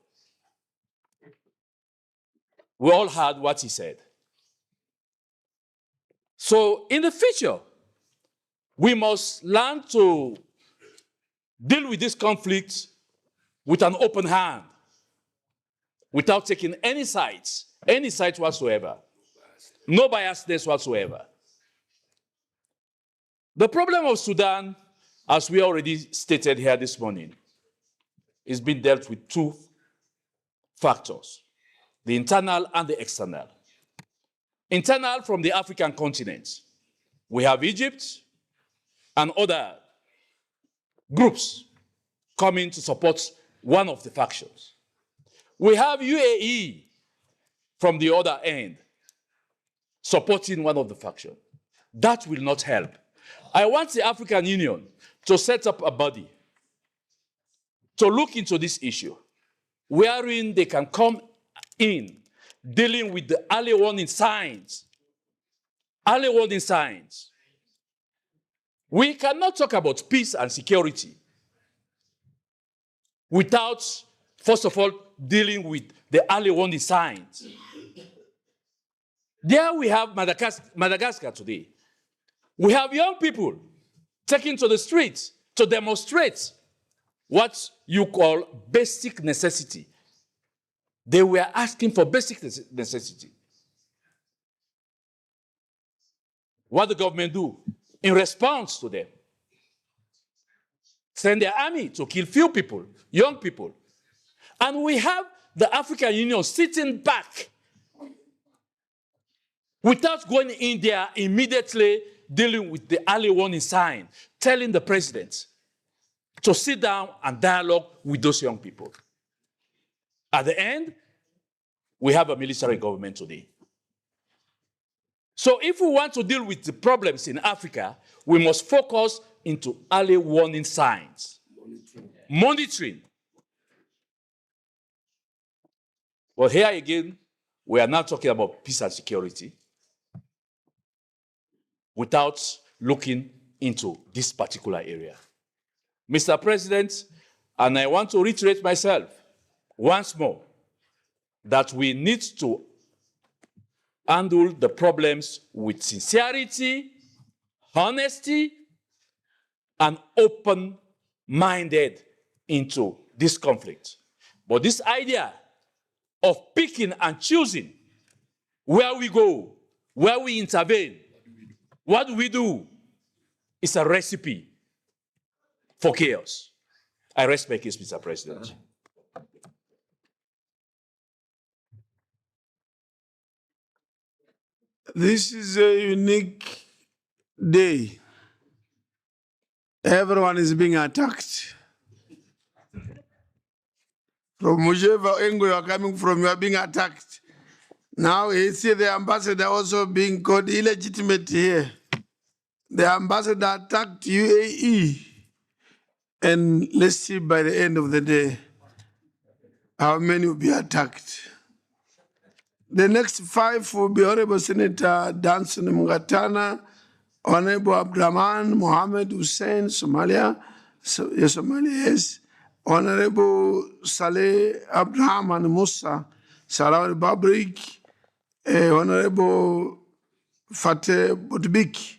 S14: We all heard what he said. So in the future, we must learn to deal with this conflict with an open hand, without taking any sides whatsoever. No biasness whatsoever. The problem of Sudan, as we already stated here this morning, is being dealt with two factors, the internal and the external. Internal from the African continent. We have Egypt and other groups coming to support one of the factions. We have UAE from the other end supporting one of the factions. That will not help. I want the African Union to set up a body to look into this issue, wherein they can come in dealing with the early warning signs. Early warning signs. We cannot talk about peace and security without, first of all, dealing with the early warning signs. There we have Madagascar today. We have young people taken to the streets to demonstrate what you call basic necessity. They were asking for basic necessity. What the government do in response to them? Send their army to kill few people, young people. And we have the African Union sitting back without going in there immediately dealing with the early warning sign, telling the president to sit down and dialogue with those young people. At the end, we have a military government today. So if we want to deal with the problems in Africa, we must focus into early warning signs. Monitoring. Well, here again, we are not talking about peace and security without looking into this particular area. Mr. President, and I want to reiterate myself once more that we need to handle the problems with sincerity, honesty, and open-minded into this conflict. But this idea of picking and choosing where we go, where we intervene, what do we do, is a recipe for chaos. I rest my case, Mr. President.
S5: This is a unique day. Everyone is being attacked. From whichever angle you are coming from, you are being attacked. Now you see the ambassador also being called illegitimate here. The ambassador attacked UAE. And let's see by the end of the day how many will be attacked. The next 5 will be Honorable Senator Danson Mungatana, Honorable Abdraman Mohammed Hussein, Somalia, yes, Honorable Saleh Abraham and Musa, Sarawak Republic, Honorable Fateh Budbik,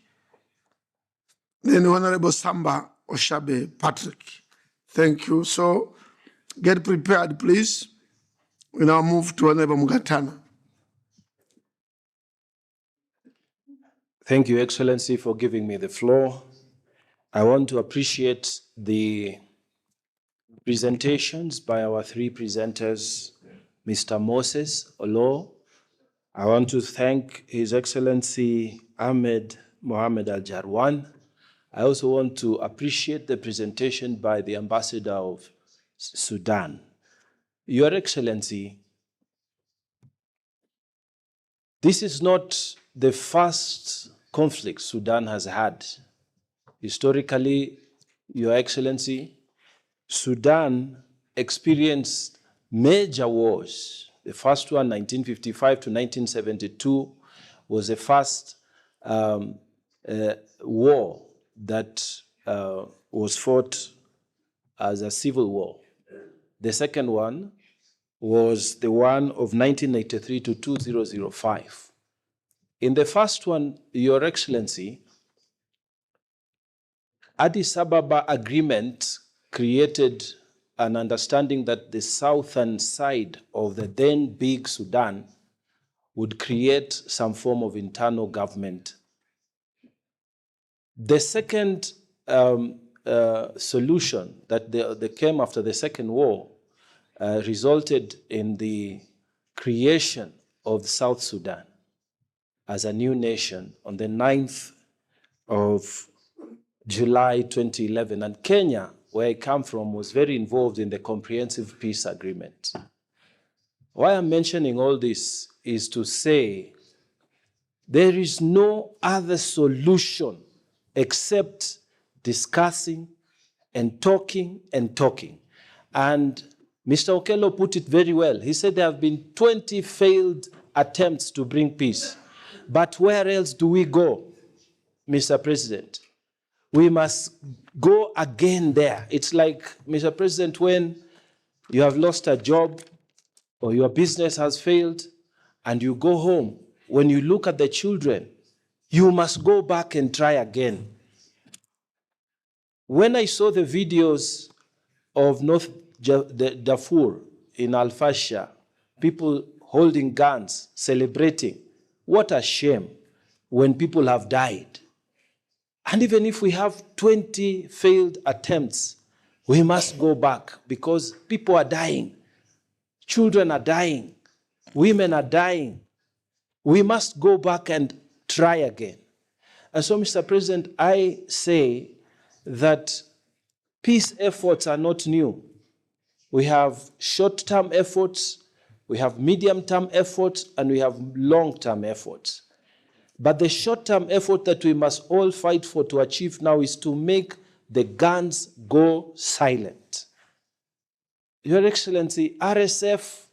S5: then Honorable Samba Oshabe Patrick. Thank you. So get prepared, please. We now move to Honorable Mungatana.
S3: Thank you, Excellency, for giving me the floor. I want to appreciate the presentations by our 3 presenters, Mr. Moses Olo. I want to thank His Excellency Ahmed Mohamed Al-Jarwan. I also want to appreciate the presentation by the Ambassador of Sudan. Your Excellency, this is not the first conflict Sudan has had. Historically, Your Excellency, Sudan experienced major wars The first one, 1955 to 1972, was the first war that was fought as a civil war. The second one was the one of 1983 to 2005. In the first one, Your Excellency, Addis Ababa Agreement created an understanding that the southern side of the then big Sudan would create some form of internal government. The second solution that came after the Second War resulted in the creation of South Sudan as a new nation on the 9th of July 2011. And Kenya, where I come from, was very involved in the Comprehensive Peace Agreement. Why I'm mentioning all this is to say there is no other solution except discussing and talking and talking. And Mr. Okello put it very well. He said there have been 20 failed attempts to bring peace. But where else do we go, Mr. President? We must go again there. It's like, Mr. President, when you have lost a job or your business has failed and you go home, when you look at the children, you must go back and try again. When I saw the videos of North Darfur in Al-Fashir, people holding guns, celebrating, what a shame when people have died. And even if we have 20 failed attempts, we must go back because people are dying. Children are dying. Women are dying. We must go back and try again. And so, Mr. President, I say that peace efforts are not new. We have short-term efforts, we have medium-term efforts, and we have long-term efforts. But the short-term effort that we must all fight for to achieve now is to make the guns go silent. Your Excellency, RSF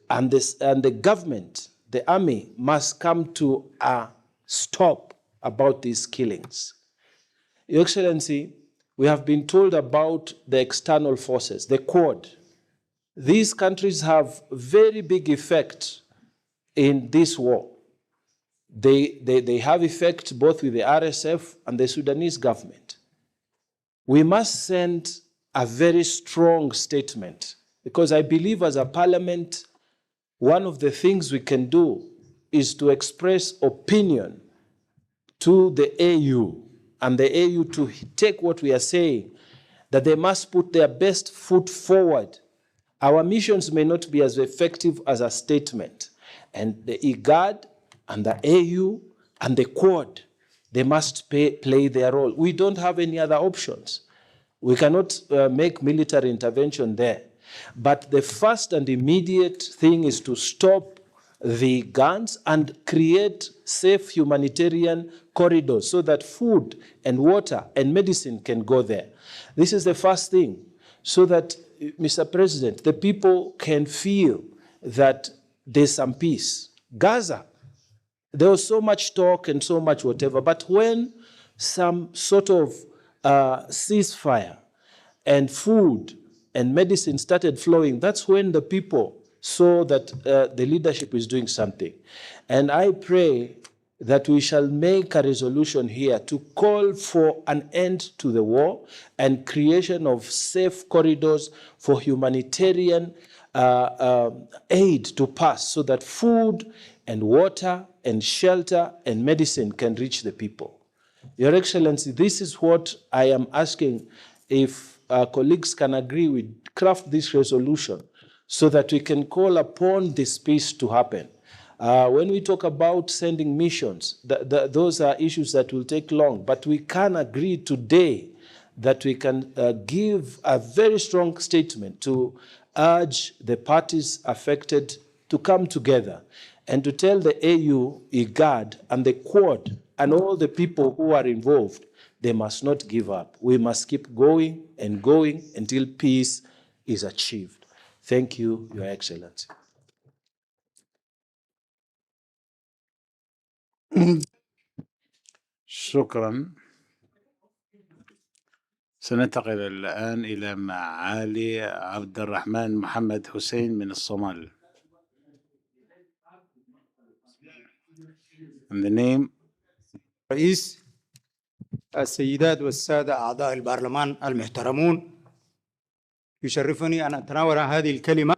S3: and the government, the army, must come to a stop about these killings. Your Excellency, we have been told about the external forces, the Quad. These countries have very big effect in this war. They have effect both with the RSF and the Sudanese government. We must send a very strong statement because I believe as a parliament, one of the things we can do is to express opinion to the AU and the AU to take what we are saying, that they must put their best foot forward. Our missions may not be as effective as a statement. And the IGAD and the AU and the Quad, they must play their role. We don't have any other options. We cannot make military intervention there. But the first and immediate thing is to stop the guns and create safe humanitarian corridors so that food and water and medicine can go there. This is the first thing, so that, Mr. President, the people can feel that there's some peace. Gaza, there was so much talk and so much whatever, but when some sort of ceasefire and food and medicine started flowing, that's when the people saw that the leadership is doing something. And I pray that we shall make a resolution here to call for an end to the war and creation of safe corridors for humanitarian aid to pass so that food and water and shelter and medicine can reach the people. Your Excellency, this is what I am asking if colleagues can agree with craft this resolution so that we can call upon this peace to happen. When we talk about sending missions, those are issues that will take long, but we can agree today that we can give a very strong statement to urge the parties affected to come together and to tell the AU, IGAD, and the Quad, and all the people who are involved, they must not give up. We must keep going and going until peace is achieved. Thank you, Your Excellency.
S1: شكرا. سننتقل الآن إلى معالي عبد الرحمن محمد حسين من الصومال. In the name
S15: رئيس، السيدات والسادة أعضاء البرلمان المحترمون، يشرفني أن أتناول هذه الكلمة.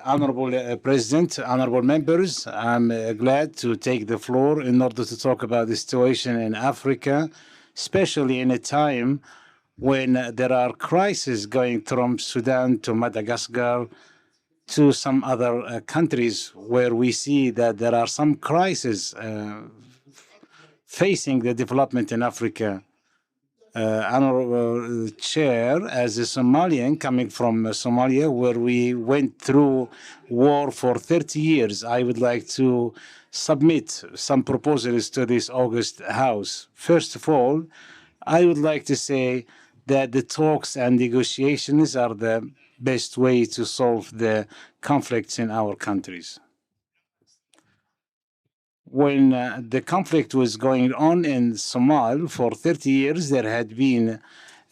S1: Honorable President, honorable members, I'm glad to take the floor in order to talk about the situation in Africa, especially in a time when there are crises going from Sudan to Madagascar to some other countries where we see that there are some crises facing the development in Africa. Honorable Chair, as a Somalian coming from Somalia, where we went through war for 30 years, I would like to submit some proposals to this August House. First of all, I would like to say that the talks and negotiations are the best way to solve the conflicts in our countries. When the conflict was going on in Somalia for 30 years, there had been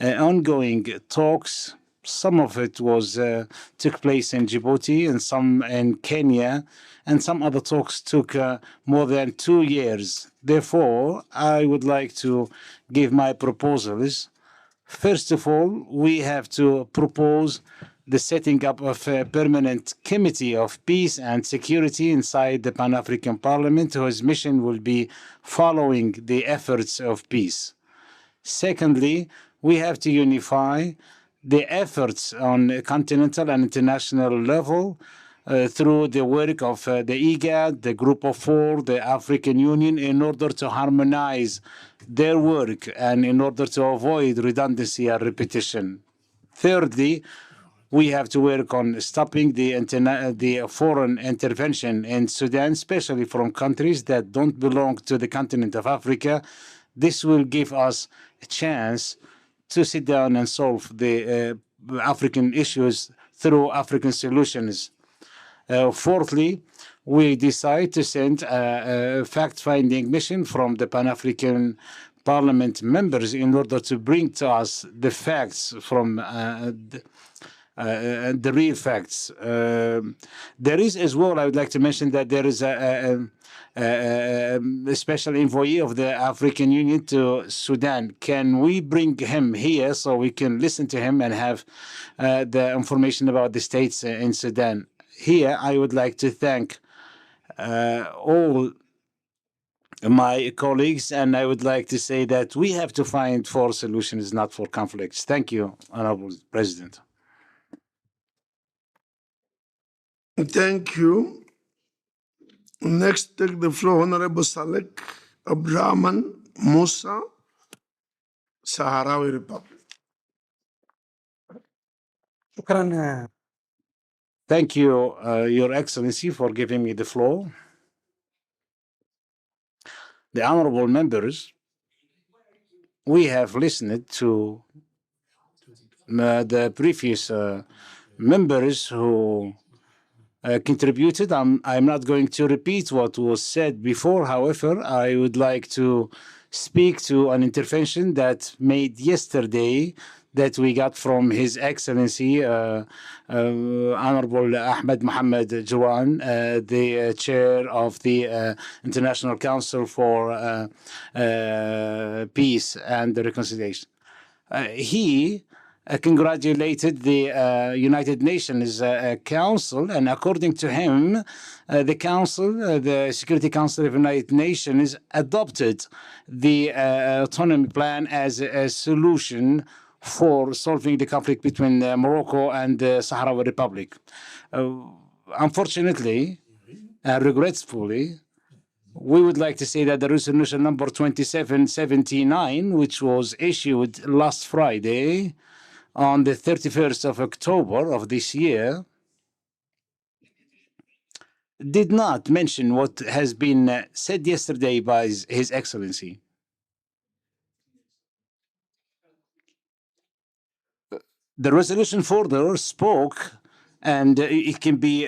S1: ongoing talks. Some of it was took place in Djibouti and some in Kenya, and some other talks took more than 2 years. Therefore, I would like to give my proposals. First of all, we have to propose the setting up of a permanent committee of peace and security inside the Pan-African Parliament, whose mission will be following the efforts of peace. Secondly, we have to unify the efforts on a continental and international level through the work of the IGAD, the Group of Four, the African Union, in order to harmonize their work and in order to avoid redundancy and repetition. Thirdly, we have to work on stopping the foreign intervention in Sudan, especially from countries that don't belong to the continent of Africa. This will give us a chance to sit down and solve the African issues through African solutions. Fourthly, we decide to send a fact-finding mission from the Pan-African Parliament members in order to bring to us the facts from the real facts. There is as well, I would like to mention that there is a special envoy of the African Union to Sudan. Can we bring him here so we can listen to him and have the information about the states in Sudan? Here, I would like to thank all my colleagues, and I would like to say that we have to find for solutions, not for conflicts. Thank you, Honorable President.
S5: Thank you. Next, take the floor, Honorable Salek Abdrahman Musa, Sahrawi Republic.
S1: Thank you, Your Excellency, for giving me the floor. The honorable members, we have listened to the previous members who contributed. I'm not going to repeat what was said before. However, I would like to speak to an intervention that made yesterday that we got from His Excellency Honorable Ahmed Mohamed Jawan, the chair of the International Council for Peace and Reconciliation. He congratulated the United Nations Council, and according to him, the Council, the Security Council of the United Nations, adopted the autonomy plan as a solution for solving the conflict between Morocco and the Sahrawi Republic. Unfortunately, and regretfully, we would like to say that the resolution number 2779, which was issued last Friday, on the 31st of October of this year, did not mention what has been said yesterday by His Excellency. The resolution further spoke and it can be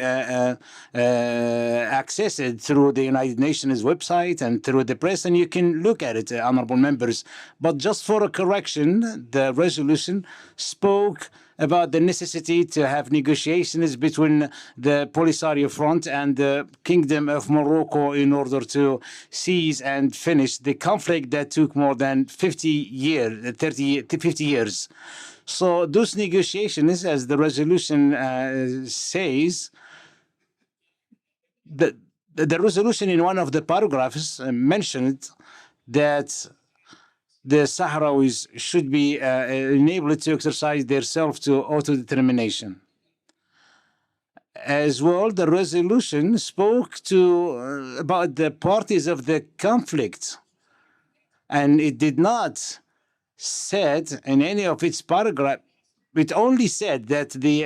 S1: accessed through the United Nations website and through the press, and you can look at it, honorable members. But just for a correction, the resolution spoke about the necessity to have negotiations between the Polisario Front and the Kingdom of Morocco in order to seize and finish the conflict that took more than 50 years. So those negotiations, as the resolution says, the resolution in one of the paragraphs mentioned that the Sahrawis should be enabled to exercise their self-to-autodetermination. As well, the resolution spoke to about the parties of the conflict, and it did not said in any of its paragraph. It only said that the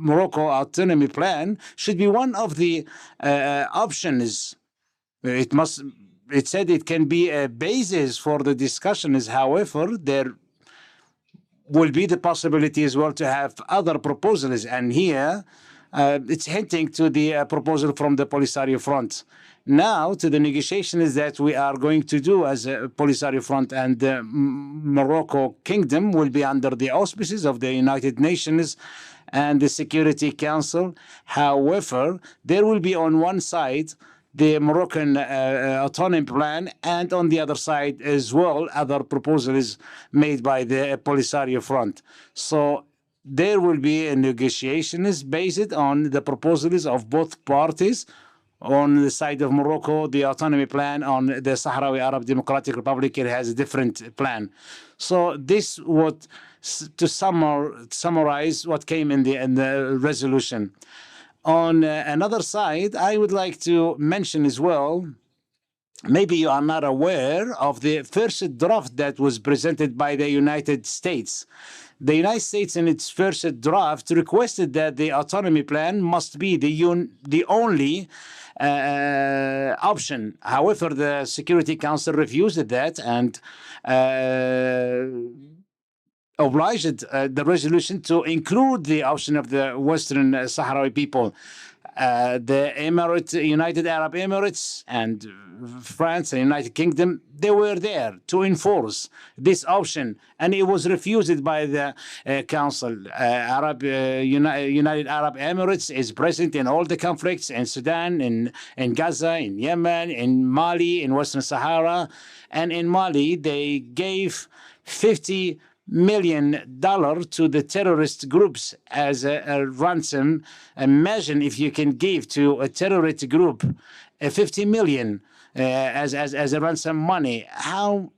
S1: Morocco autonomy plan should be one of the options. It said it can be a basis for the discussions. However, there will be the possibility as well to have other proposals. And here, it's hinting to the proposal from the Polisario Front. Now, to the negotiations that we are going to do as a Polisario Front, and the Morocco Kingdom will be under the auspices of the United Nations and the Security Council. However, there will be on one side the Moroccan autonomy plan, and on the other side as well, other proposals made by the Polisario Front. So there will be negotiations based on the proposals of both parties. On the side of Morocco, the autonomy plan. On the Sahrawi Arab Democratic Republic, it has a different plan. So this would, to summarize what came in the resolution. On another side, I would like to mention as well, maybe you are not aware of the first draft that was presented by the United States. The United States, in its first draft, requested that the autonomy plan must be the only option. However, the Security Council refused that and obliged the resolution to include the option of the Western Sahrawi people. The United Arab Emirates and France and United Kingdom, they were there to enforce this option, and it was refused by the Council. United Arab Emirates is present in all the conflicts in Sudan, in Gaza, in Yemen, in Mali, in Western Sahara. And in Mali, they gave $50 million to the terrorist groups as a ransom. Imagine if you can give to a terrorist group 50 million as a ransom money. How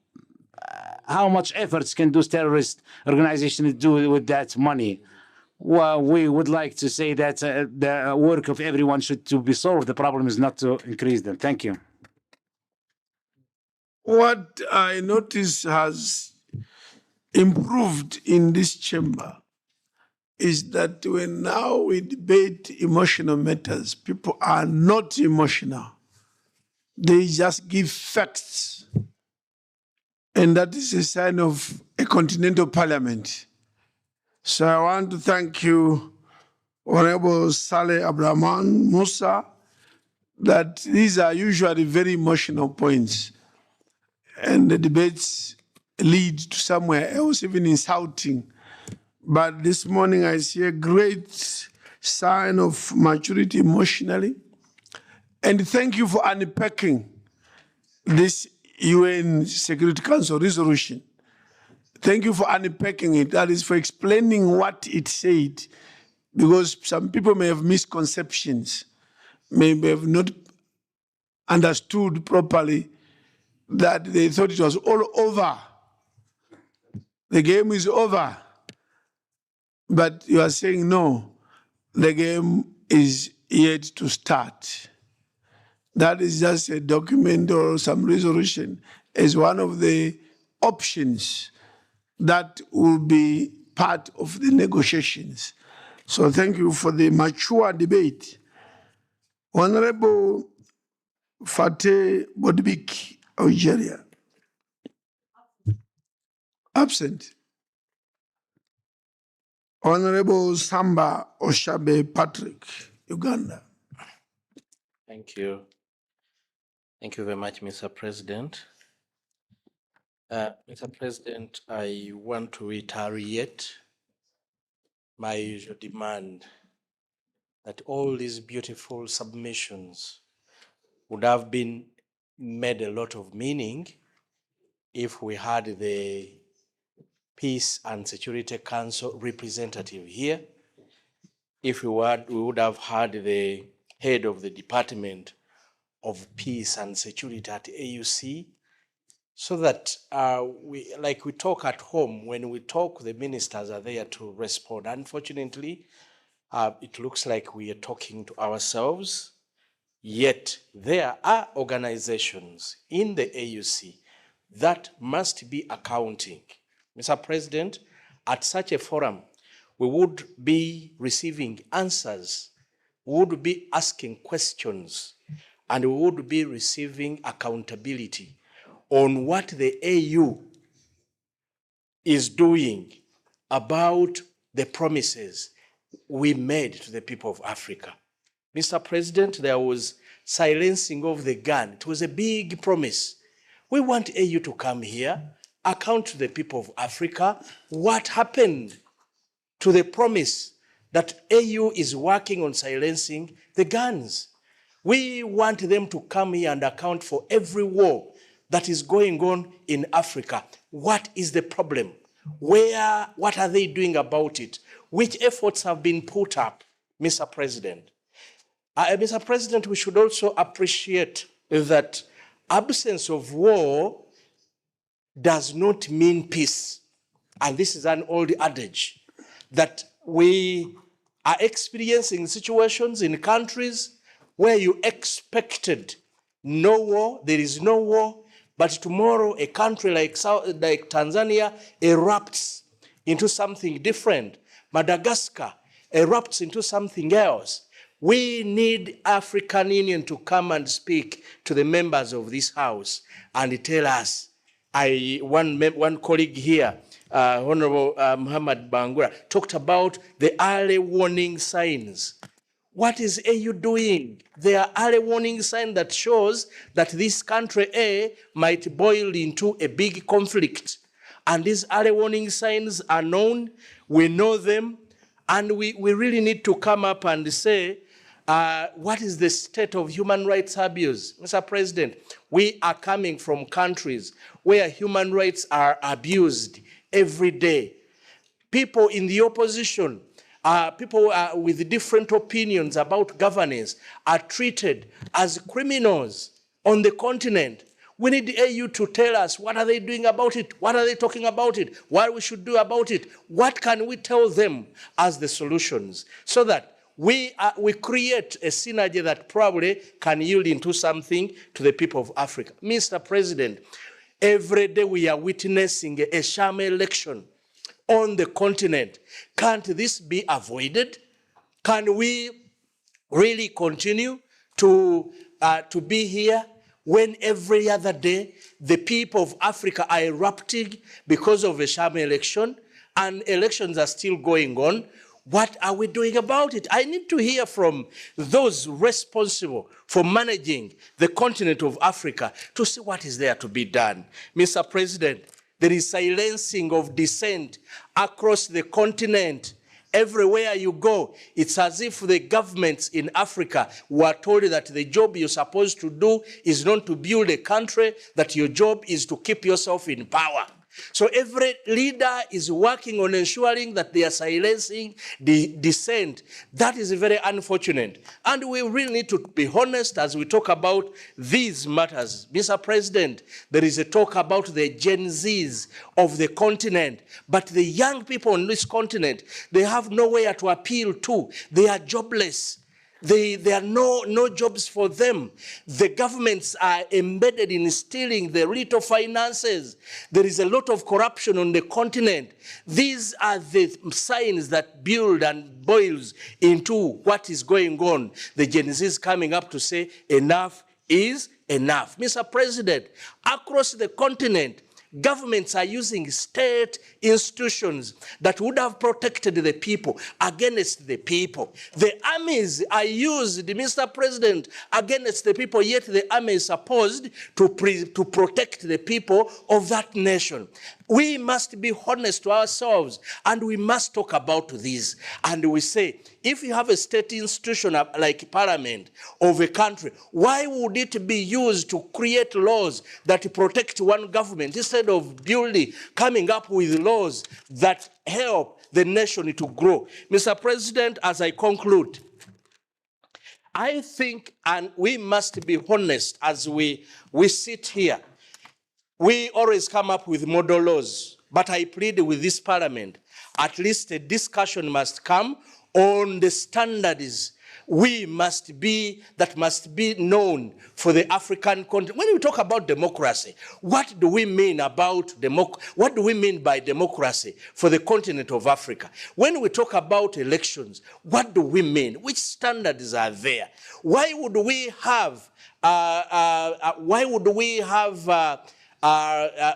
S1: much efforts can those terrorist organizations do with that money? Well, we would like to say that the work of everyone should to be solved. The problem is not to increase them. Thank you.
S5: What I notice has improved in this chamber is that when now we debate emotional matters, people are not emotional. They just give facts. And that is a sign of a continental parliament. So I want to thank you, Honorable Saleh Abdurrahman Musa, that these are usually very emotional points. And the debates lead to somewhere else, even insulting. But this morning I see a great sign of maturity emotionally. And thank you for unpacking this UN Security Council resolution. Thank you for unpacking it. That is for explaining what it said, because some people may have misconceptions, may have not understood properly, that they thought it was all over. The game is over. But you are saying, no, the game is yet to start. That is just a document or some resolution as one of the options that will be part of the negotiations. So thank you for the mature debate. Honorable Fateh Bodbik, Algeria. Absent. Honorable Samba Oshabe Patrick, Uganda.
S16: Thank you. Thank you very much, Mr. President. Mr. President, I want to reiterate my usual demand that all these beautiful submissions would have been made a lot of meaning if we had the Peace and Security Council representative here, if we would have had the head of the Department of Peace and Security at AUC, so that like we talk at home, when we talk, the ministers are there to respond. Unfortunately, it looks like we are talking to ourselves, yet there are organizations in the AUC that must be accounting. Mr. President, at such a forum, we would be receiving answers, we would be asking questions, and we would be receiving accountability on what the AU is doing about the promises we made to the people of Africa. Mr. President, there was silencing of the gun. It was a big promise. We want AU to come here, account to the people of Africa what happened to the promise that AU is working on silencing the guns. We want them to come here and account for every war that is going on in Africa. What is the problem? What are they doing about it? Which efforts have been put up, Mr. President? Mr. President, we should also appreciate that absence of war does not mean peace. And this is an old adage, that we are experiencing situations in countries where you expected no war, there is no war, but tomorrow a country like Tanzania erupts into something different. Madagascar erupts into something else. We need African Union to come and speak to the members of this house and tell us. One colleague here, Honorable Muhammad Bangura, talked about the early warning signs. What is AU doing? There are early warning signs that shows that this country A might boil into a big conflict. And these early warning signs are known, we know them, and we really need to come up and say, what is the state of human rights abuse? Mr. President, we are coming from countries where human rights are abused every day. People in the opposition, people with different opinions about governance are treated as criminals on the continent. We need AU to tell us what are they doing about it, what are they talking about it, what we should do about it, what can we tell them as the solutions, so that we create a synergy that probably can yield into something to the people of Africa. Mr. President, every day we are witnessing a sham election on the continent. Can't this be avoided? Can we really continue to be here when every other day the people of Africa are erupting because of a sham election and elections are still going on? What are we doing about it? I need to hear from those responsible for managing the continent of Africa to see what is there to be done. Mr. President, there is silencing of dissent across the continent. Everywhere you go, it's as if the governments in Africa were told that the job you're supposed to do is not to build a country, that your job is to keep yourself in power. So every leader is working on ensuring that they are silencing the dissent. That is very unfortunate. And we really need to be honest as we talk about these matters. Mr. President, there is a talk about the Gen Zs of the continent, but the young people on this continent, they have nowhere to appeal to. They are jobless. There are no jobs for them. The governments are embedded in stealing the little finances. There is a lot of corruption on the continent. These are the signs that build and boils into what is going on. The Gen Z is coming up to say enough is enough. Mr. President, across the continent, governments are using state institutions that would have protected the people against the people. The armies are used, Mr. President, against the people, yet the army is supposed to protect the people of that nation. We must be honest to ourselves, and we must talk about this. And we say, if you have a state institution like parliament of a country, why would it be used to create laws that protect one government instead of coming up with laws that help the nation to grow? Mr. President, as I conclude, I think, and we must be honest as we sit here, we always come up with model laws, but I plead with this parliament, at least a discussion must come on the standards that must be known for the African continent. When we talk about democracy, what do we mean what do we mean by democracy for the continent of Africa? When we talk about elections, what do we mean? Which standards are there? Why would we have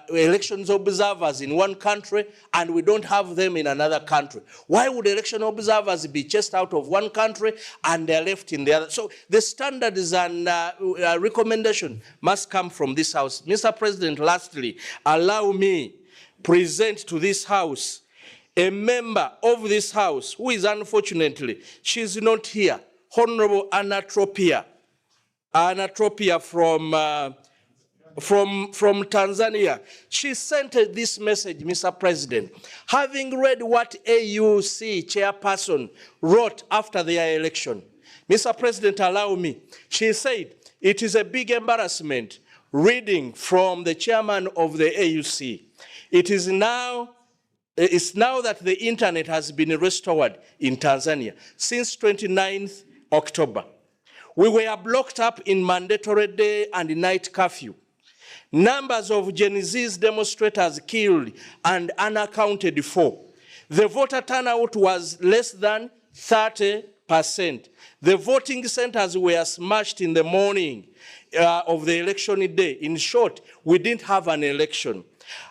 S16: elections observers in one country and we don't have them in another country? Why would election observers be chased out of one country and they're left in the other? So the standards and recommendation must come from this House. Mr. President, lastly, allow me present to this House a member of this House who is unfortunately, she's not here, Honorable Anna Tropia. Anna Tropia from Tanzania. She sent this message, Mr. President, having read what AUC chairperson wrote after their election. Mr. President, allow me. She said, it is a big embarrassment reading from the chairman of the AUC. It's now that the internet has been restored in Tanzania since 29th October. We were blocked up in mandatory day and night curfew. Numbers of Gen Z's demonstrators killed and unaccounted for. The voter turnout was less than 30%. The voting centers were smashed in the morning of the election day. In short, we didn't have an election.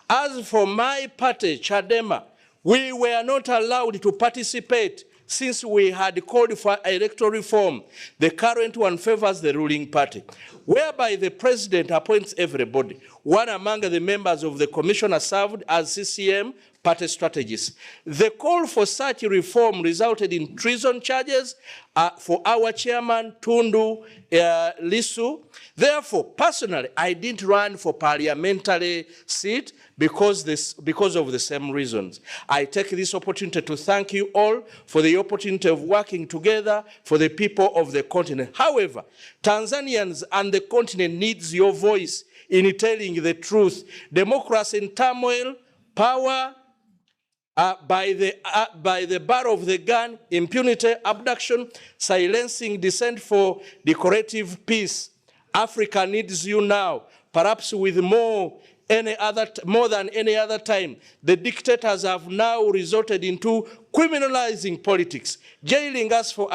S16: As for my party, Chadema, we were not allowed to participate since we had called for electoral reform. The current one favors the ruling party, whereby the president appoints everybody. One among the members of the commission served as CCM party strategists. The call for such reform resulted in treason charges for our chairman, Tundu Lissu. Therefore, personally, I didn't run for parliamentary seat because of the same reasons. I take this opportunity to thank you all for the opportunity of working together for the people of the continent. However, Tanzanians and the continent needs your voice in telling the truth. Democracy in turmoil, power by the bar of the gun, impunity, abduction, silencing dissent for decorative peace. Africa needs you now, perhaps with more than any other time. The dictators have now resorted into criminalizing politics, jailing us for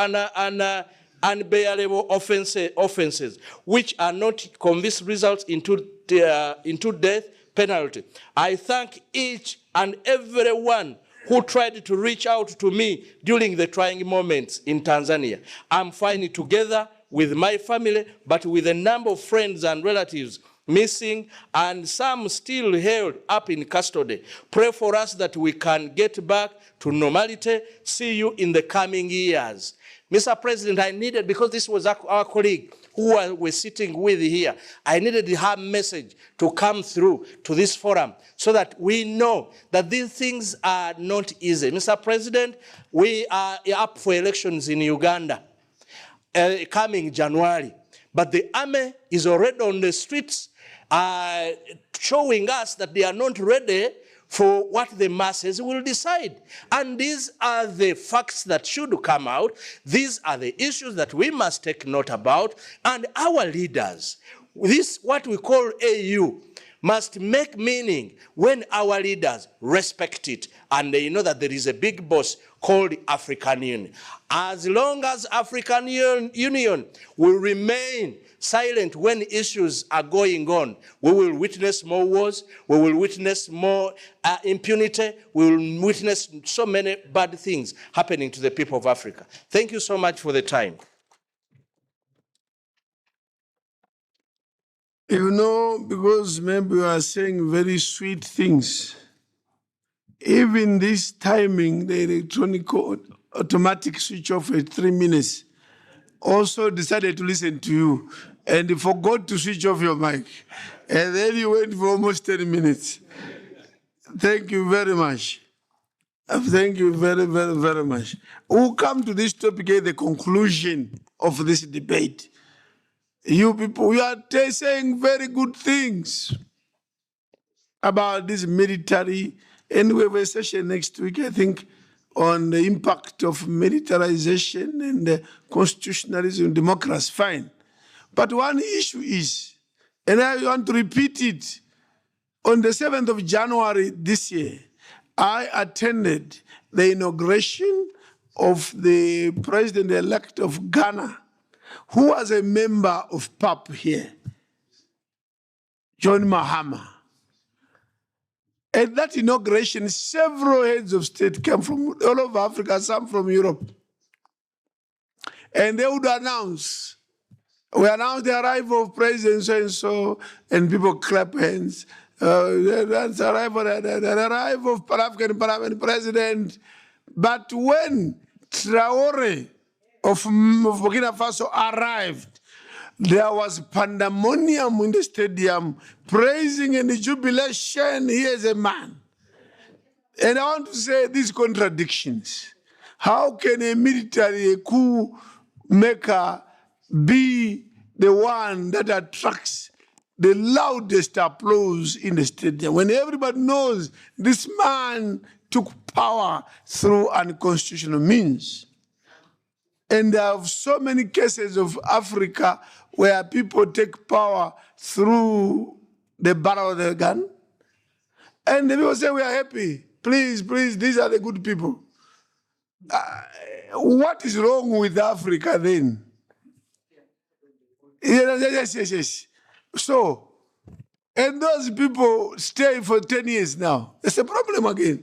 S16: unbearable offenses, which are not convinced results into death penalty. I thank each and every one who tried to reach out to me during the trying moments in Tanzania. I'm fighting together with my family, but with a number of friends and relatives missing and some still held up in custody. Pray for us that we can get back to normality. See you in the coming years. Mr. President, I needed, because this was our colleague who we're sitting with here, I needed her message to come through to this forum so that we know that these things are not easy. Mr. President, we are up for elections in Uganda coming January, but the army is already on the streets showing us that they are not ready for what the masses will decide. And these are the facts that should come out. These are the issues that we must take note about. And our leaders, this what we call AU, must make meaning when our leaders respect it and they know that there is a big boss called African Union. As long as African Union will remain silent when issues are going on, we will witness more wars, we will witness more impunity, we will witness so many bad things happening to the people of Africa. Thank you so much for the time.
S5: You know, because maybe you are saying very sweet things. Even this timing, the electronic automatic switch off at 3 minutes, also decided to listen to you and forgot to switch off your mic. And then you went for almost 10 minutes. Thank you very much. Thank you very, very, very much. We'll come to this topic at the conclusion of this debate. You people, you are saying very good things about this military, and we have a session next week, I think, on the impact of militarization and constitutionalism and democracy. Fine. But one issue is, and I want to repeat it, on the 7th of January this year, I attended the inauguration of the president-elect of Ghana, who was a member of PAP here, John Mahama. At that inauguration, several heads of state came from all over Africa, some from Europe. And they would announce, we announced the arrival of President so-and-so, and people clap hands. The arrival of Pan-African Parliament President. But when Traore of Burkina Faso arrived, there was pandemonium in the stadium, praising and jubilation. He is a man. And I want to say these contradictions. How can a military coup maker be the one that attracts the loudest applause in the stadium when everybody knows this man took power through unconstitutional means? And there are so many cases of Africa where people take power through the barrel of the gun. And the people say, we are happy. Please, please, these are the good people. What is wrong with Africa then? Yes. So, and those people stay for 10 years now. That's a problem again.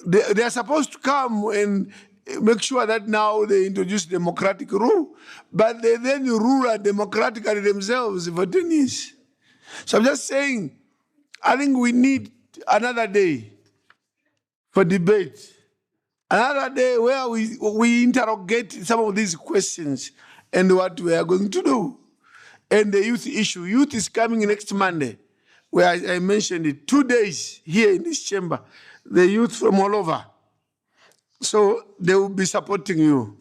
S5: They are supposed to come and make sure that now they introduce democratic rule, but they then rule democratically themselves for 10 years. So I'm just saying, I think we need another day for debate. Another day where we interrogate some of these questions and what we are going to do. And the youth issue. Youth is coming next Monday, where I mentioned it, 2 days here in this chamber. The youth from all over. So they will be supporting you.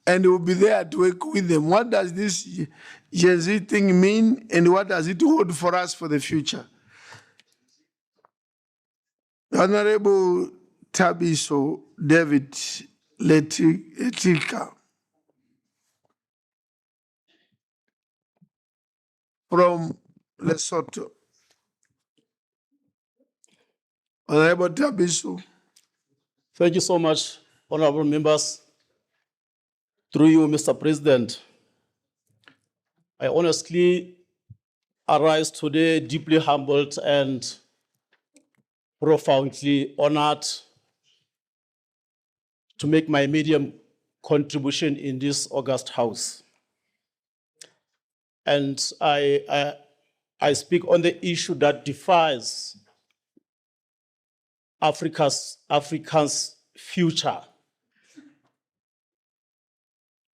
S5: And they will be there to work with them. What does this Gen Z thing mean? And what does it hold for us for the future? Honorable Tabiso David Letika from Lesotho. Honorable Tabiso.
S19: Thank you so much, honorable members. Through you, Mr. President, I honestly arise today deeply humbled and profoundly honored to make my medium contribution in this august house. And I speak on the issue that defines Africa's future.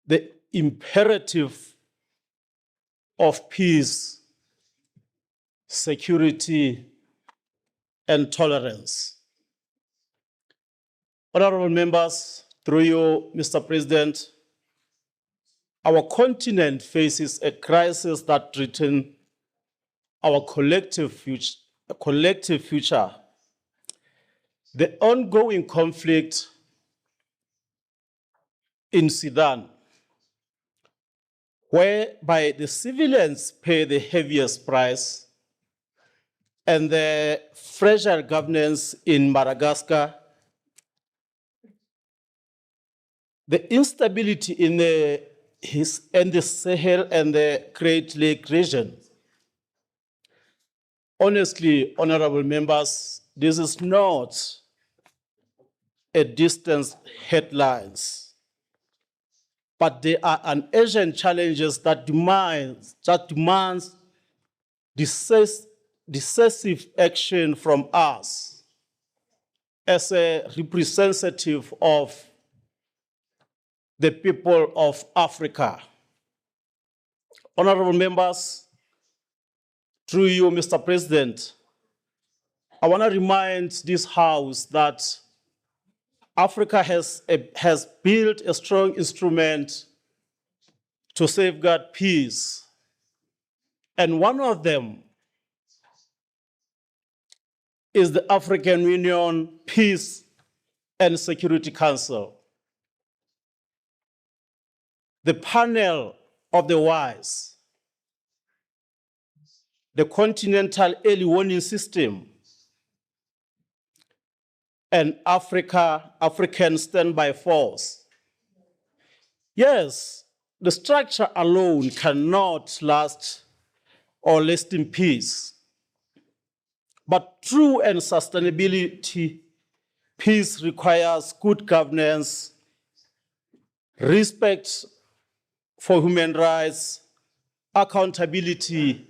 S19: The imperative of peace, security, and tolerance. Honorable members, through you, Mr. President, our continent faces a crisis that threatens our collective future. The ongoing conflict in Sudan, whereby the civilians pay the heaviest price, and the fragile governance in Madagascar, the instability in the Sahel and the Great Lake region. Honestly, honorable members, this is not a distant headlines, but they are an urgent challenges that demands decisive action from us as a representative of the people of Africa. Honorable members, through you, Mr. President, I want to remind this House that Africa has built a strong instrument to safeguard peace. And one of them is the African Union Peace and Security Council. The panel of the wise, the Continental Early Warning System, and African Standby Force. Yes, the structure alone cannot last or last in peace. But true and sustainability peace requires good governance, respect for human rights, accountability,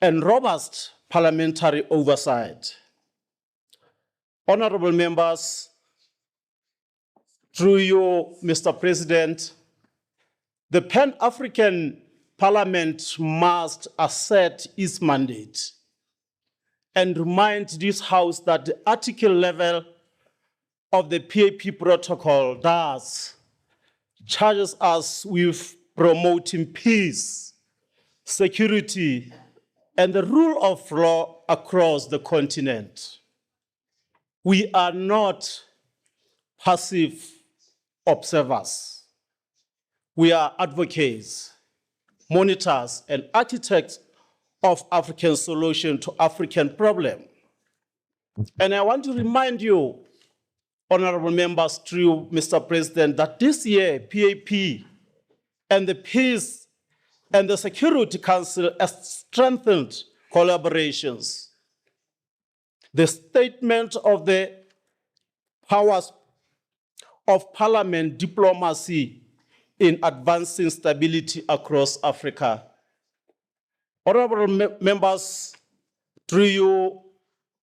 S19: and robust parliamentary oversight. Honorable members, through you, Mr. President, the Pan-African Parliament must assert its mandate and remind this House that the Article 11 of the PAP protocol does charges us with promoting peace, security, and the rule of law across the continent. We are not passive observers. We are advocates, monitors, and architects of African solution to African problem. And I want to remind you, honorable members, through Mr. President, that this year, PAP and the Peace and the Security Council has strengthened collaborations. The statement of the powers of parliament diplomacy in advancing stability across Africa. Honorable members, through you,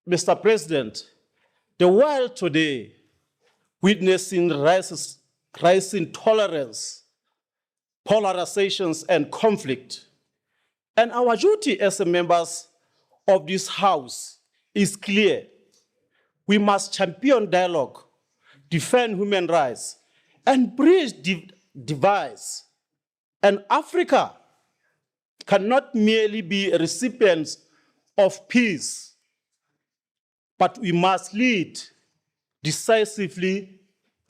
S19: Mr. President, the world today witnessing rising tolerance, polarizations, and conflict. And our duty as members of this House is clear. We must champion dialogue, defend human rights, and bridge divides. And Africa cannot merely be recipients of peace, but we must lead decisively,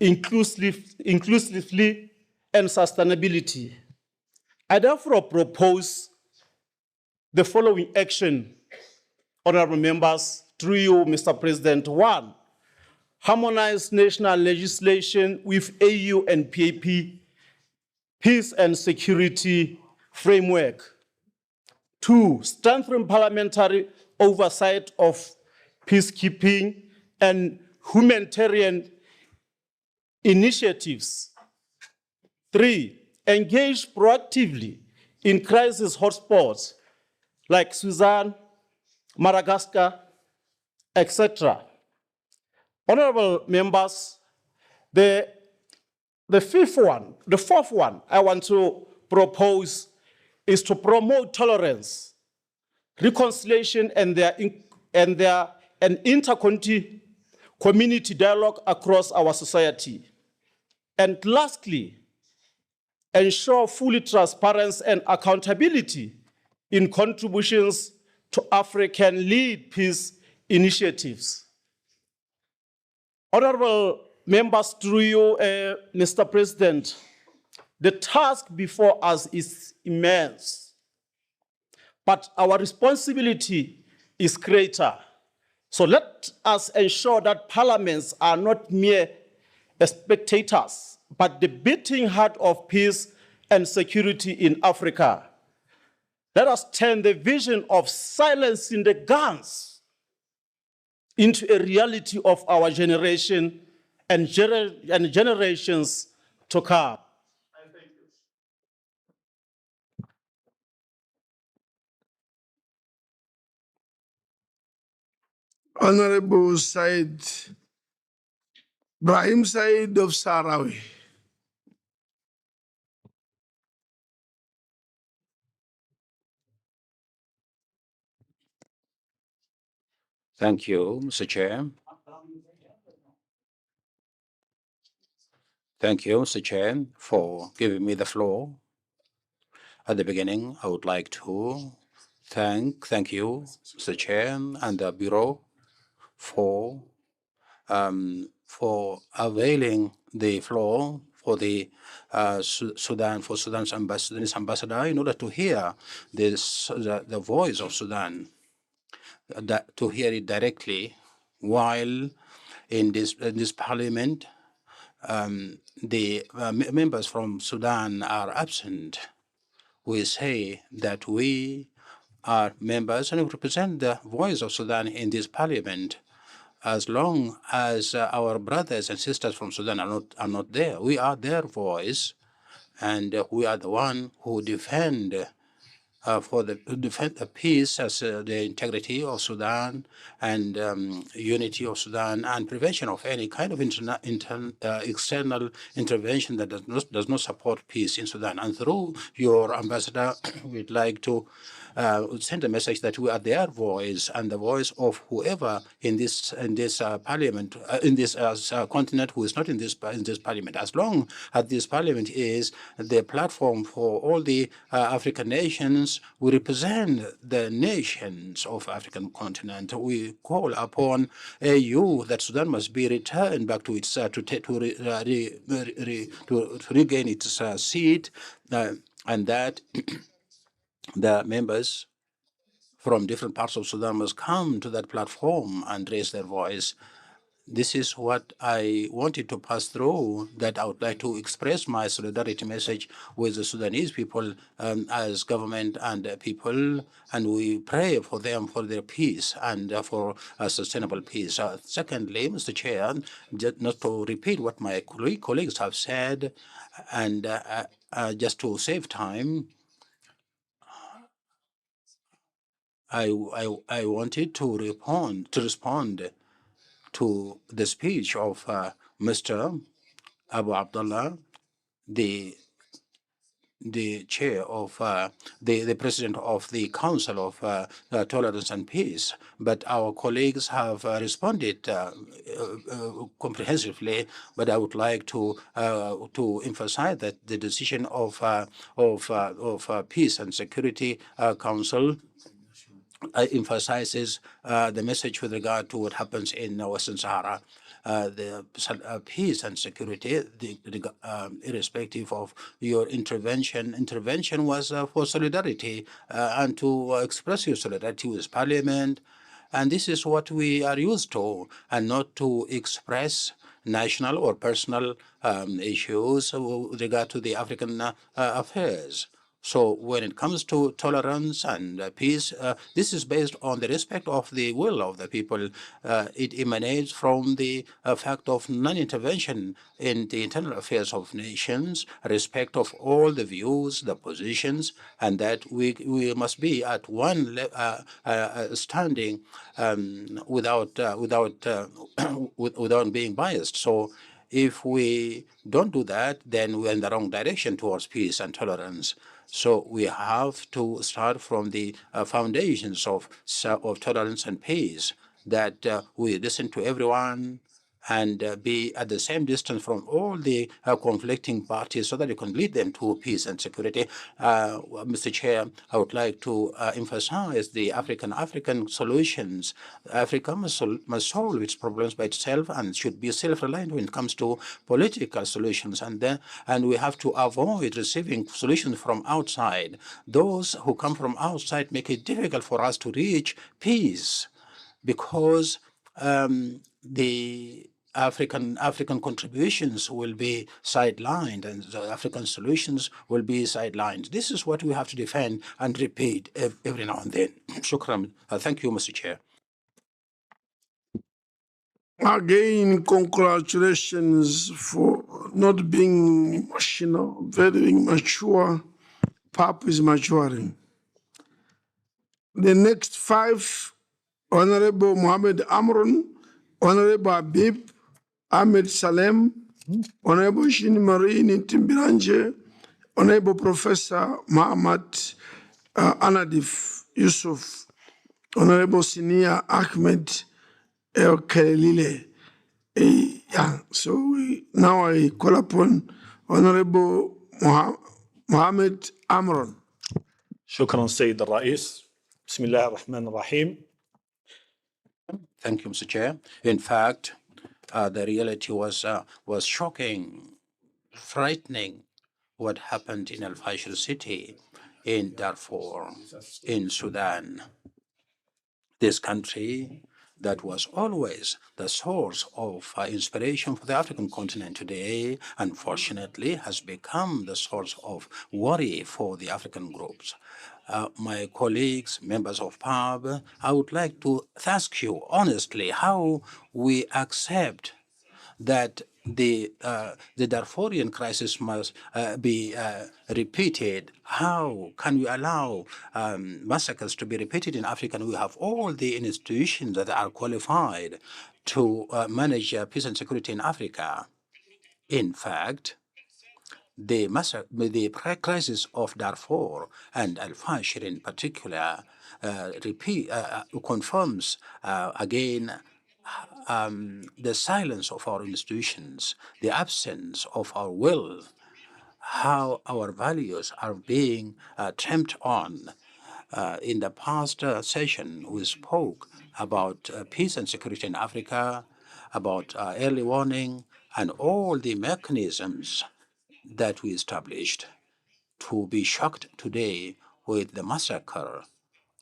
S19: inclusively, and sustainability. I therefore propose the following action, honorable members, through you, Mr. President. 1, harmonize national legislation with AU and PAP peace and security framework. 2, strengthen parliamentary oversight of peacekeeping and humanitarian initiatives. 3, engage proactively in crisis hotspots like Sudan, Madagascar, etc. Honorable members, the fourth one I want to propose is to promote tolerance, reconciliation, and inter-community dialogue across our society. And lastly, ensure full transparency and accountability in contributions to African-led peace initiatives. Honorable members, through you, Mr. President, the task before us is immense, but our responsibility is greater. So let us ensure that parliaments are not mere spectators, but the beating heart of peace and security in Africa. Let us turn the vision of silencing the guns into a reality of our generation and generations to come.
S5: Honorable Said Brahim Said of Sarawi.
S18: Thank you, Mr. Chair. Thank you, Mr. Chair, for giving me the floor. At the beginning, I would like to thank you, Mr. Chair, and the Bureau for availing the floor for the Sudan's ambassador in order to hear the voice of Sudan, to hear it directly, while in this parliament the members from Sudan are absent. We say that we are members and we represent the voice of Sudan in this parliament. As long as our brothers and sisters from Sudan are not there, we are their voice, and we are the one who defend the peace, as the integrity of Sudan and unity of Sudan, and prevention of any kind of external intervention that does not support peace in Sudan. And through your ambassador, we'd like to send a message that we are their voice and the voice of whoever in this parliament, in this continent, who is not in this parliament. As long as this parliament is the platform for all the African nations, we represent the nations of African continent. We call upon AU that Sudan must be returned back to its to regain its seat, and that the members from different parts of Sudan must come to that platform and raise their voice. This is what I wanted to pass through, that I would like to express my solidarity message with the Sudanese people as government and people, and we pray for them, for their peace and for a sustainable peace. Secondly, Mr. Chair, just not to repeat what my colleagues have said, and just to save time, I wanted to respond to the speech of Mr. Abu Abdullah, the chair of the president of the Council of Tolerance and Peace. But our colleagues have responded comprehensively. But I would like to emphasize that the decision of Peace and Security Council emphasizes the message with regard to what happens in Western Sahara. The peace and security, irrespective of your intervention. Intervention was for solidarity and to express your solidarity with Parliament. And this is what we are used to, and not to express national or personal issues with regard to the African affairs. So when it comes to tolerance and peace, this is based on the respect of the will of the people. It emanates from the fact of non-intervention in the internal affairs of nations, respect of all the views, the positions, and that we must be at one standing without being biased. So if we don't do that, then we're in the wrong direction towards peace and tolerance. So we have to start from the foundations of tolerance and peace, that we listen to everyone and be at the same distance from all the conflicting parties so that you can lead them to peace and security. Mr. Chair, I would like to emphasize the African solutions. Africa must solve its problems by itself and should be self-reliant when it comes to political solutions. And we have to avoid receiving solutions from outside. Those who come from outside make it difficult for us to reach peace because the African contributions will be sidelined and the African solutions will be sidelined. This is what we have to defend and repeat every now and then. Shukran. Thank you, Mr. Chair.
S5: Again, congratulations for not being emotional, very mature. PAP is maturing. The next 5, Honorable Mohammed Amron, Honorable Habib, Ahmed Salem, Honorable Shini Marie Ntimbiranje, Honorable Professor Muhammad Anadif Yusuf, Honorable Sinia Ahmed El Kelile. So now I call upon Honorable Mohammed Amron.
S7: شكرا سيد الرئيس. بسم الله الرحمن الرحيم.
S18: Thank you, Mr. Chair. In fact, the reality was shocking, frightening. What happened in Al Fashir city, in Darfur, in Sudan. This country that was always the source of inspiration for the African continent today, unfortunately, has become the source of worry for the African groups. My colleagues, members of PAB, I would like to ask you honestly how we accept that the Darfurian crisis must be repeated. How can we allow massacres to be repeated in Africa? And we have all the institutions that are qualified to manage peace and security in Africa. In fact, the crisis of Darfur and Al-Fashir in particular confirms again the silence of our institutions, the absence of our will, how our values are being tramped on. In the past session, we spoke about peace and security in Africa, about early warning, and all the mechanisms that we established to be shocked today with the massacre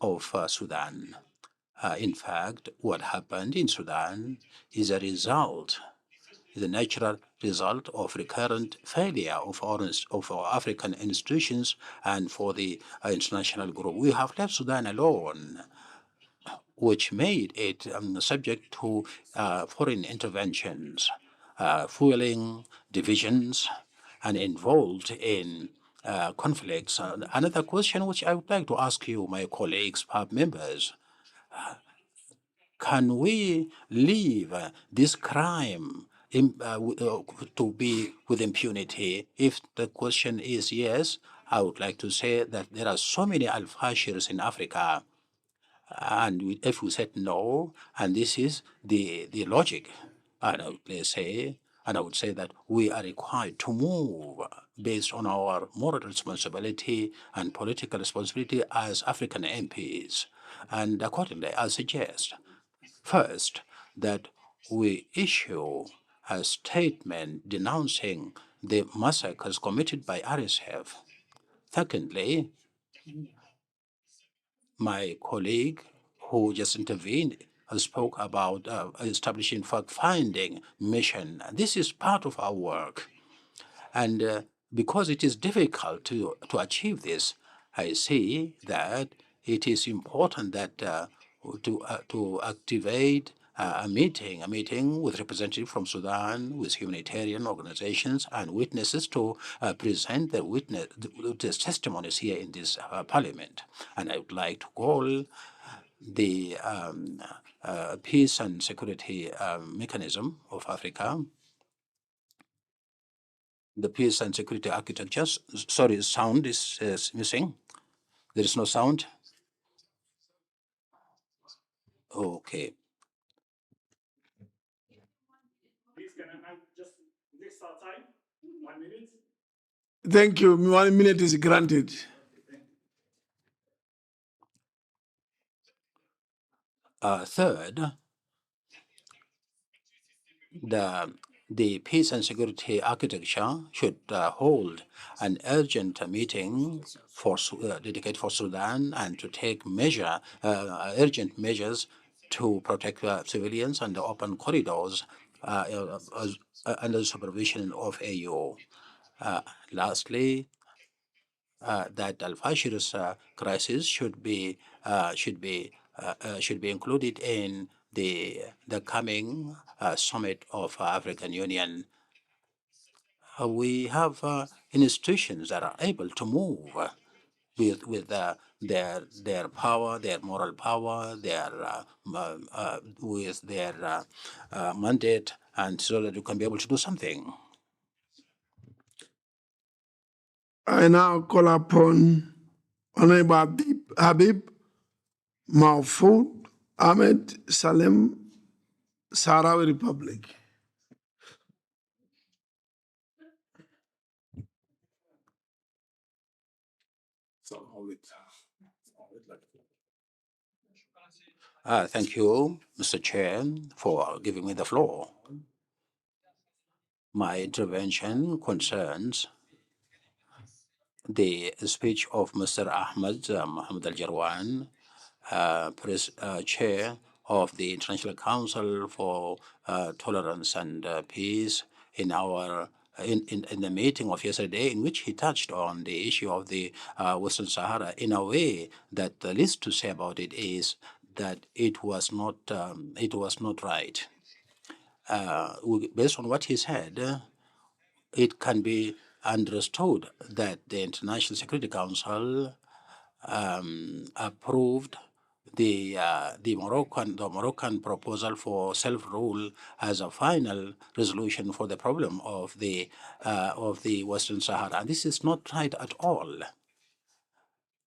S18: of Sudan. In fact, what happened in Sudan is a result, the natural result of recurrent failure of our African institutions and for the international group. We have left Sudan alone, which made it subject to foreign interventions, fueling divisions, and involved in conflicts. Another question which I would like to ask you, my colleagues, PAB members, can we leave this crime to be with impunity? If the question is yes, I would like to say that there are so many Al-Fashirs in Africa. And if we said no, and this is the logic, and I would say that we are required to move based on our moral responsibility and political responsibility as African MPs. And accordingly, I suggest, first, that we issue a statement denouncing the massacres committed by RSF. Secondly, my colleague who just intervened spoke about establishing fact-finding mission. This is part of our work. And because it is difficult to achieve this, I see that it is important that to activate a meeting with representatives from Sudan, with humanitarian organizations and witnesses to present the testimonies here in this parliament. And I would like to call the peace and security mechanism of Africa, the peace and security architecture. Sorry, sound is missing. There is no sound. Okay.
S9: time. 1 minute.
S5: Thank you. 1 minute is granted.
S18: Third, the peace and security architecture should hold an urgent meeting for dedicated for Sudan and to take urgent measures to protect civilians and open corridors under the supervision of AU. Lastly, that Al-Fashir's crisis should be included in the coming summit of African Union. We have institutions that are able to move with their power, their moral power, with their mandate, and so that you can be able to do something.
S5: I now call upon Honorable Habib Mahfoud Ahmed Salem, Sahrawi Republic.
S18: Thank you, Mr. Chair, for giving me the floor. My intervention concerns the speech of Mr. Ahmed Mohamed Al Jarwan, Chair of the International Council for Tolerance and Peace, in the meeting of yesterday, in which he touched on the issue of the Western Sahara in a way that the least to say about it is that it was not right. Based on what he said, it can be understood that the International Security Council approved the Moroccan proposal for self-rule as a final resolution for the problem of the Western Sahara. And this is not right at all.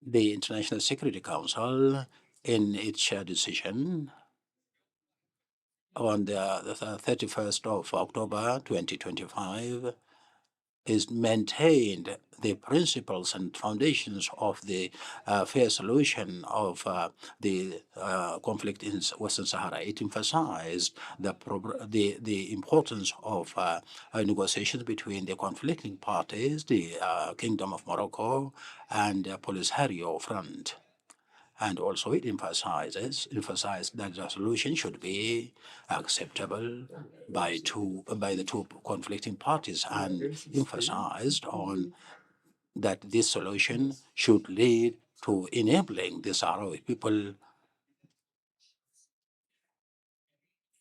S18: The International Security Council, in its decision on the 31st of October 2025, is maintained the principles and foundations of the fair solution of the conflict in Western Sahara. It emphasized the importance of negotiations between the conflicting parties, the Kingdom of Morocco and Polisario Front. And also it emphasized that the solution should be acceptable by the two conflicting parties, and emphasized on that this solution should lead to enabling the Sahrawi people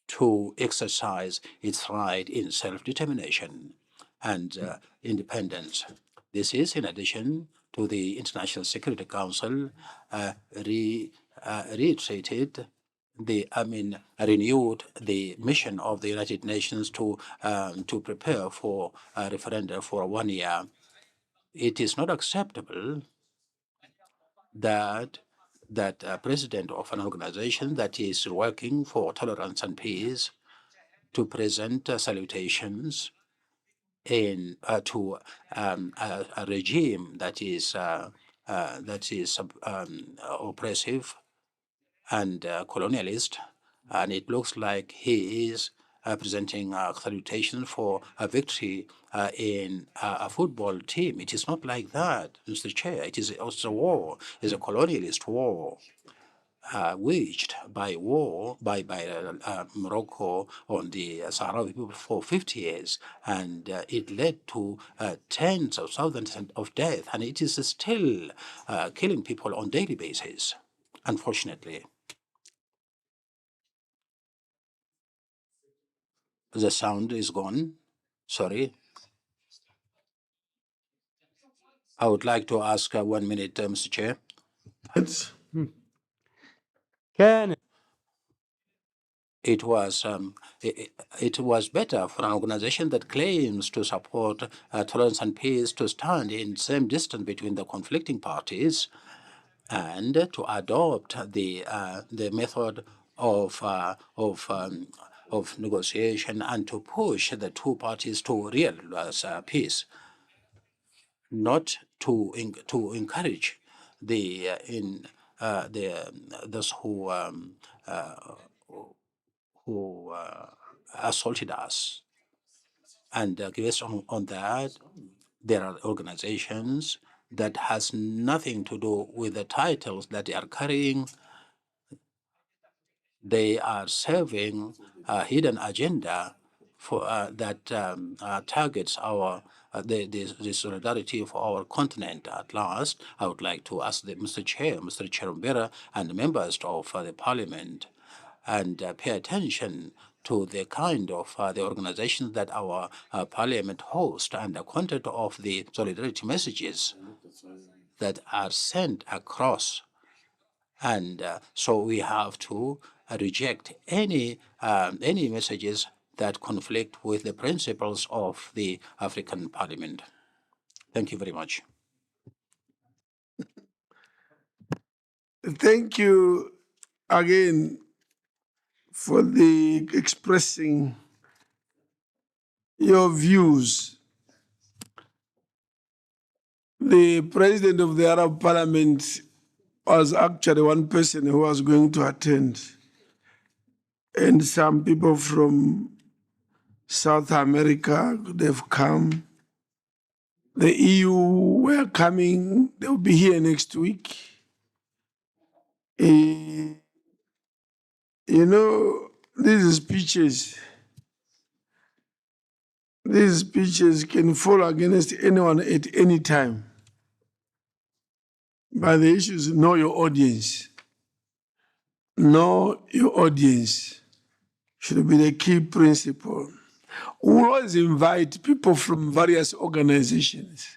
S18: to exercise its right in self-determination and independence. This is in addition to the International Security Council reiterated renewed the mission of the United Nations to prepare for a referendum for 1 year. It is not acceptable that president of an organization that is working for tolerance and peace to present salutations to a regime that is oppressive and colonialist, and it looks like he is presenting a salutation for a victory in a football team. It is not like that, Mr. Chair. It is also a war. It's a colonialist war waged by Morocco on the Sahrawi people for 50 years, and it led to tens of thousands of deaths, and it is still killing people on a daily basis, unfortunately. The sound is gone. Sorry. I would like to ask 1 minute, Mr. Chair. It was better for an organization that claims to support tolerance and peace to stand in the same distance between the conflicting parties and to adopt the method of of negotiation and to push the two parties to real peace, not to encourage those who assaulted us. And based on that, there are organizations that has nothing to do with the titles that they are carrying. They are serving a hidden agenda for that targets our the solidarity for our continent. At last, I would like to ask Mr. Cherumbera, and the members of the Parliament, and pay attention to the kind of the organizations that our Parliament hosts and the content of the solidarity messages that are sent across. And so we have to reject any messages that conflict with the principles of the African Parliament. Thank you very much.
S5: Thank you again for the expressing your views. The president of the Arab Parliament was actually one person who was going to attend, and some people from South America, they've come. The EU were coming, they'll be here next week. You know, these speeches can fall against anyone at any time. But the issue is know your audience. Know your audience should be the key principle. We always invite people from various organizations,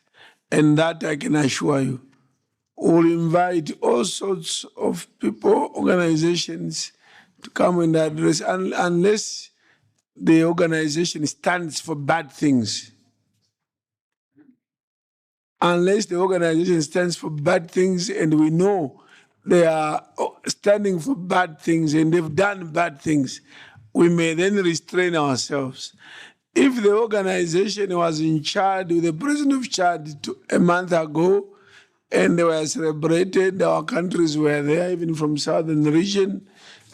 S5: and that I can assure you. We'll invite all sorts of people, organizations to come and address, unless the organization stands for bad things. Unless the organization stands for bad things and we know they are standing for bad things and they've done bad things, we may then restrain ourselves. If the organization was in Chad with the president of Chad a month ago and they were celebrated, our countries were there, even from southern region,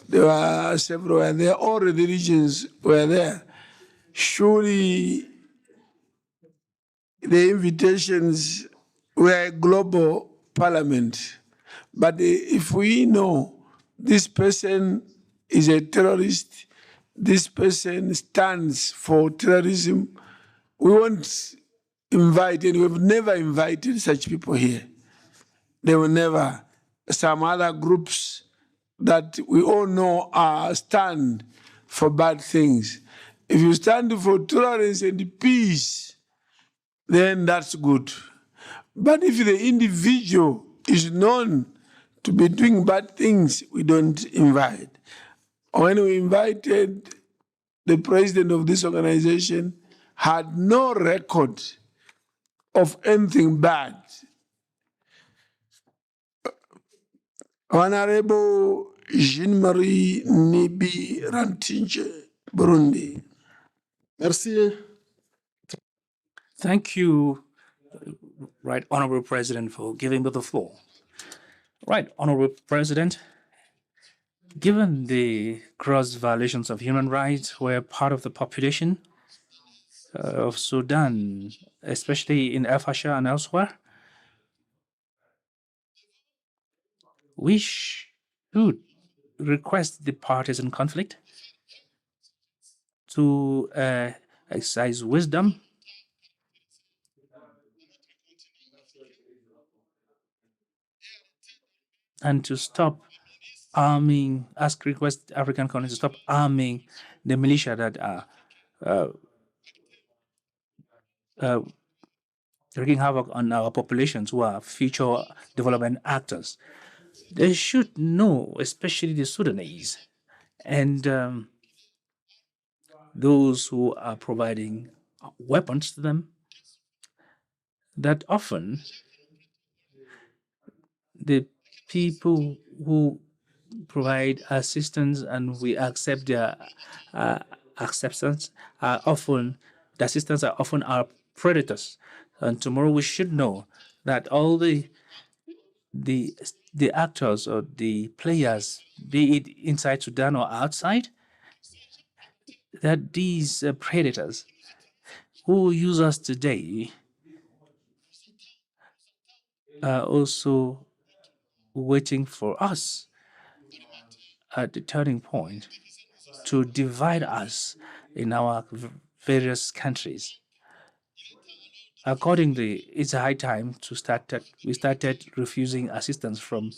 S5: there were several were there, all the regions were there. Surely the invitations were a global parliament. But if we know this person is a terrorist, this person stands for terrorism, we won't invite, and we've never invited such people here. They will never. Some other groups that we all know stand for bad things. If you stand for tolerance and peace, then that's good. But if the individual is known to be doing bad things, we don't invite. When we invited, the president of this organization had no record of anything bad. Honorable Jean-Marie Nibi Rantinje, Burundi.
S21: Merci. Thank you, Right Honorable President, for giving me the floor. Right Honorable President, given the gross violations of human rights where part of the population of Sudan, especially in El Fasher and elsewhere, we should request the parties in conflict to exercise wisdom and to stop arming, request African countries to stop arming the militia that are wreaking havoc on our populations who are future development actors. They should know, especially the Sudanese and those who are providing weapons to them, that often the people who provide assistance and we accept their acceptance, the assistants are often our predators. And tomorrow we should know that all the actors or the players, be it inside Sudan or outside, that these predators who use us today are also waiting for us at the turning point to divide us in our various countries. Accordingly, it's high time we started refusing assistance from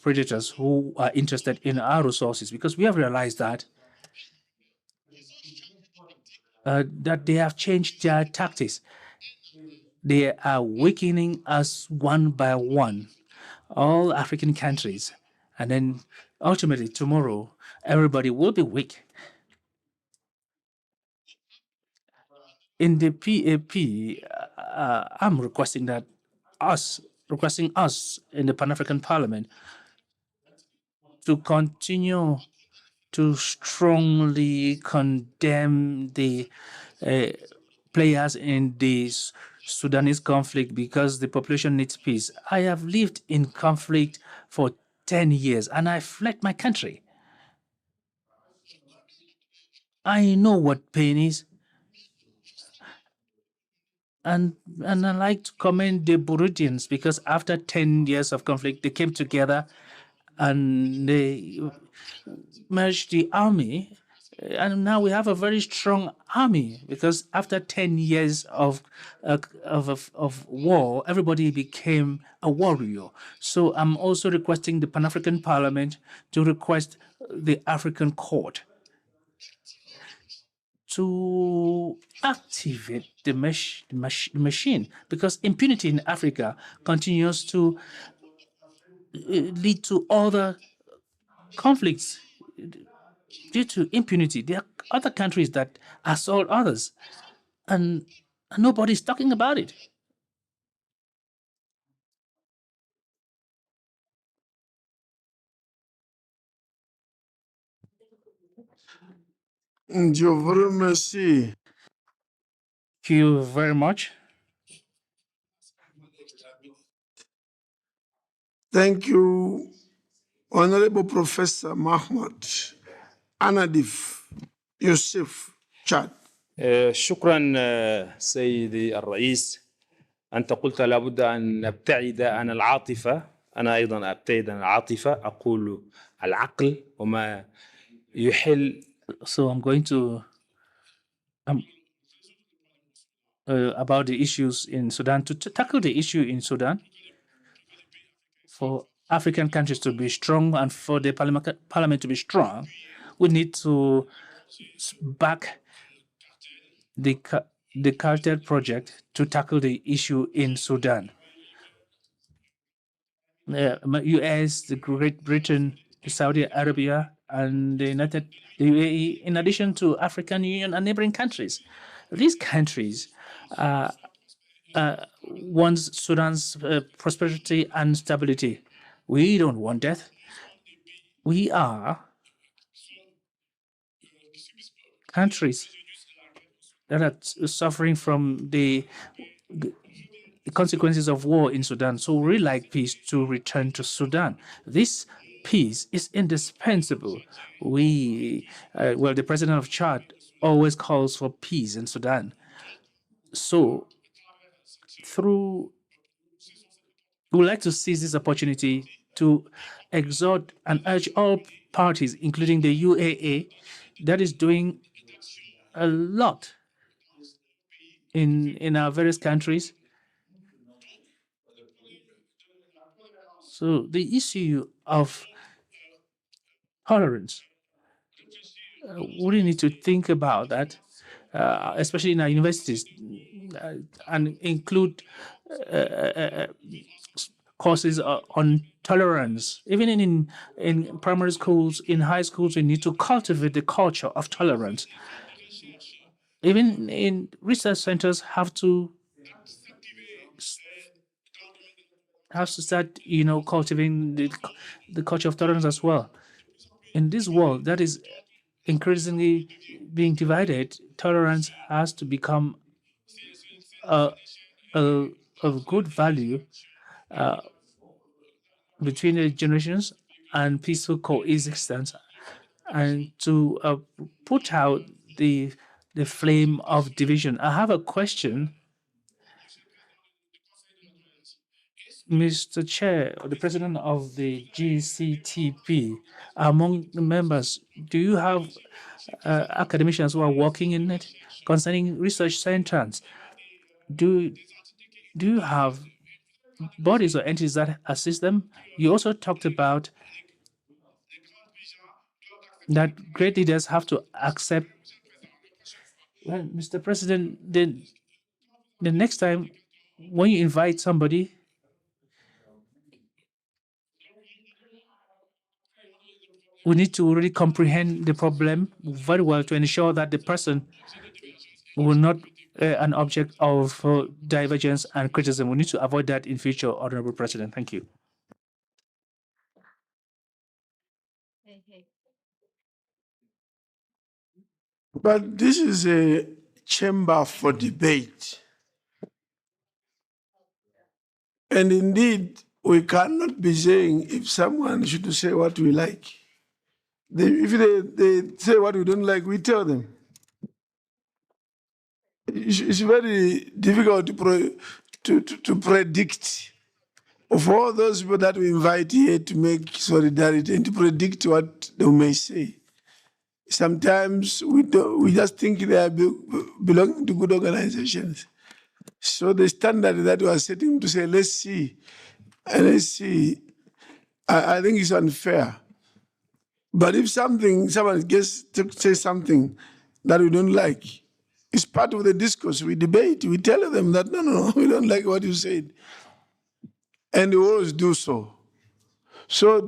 S21: predators who are interested in our resources, because we have realized that they have changed their tactics. They are weakening us one by one, all African countries, and then ultimately tomorrow everybody will be weak. In the PAP, I'm requesting us in the Pan-African Parliament to continue to strongly condemn the players in the Sudanese conflict, because the population needs peace. I have lived in conflict for 10 years and I fled my country. I know what pain is. And I like to commend the Burundians, because after 10 years of conflict, they came together and they merged the army. And now we have a very strong army, because after 10 years of war, everybody became a warrior. So I'm also requesting the Pan-African Parliament to request the African Court to activate the machine, because impunity in Africa continues to lead to other conflicts due to impunity. There are other countries that assault others, and nobody's talking about it.
S5: Je vous remercie.
S21: Thank you very much.
S5: Thank you, Honorable Professor Mahmoud Anadif Yusuf Chad.
S3: شكرا سيدي الرئيس. أنت قلت لابد أن نبتعد عن العاطفة. أنا أيضا أبتعد عن العاطفة، أقول العقل وما يحل.
S21: So I'm going to about the issues in Sudan, to tackle the issue in Sudan, for African countries to be strong and for the parliament to be strong, we need to back the cartel project to tackle the issue in Sudan. The US, the Great Britain, Saudi Arabia, and the UAE, in addition to African Union and neighboring countries. These countries want Sudan's prosperity and stability. We don't want death. We are countries that are suffering from the consequences of war in Sudan. So we really like peace to return to Sudan. This peace is indispensable. The president of Chad always calls for peace in Sudan. So we would like to seize this opportunity to exhort and urge all parties, including the UAE, that is doing a lot in our various countries. So the issue of tolerance, we need to think about that, especially in our universities, and include courses on tolerance. Even in primary schools, in high schools, we need to cultivate the culture of tolerance. Even in research centers have to has to start, cultivating the culture of tolerance as well. In this world that is increasingly being divided, tolerance has to become a, a, of good value uh, between the generations and peaceful coexistence, and to put out the flame of division. I have a question, Mr. Chair, or the President of the GCTP. Among the members, do you have academicians who are working in it concerning research centers? Do you have bodies or entities that assist them? You also talked about that great leaders have to accept. Well, Mr. President, the next time when you invite somebody, we need to really comprehend the problem very well to ensure that the person will not an object of divergence and criticism. We need to avoid that in future, Honorable President. Thank you.
S5: But this is a chamber for debate. And indeed, we cannot be saying if someone should say what we like. If they say what we don't like, we tell them. It's very difficult to predict. Of all those people that we invite here to make solidarity and to predict what they may say, sometimes we just think they are belonging to good organizations. So the standard that we are setting to say, let's see, I think it's unfair. But if someone gets to say something that we don't like, it's part of the discourse. We debate, we tell them that, no, we don't like what you said. And we always do so. So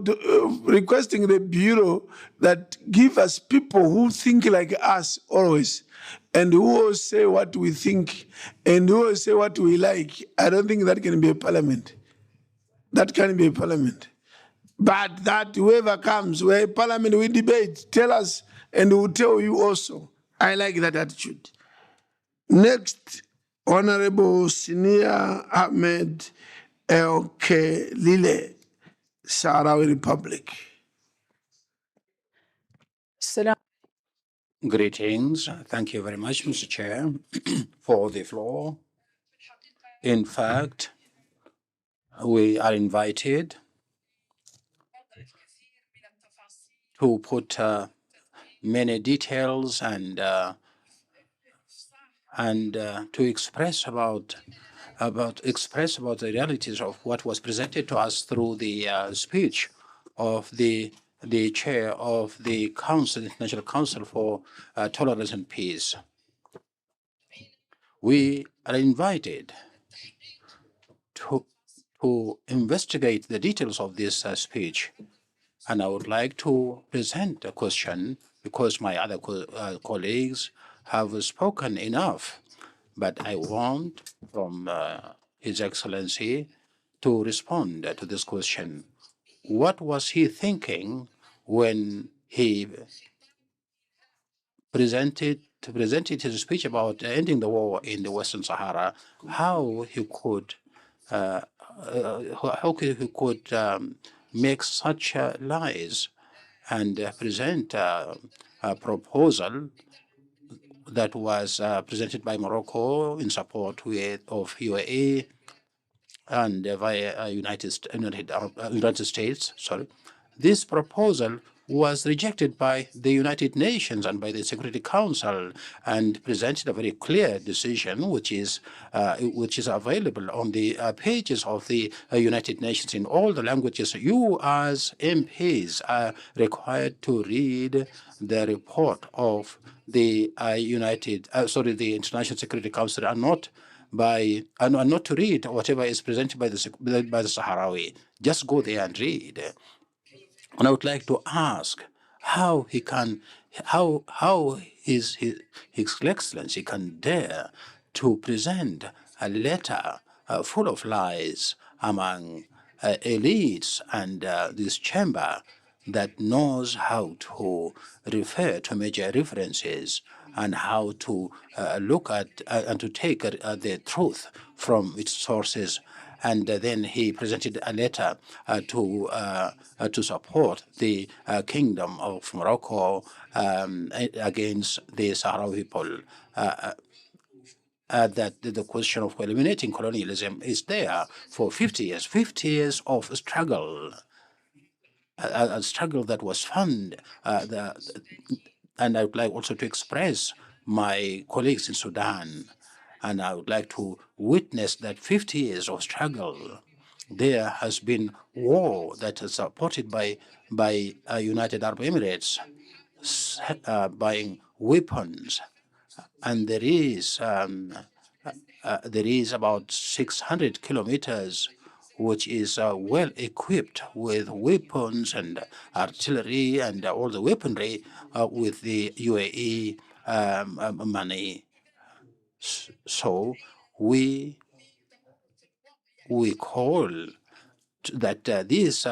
S5: requesting the Bureau that give us people who think like us always, and who will say what we think, and who will say what we like, I don't think that can be a parliament. That can be a parliament. But that whoever comes, we're a parliament, we debate, tell us, and we'll tell you also. I like that attitude. Next, Honorable Sinia Ahmed L.K. Lile, Sahrawi Republic.
S18: Greetings. Thank you very much, Mr. Chair, for the floor. In fact, we are invited to put many details and to express about the realities of what was presented to us through the speech of the chair of the Council, International Council for Tolerance and Peace. We are invited to investigate the details of this speech, and I would like to present a question because my other colleagues have spoken enough. But I want from His Excellency to respond to this question. What was he thinking when he presented his speech about ending the war in the Western Sahara? How he could make such lies and present a proposal that was presented by Morocco in support of UAE and via United States. Sorry, this proposal was rejected by the United Nations and by the Security Council, and presented a very clear decision, which is available on the pages of the United Nations in all the languages. You, as MPs, are required to read the report of the the International Security Council, and not to read whatever is presented by the Sahrawi. Just go there and read. And I would like to ask how His Excellency can dare to present a letter full of lies among elites and this chamber that knows how to refer to major references and how to look at and to take the truth from its sources. And then he presented a letter to support the Kingdom of Morocco against the Sahrawi people. That the question of eliminating colonialism is there for 50 years, 50 years of struggle, a struggle that was fun. And I would like also to express my colleagues in Sudan, and I would like to witness that 50 years of struggle. There has been war that is supported by United Arab Emirates, buying weapons, and there is about 600 kilometers which is well equipped with weapons and artillery and all the weaponry with the UAE money. So we call that this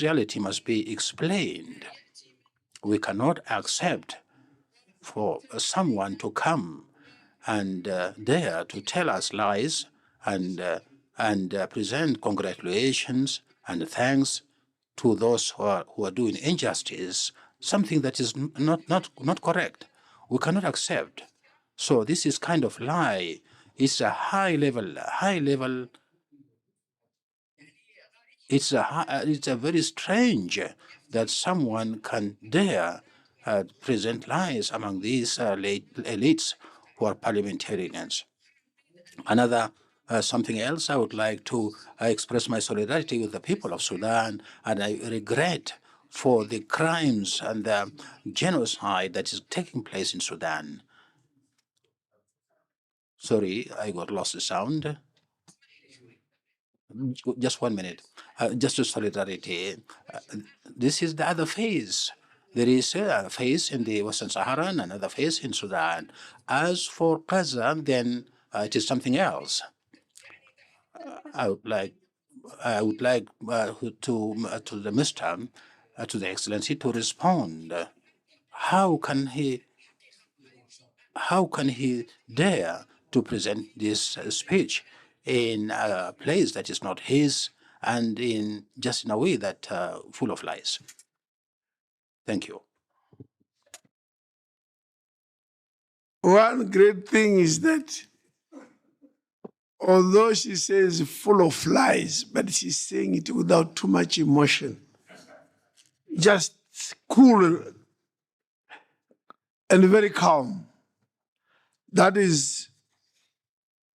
S18: reality must be explained. We cannot accept for someone to come and dare to tell us lies and present congratulations and thanks to those who are doing injustice, something that is not correct. We cannot accept. So this is kind of lie. It's a high level. It's a very strange that someone can dare present lies among these elites who are parliamentarians. Another something else, I would like to express my solidarity with the people of Sudan, and I regret for the crimes and the genocide that is taking place in Sudan. Sorry, I got lost the sound. Just 1 minute. Just to solidarity. This is the other phase. There is a phase in the Western Sahara and another phase in Sudan. As for Gaza, then it is something else. I would like to the Mr. To the Excellency to respond. How can he dare to present this speech in a place that is not his and in a way that full of lies? Thank you.
S5: One great thing is that although she says full of lies, but she's saying it without too much emotion. Just cool and very calm. That is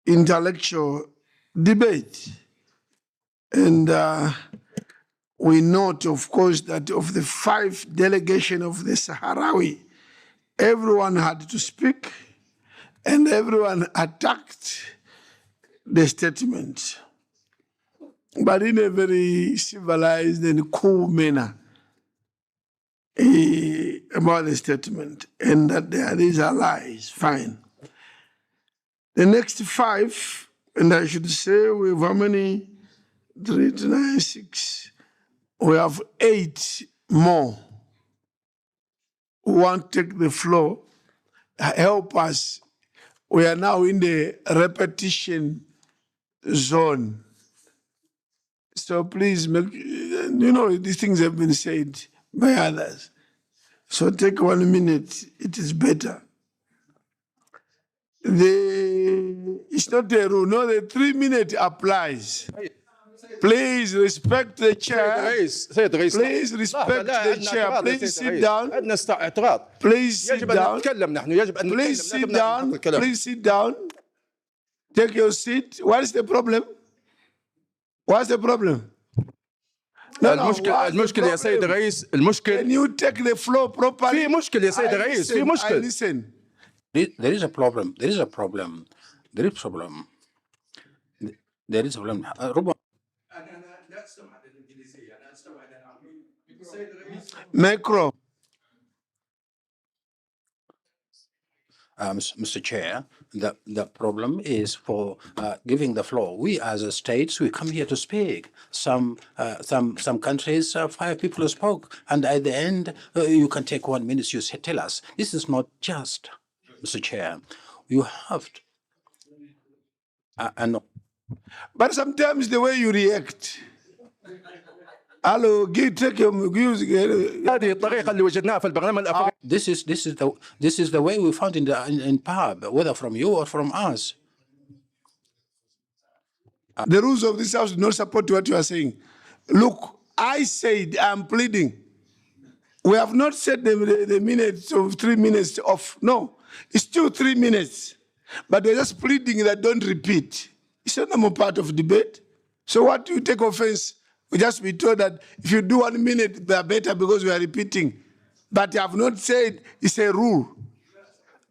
S5: intellectual debate. And we note, of course, that of the 5 delegations of the Sahrawi, everyone had to speak and everyone attacked the statement, but in a very civilized and cool manner about the statement, and that these are lies. Fine. The next 5, and I should say we have how many? 3, 9, 6. We have 8 more who want to take the floor. Help us. We are now in the repetition zone. So please make, these things have been said by others. So take 1 minute, it is better. It's not a rule, no, the 3 minute applies. Please respect the chair. Please respect the chair. Please sit down. Please sit down. Please sit down. Please sit down. Take your seat. What is the problem? What's the problem?
S20: المشكلة يا سيد الرئيس المشكلة.
S5: Can you take the floor properly?
S20: في مشكلة يا سيد الرئيس في مشكلة.
S5: Listen.
S18: There is a problem. There is a problem. There is a problem. There is a problem.
S5: Macro.
S18: Mr. Chair, the problem is for giving the floor. We as a states, we come here to speak. Some countries, 5 people spoke, and at the end, you can take 1 minute. You say, tell us. This is not just, Mr. Chair. You have to.
S5: But sometimes the way you react. Hello, take your music.
S20: هذه الطريقة اللي وجدناها في البرنامج الأفريقي.
S18: This is the way we found in pub, whether from you or from us.
S5: The rules of this house do not support what you are saying. Look, I said I'm pleading. We have not said the minutes of 3 minutes off. No, it's still 3 minutes. But we're just pleading that don't repeat. It's a normal part of debate. So what do you take offense? We just be told that if you do 1 minute, they are better because we are repeating. But I have not said it's a rule.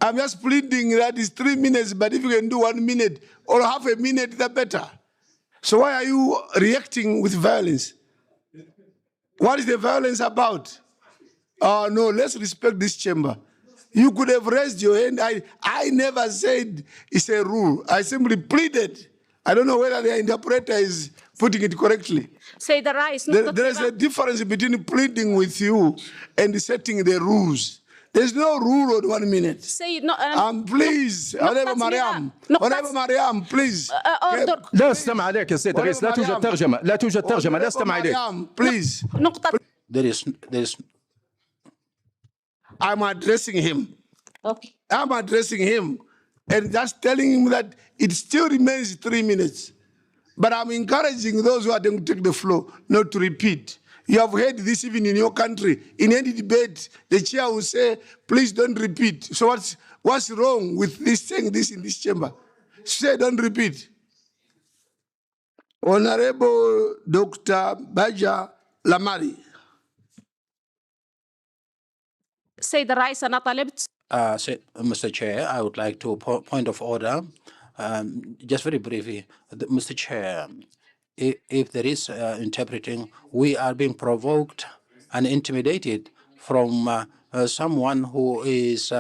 S5: I'm just pleading that it's 3 minutes, but if you can do 1 minute or half a minute, the better. So why are you reacting with violence? What is the violence about? Oh, no, let's respect this chamber. You could have raised your hand. I never said it's a rule. I simply pleaded. I don't know whether the interpreter is putting it correctly.
S13: Say the rise.
S5: There is a difference between pleading with you and setting the rules. There's no rule on 1 minute.
S13: Say no.
S5: Please, Honorable Mariam, please.
S13: Order.
S20: لا استمع عليك يا سيد الرئيس. لا توجد ترجمة. لا توجد ترجمة. لا استمع عليك.
S5: Please.
S18: There is.
S5: I'm addressing him.
S13: Okay.
S5: I'm addressing him and just telling him that it still remains 3 minutes. But I'm encouraging those who are going to take the floor not to repeat. You have heard this even in your country. In any debate, the chair will say, please don't repeat. So what's wrong with this saying this in this chamber? Say don't repeat. Honorable Dr. Baja Lamari.
S13: Say the rise أنا طلبت.
S18: Mr. Chair, I would like to point of order. Just very briefly, Mr. Chair, if there is interpreting, we are being provoked and intimidated from someone who is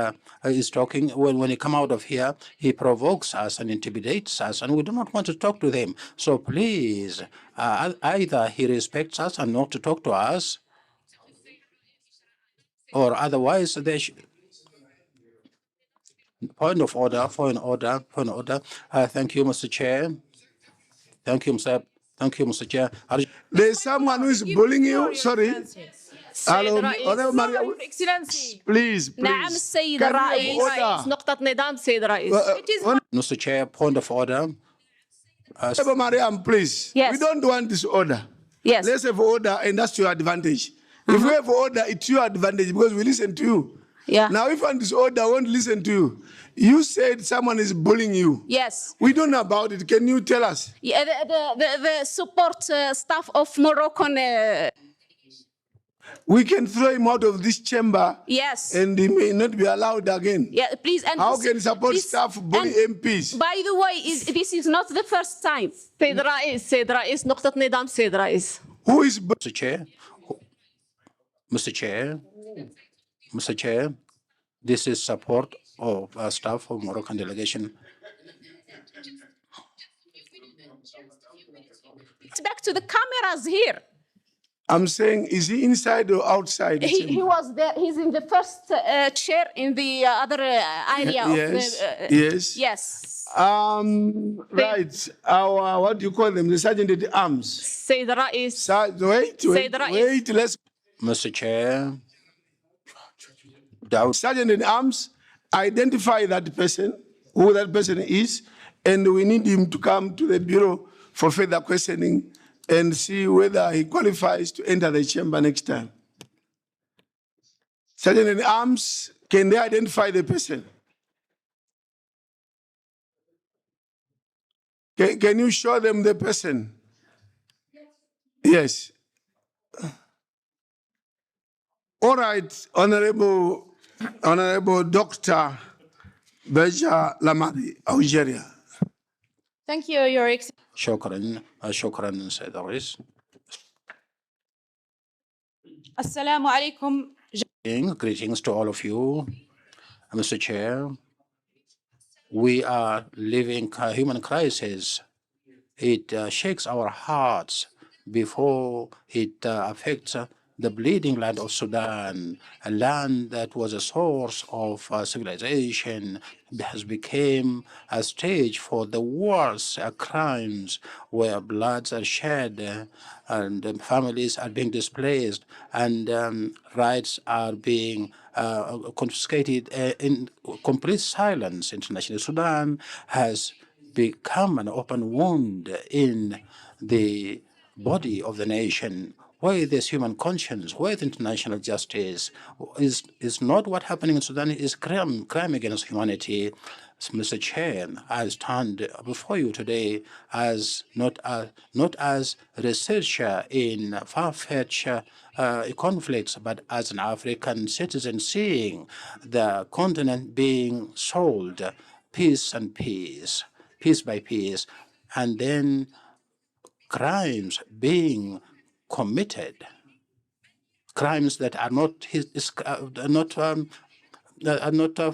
S18: talking. When he come out of here, he provokes us and intimidates us, and we do not want to talk to them. So please, either he respects us and not to talk to us, or otherwise they should. Point of order. Thank you, Mr. Chair. Thank you, Mr. Chair.
S5: There's someone who is bullying you. Sorry. Hello, Honorable Maria. Please.
S13: نعم السيد الرئيس. نقطة نظام سيد الرئيس.
S18: Mr. Chair, point of order.
S5: Honorable Mariam, please.
S13: Yes.
S5: We don't want this order.
S13: Yes.
S5: Let's have order, and that's your advantage. If we have order, it's your advantage because we listen to you.
S13: Yeah.
S5: Now, if on this order, I won't listen to you. You said someone is bullying you.
S13: Yes.
S5: We don't know about it. Can you tell us?
S13: Yeah, the support staff of Moroccan.
S5: We can throw him out of this chamber.
S13: Yes.
S5: And he may not be allowed again.
S13: Yeah, please. And
S5: how can support staff bully MPs?
S13: By the way, this is not the first time. سيد رئيس نقطة نظام سيد رئيس.
S5: Who is
S18: Mr. Chair, this is support of staff of Moroccan delegation.
S13: It's back to the cameras here.
S5: I'm saying, is he inside or outside?
S13: He was there. He's in the first chair in the other area.
S5: Yes.
S13: Of the,
S5: Yes. Right. Our, what do you call them? The sergeant at arms.
S13: Sayyid Rais.
S5: Wait. Let's.
S18: Mr. Chair.
S5: Sergeant at arms, identify that person, who that person is, and we need him to come to the bureau for further questioning and see whether he qualifies to enter the chamber next time. Sergeant at arms, can they identify the person? Can you show them the person? Yes. All right, Honorable Dr. Baja Lamari, Algeria.
S17: Thank you, Your Excellency.
S18: شكرا سيد الرئيس.
S17: Assalamu alaikum.
S18: Greetings to all of you, Mr. Chair. We are living a human crisis. It shakes our hearts before it affects the bleeding land of Sudan, a land that was a source of civilization, has become a stage for the worst crimes where bloods are shed and families are being displaced and rights are being confiscated in complete silence. International Sudan has become an open wound in the body of the nation. Where there's human conscience, where the international justice is not what happening in Sudan is crime against humanity. Mr. Chair, I stand before you today as not as a researcher in far-fetched conflicts, but as an African citizen seeing the continent being sold piece and piece, piece by piece, and then crimes being committed, crimes that are not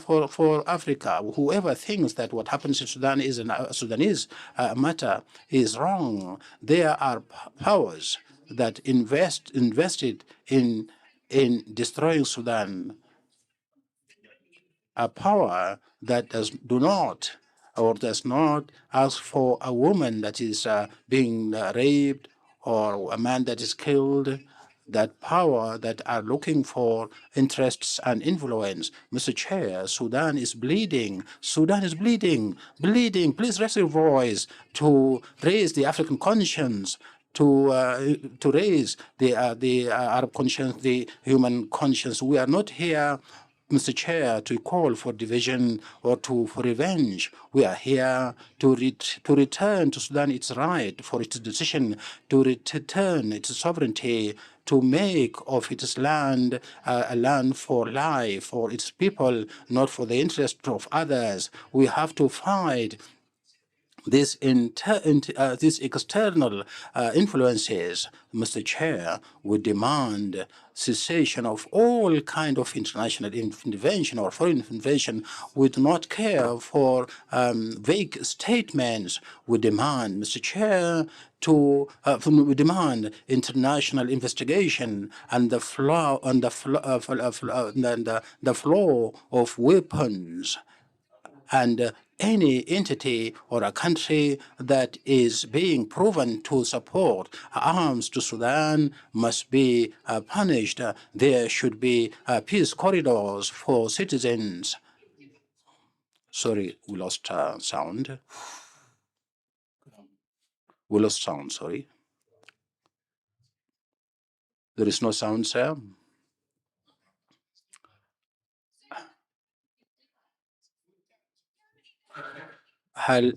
S18: for Africa. Whoever thinks that what happens in Sudan is a Sudanese matter is wrong. There are powers that invested in destroying Sudan, a power that does not ask for a woman that is being raped or a man that is killed, that power that are looking for interests and influence. Mr. Chair, Sudan is bleeding. Sudan is bleeding. Please raise your voice to raise the African conscience, to raise the Arab conscience, the human conscience. We are not here, Mr. Chair, to call for division or for revenge. We are here to return to Sudan its right for its decision, to return its sovereignty, to make of its land a land for life, for its people, not for the interest of others. We have to fight these external influences. Mr. Chair, we demand cessation of all kind of international intervention or foreign intervention. We do not care for vague statements. We demand, Mr. Chair, we demand international investigation and the flow of weapons, and any entity or a country that is being proven to support arms to Sudan must be punished. There should be peace corridors for citizens. Sorry, we lost sound. We lost sound, sorry. There is no sound, sir. A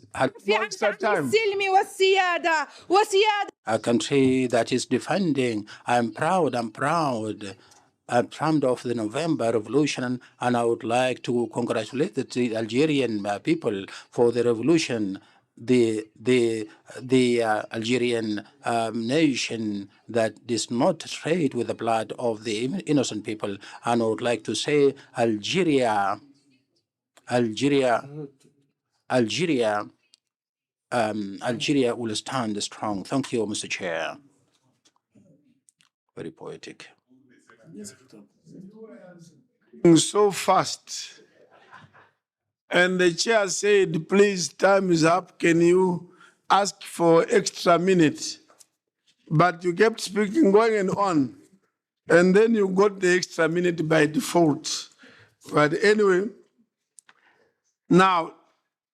S18: country that is defending. I'm proud of the November Revolution, and I would like to congratulate the Algerian people for the revolution. The Algerian nation that does not trade with the blood of the innocent people, and I would like to say Algeria will stand strong. Thank you, Mr. Chair. Very poetic.
S5: So fast. And the chair said, please, time is up. Can you ask for extra minute? But you kept speaking, going on. And then you got the extra minute by default. But anyway, now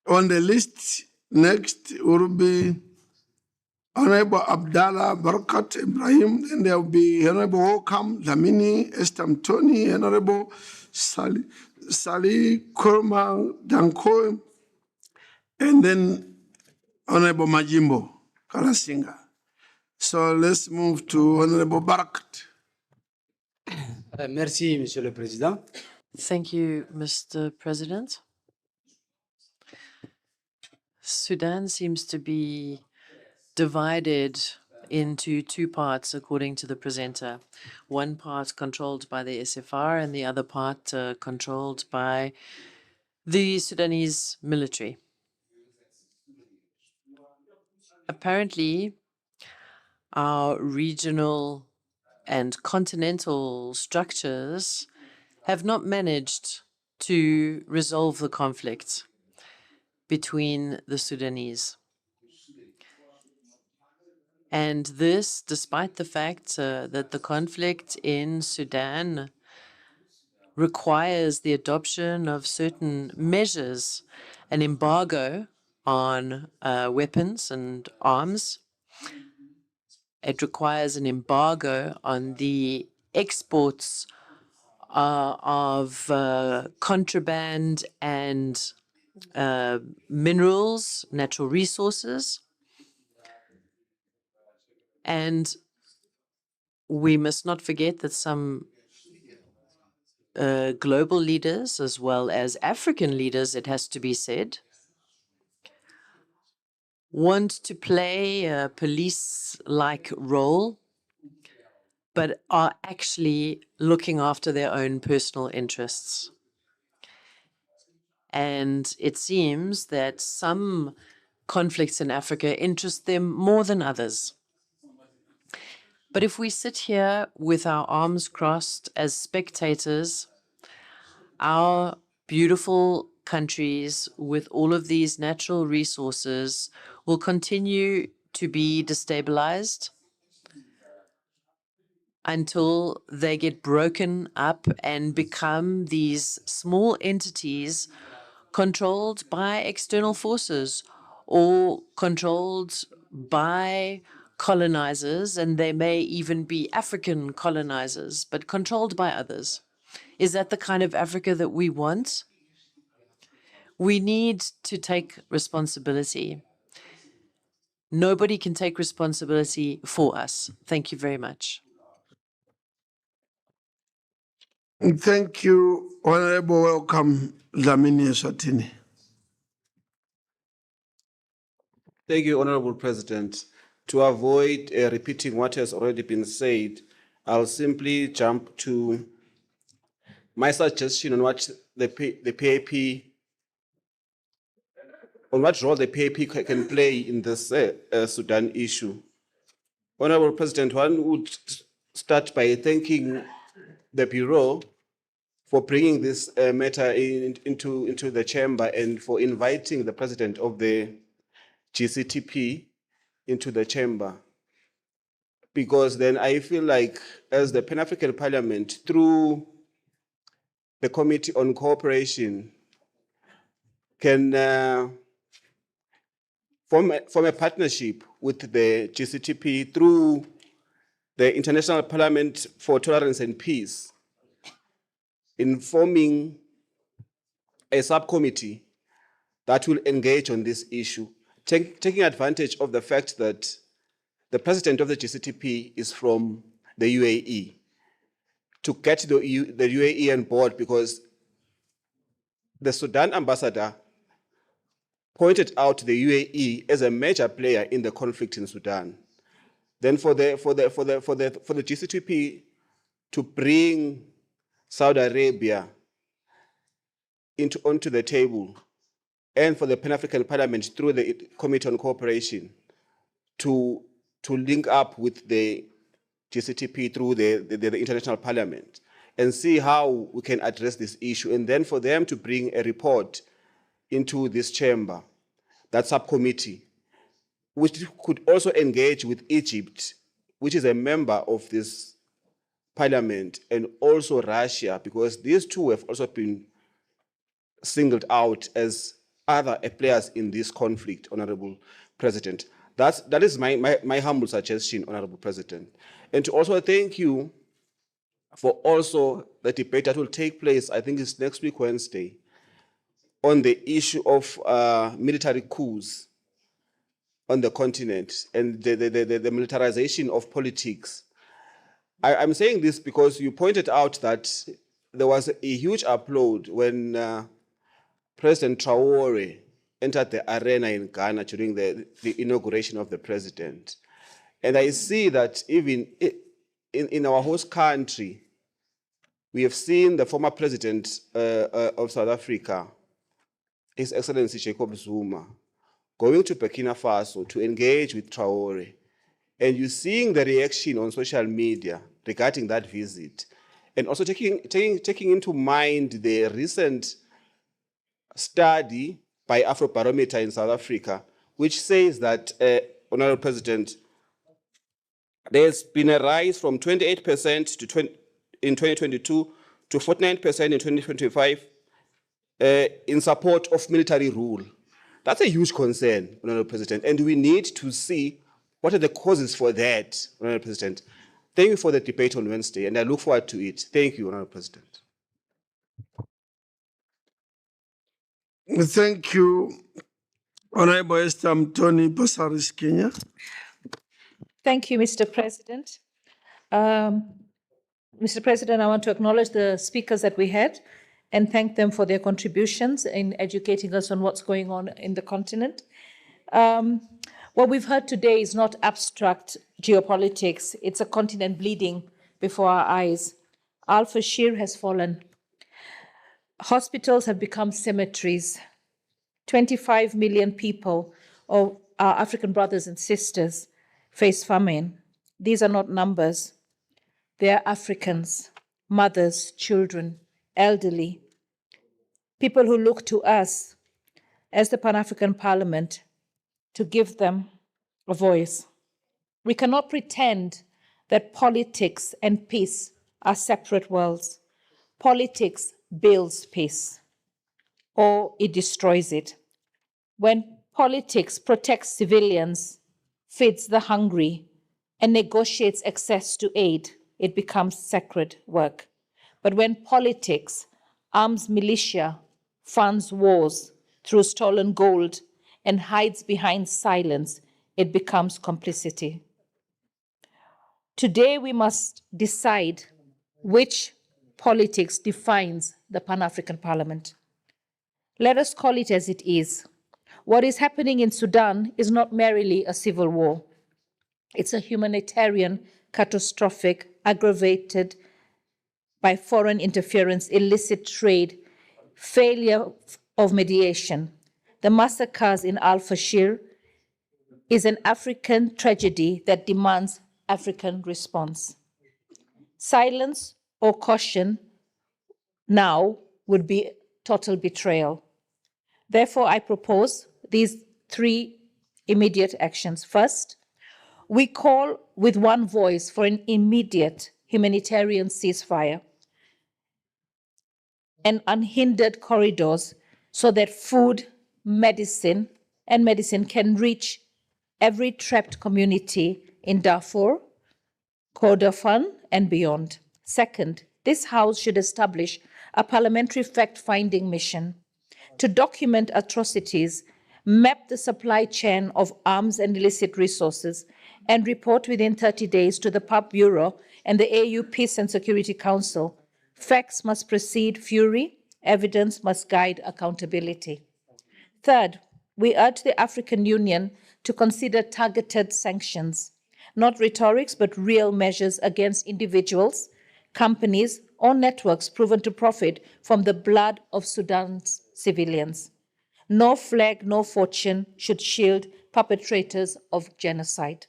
S5: on the list, next will be Honorable Abdallah Barakat Ibrahim, then there will be Honorable Okam Lamini Estamtoni, Honorable Sali Kurma Danko, and then Honorable Majimbo Kalasinga. So let's move to Honorable Barakat.
S15: Merci, Monsieur le Président.
S2: Thank you, Mr. President. Sudan seems to be divided into two parts, according to the presenter. One part controlled by the SFR and the other part controlled by The Sudanese military. Apparently, our regional and continental structures have not managed to resolve the conflict between the Sudanese. And this, despite the fact that the conflict in Sudan requires the adoption of certain measures, an embargo on weapons and arms. It requires an embargo on the exports of contraband and minerals, natural resources. And we must not forget that some global leaders, as well as African leaders, it has to be said, want to play a police-like role, but are actually looking after their own personal interests. And it seems that some conflicts in Africa interest them more than others. But if we sit here with our arms crossed as spectators, our beautiful countries with all of these natural resources will continue to be destabilized until they get broken up and become these small entities controlled by external forces or controlled by colonizers, and they may even be African colonizers, but controlled by others. Is that the kind of Africa that we want? We need to take responsibility. Nobody can take responsibility for us. Thank you very much.
S5: Thank you, Honorable. Welcome, Dlamini Eswatini.
S6: Thank you, Honorable President. To avoid repeating what has already been said, I'll simply jump to my suggestion on what the PAP, on what role the PAP can play in this Sudan issue. Honorable President, one would start by thanking the Bureau for bringing this matter into the chamber and for inviting the President of the GCTP into the chamber. Because then I feel like as the Pan-African Parliament, through the Committee on Cooperation, can form a partnership with the GCTP through the International Parliament for Tolerance and Peace in forming a subcommittee that will engage on this issue, taking advantage of the fact that the president of the GCTP is from the UAE, to get the UAE on board, because the Sudan ambassador pointed out the UAE as a major player in the conflict in Sudan. Then for the GCTP to bring Saudi Arabia onto the table, and for the Pan-African Parliament through the Committee on Cooperation to link up with the GCTP through the International Parliament and see how we can address this issue, and then for them to bring a report into this chamber, that subcommittee, which could also engage with Egypt, which is a member of this parliament, and also Russia, because these two have also been singled out as other players in this conflict, Honorable President. That is my humble suggestion, Honorable President. And to also thank you for also the debate that will take place, I think it's next week, Wednesday, on the issue of military coups on the continent and the militarization of politics. I'm saying this because you pointed out that there was a huge upload when President Traore entered the arena in Ghana during the inauguration of the president. And I see that even in our host country, we have seen the former president of South Africa His Excellency Jacob Zuma, going to Burkina Faso to engage with Traore, and you're seeing the reaction on social media regarding that visit, and also taking into mind the recent study by Afrobarometer in South Africa, which says that, Honorable President, there's been a rise from 28% in 2022 to 49% in 2025 in support of military rule. That's a huge concern, Honorable President, and we need to see what are the causes for that, Honorable President. Thank you for the debate on Wednesday, and I look forward to it. Thank you, Honorable President.
S5: Thank you, Honorable Esther Mtoni Pasaris, Kenya.
S10: Thank you, Mr. President. Mr. President, I want to acknowledge the speakers that we had and thank them for their contributions in educating us on what's going on in the continent. What we've heard today is not abstract geopolitics. It's a continent bleeding before our eyes. Al-Fashir has fallen. Hospitals have become cemeteries. 25 million people, or our African brothers and sisters, face famine. These are not numbers. They are Africans, mothers, children, elderly, people who look to us as the Pan-African Parliament to give them a voice. We cannot pretend that politics and peace are separate worlds. Politics builds peace, or it destroys it. When politics protects civilians, feeds the hungry, and negotiates access to aid, it becomes sacred work. But when politics arms militia, funds wars through stolen gold, and hides behind silence, it becomes complicity. Today we must decide which politics defines the Pan-African Parliament. Let us call it as it is. What is happening in Sudan is not merely a civil war. It's a humanitarian, catastrophic, aggravated by foreign interference, illicit trade, failure of mediation. The massacres in Al-Fashir is an African tragedy that demands African response. Silence or caution now would be total betrayal. Therefore, I propose these three immediate actions. First, we call with one voice for an immediate humanitarian ceasefire and unhindered corridors so that food, medicine can reach every trapped community in Darfur, Kordofan, and beyond. Second, this House should establish a parliamentary fact-finding mission to document atrocities, map the supply chain of arms and illicit resources, and report within 30 days to the PAP Bureau and the AU Peace and Security Council. Facts must precede fury, evidence must guide accountability. Third, we urge the African Union to consider targeted sanctions, not rhetorics, but real measures against individuals, companies, or networks proven to profit from the blood of Sudan's civilians. No flag, no fortune should shield perpetrators of genocide.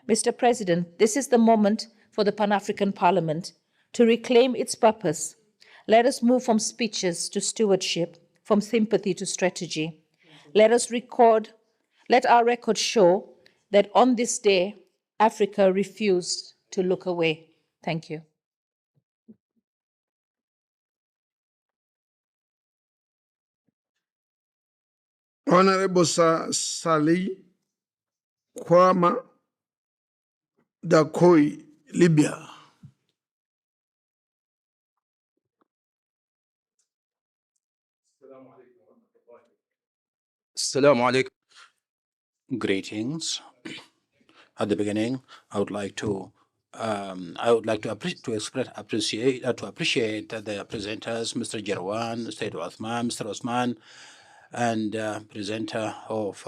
S10: Mr. President, this is the moment for the Pan-African Parliament to reclaim its purpose. Let us move from speeches to stewardship, from sympathy to strategy. Let our record show that on this day, Africa refused to look away. Thank you.
S5: Honorable Salih Kwama Dakoi, Libya.
S18: Assalamu alaikum. Greetings. At the beginning, I would like to appreciate the presenters, Mr. Jarwan, Said Othman, Mr. Osman, and presenter of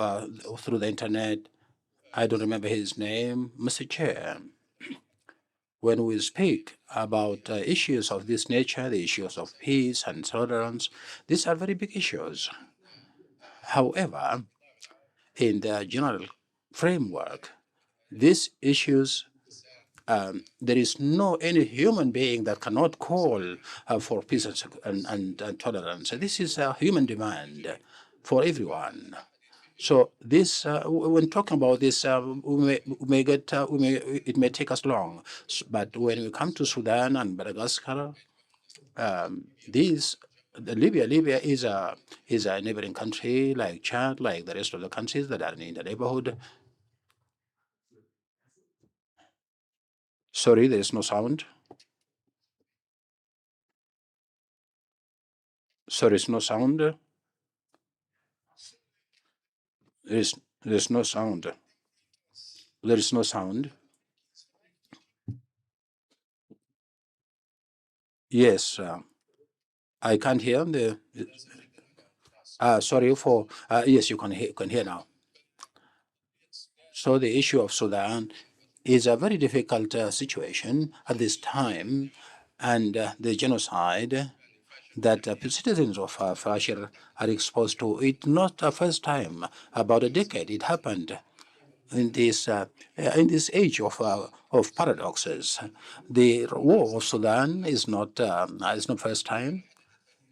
S18: through the internet. I don't remember his name, Mr. Chair. When we speak about issues of this nature, the issues of peace and tolerance, these are very big issues. However, in the general framework, these issues, there is no any human being that cannot call for peace and tolerance. This is a human demand for everyone. So this, when talking about this, it may take us long. But when we come to Sudan and Madagascar, Libya is a neighboring country like Chad, like the rest of the countries that are in the neighborhood. Sorry, there is no sound. Sorry, it's no sound. There's no sound. There is no sound. Yes, I can't hear the. Sorry for. Yes, you can hear now. So the issue of Sudan is a very difficult situation at this time, and the genocide that citizens of Fashir are exposed to. It's not the first time. About a decade, it happened. In this age of paradoxes, the war of Sudan is not first time.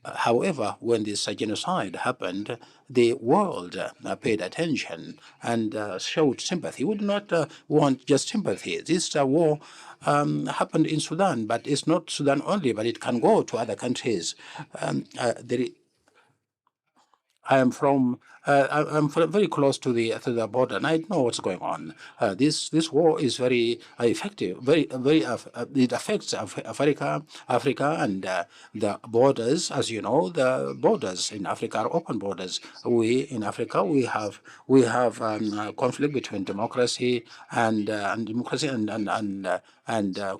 S18: However, when this genocide happened, the world paid attention and showed sympathy. We would not want just sympathy. This war happened in Sudan, but it's not Sudan only, but it can go to other countries. I'm from very close to the border, and I know what's going on. This war is very effective. It affects Africa, and the borders. As you know, the borders in Africa are open borders. We in Africa we have conflict between democracy and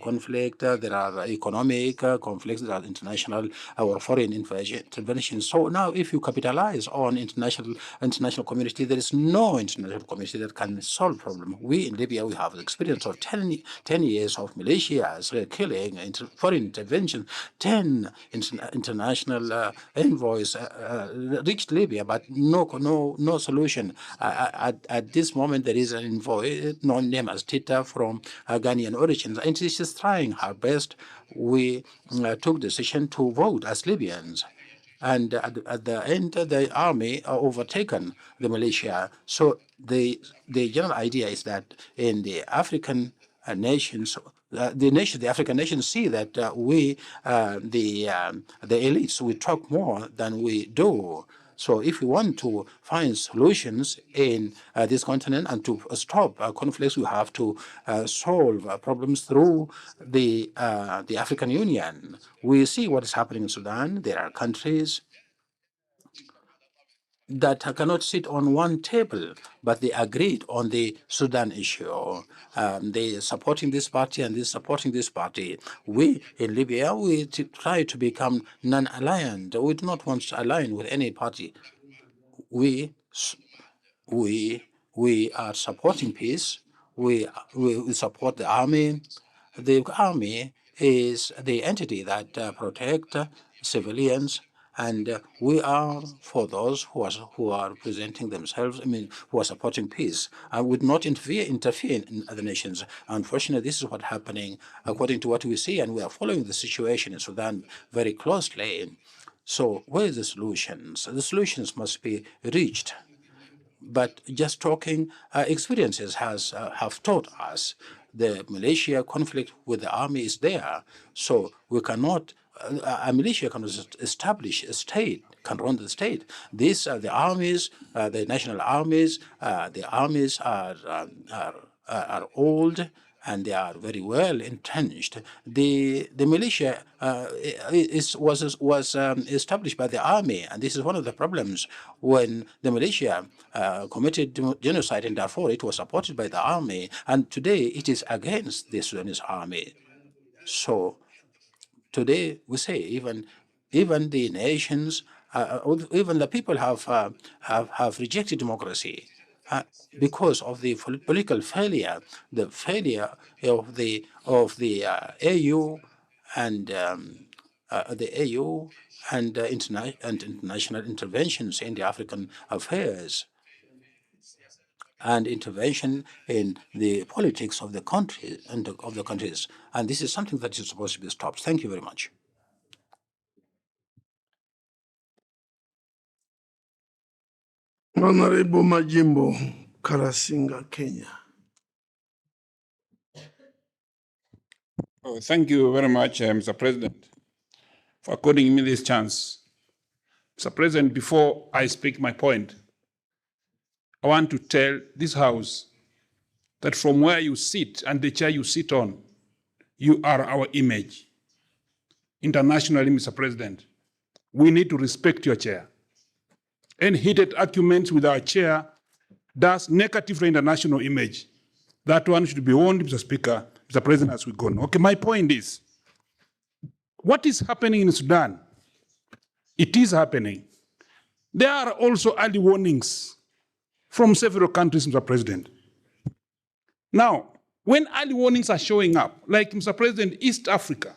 S18: conflict. There are economic conflicts. There are international or foreign intervention. So now, if you capitalize on international community, there is no international community that can solve problem. We in Libya, we have the experience of 10 years of militias, killing, foreign intervention. 10 international envoys reached Libya, but no solution. At this moment, there is an envoy known name as Tita from Ghanaian origins, and she is trying her best. We took decision to vote as Libyans. And at the end, the army overtaken the militia. So the general idea is that in the African nations, the African nations see that the elites, we talk more than we do. So if we want to find solutions in this continent and to stop conflicts, we have to solve problems through the African Union. We see what is happening in Sudan. There are countries that cannot sit on one table, but they agreed on the Sudan issue. They supporting this party and this supporting this party. We in Libya, we try to become non-aligned. We do not want to align with any party. We are supporting peace. We support the army. The army is the entity that protect civilians. And we are for those who are presenting themselves, who are supporting peace. I would not interfere in other nations. Unfortunately, this is what's happening according to what we see, and we are following the situation in Sudan very closely. So where is the solutions? The solutions must be reached. But just talking, experiences have taught us the militia conflict with the army is there. So we cannot. A militia can establish a state, can run the state. These are the armies, the national armies. The armies are old and they are very well entrenched. The militia was established by the army, and this is one of the problems. When the militia committed genocide in Darfur, it was supported by the army, and today it is against the Sudanese army. So today, we say even the nations, even the people have rejected democracy because of the political failure, the failure of the AU and the AU and international interventions in the African affairs and intervention in the politics of the country and of the countries. And this is something that is supposed to be stopped. Thank you very much.
S5: Honorable Majimbo, Karasinga, Kenya.
S4: Oh, thank you very much, Mr. President, for according me this chance. Mr. President, before I speak my point, I want to tell this House that from where you sit and the chair you sit on, you are our image. Internationally, Mr. President, we need to respect your chair. Any heated arguments with our chair does negative for international image. That one should be warned, Mr. Speaker, Mr. President, as we go on. Okay, my point is, what is happening in Sudan? It is happening. There are also early warnings from several countries, Mr. President. Now, when early warnings are showing up, like Mr. President, East Africa,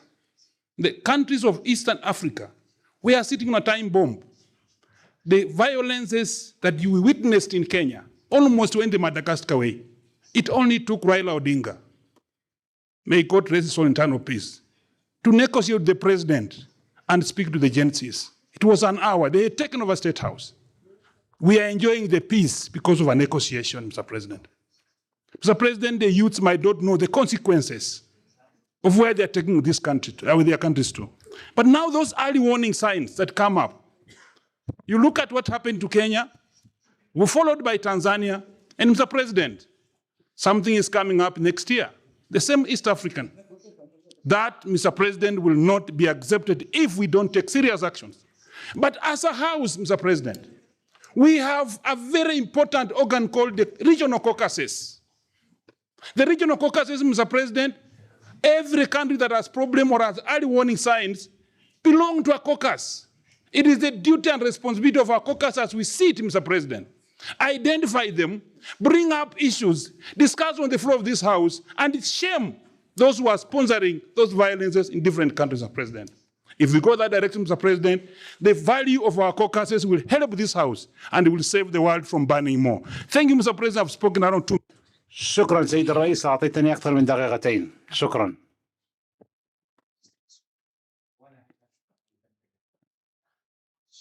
S4: the countries of Eastern Africa, we are sitting on a time bomb. The violences that you witnessed in Kenya almost went the Madagascar way. It only took Raila Odinga, may God rest his soul in eternal peace, to negotiate with the president and speak to the agencies. It was an hour. They had taken over State House. We are enjoying the peace because of a negotiation, Mr. President. Mr. President, the youths might not know the consequences of where they're taking this country to, their countries to. But now those early warning signs that come up, you look at what happened to Kenya, were followed by Tanzania, and Mr. President, something is coming up next year. The same East African. That, Mr. President, will not be accepted if we don't take serious actions. But as a House, Mr. President, we have a very important organ called the Regional Caucuses. The Regional Caucuses, Mr. President, every country that has problem or has early warning signs belong to a caucus. It is the duty and responsibility of our caucus as we sit, Mr. President. Identify them, bring up issues, discuss on the floor of this House, and shame those who are sponsoring those violences in different countries, Mr. President. If we go that direction, Mr. President, the value of our caucuses will help this House and will save the world from burning more. Thank you, Mr. President. I've spoken around 2 minutes.
S1: شكرا سيد الرئيس، أعطيتني أكثر من دقيقتين. شكرا.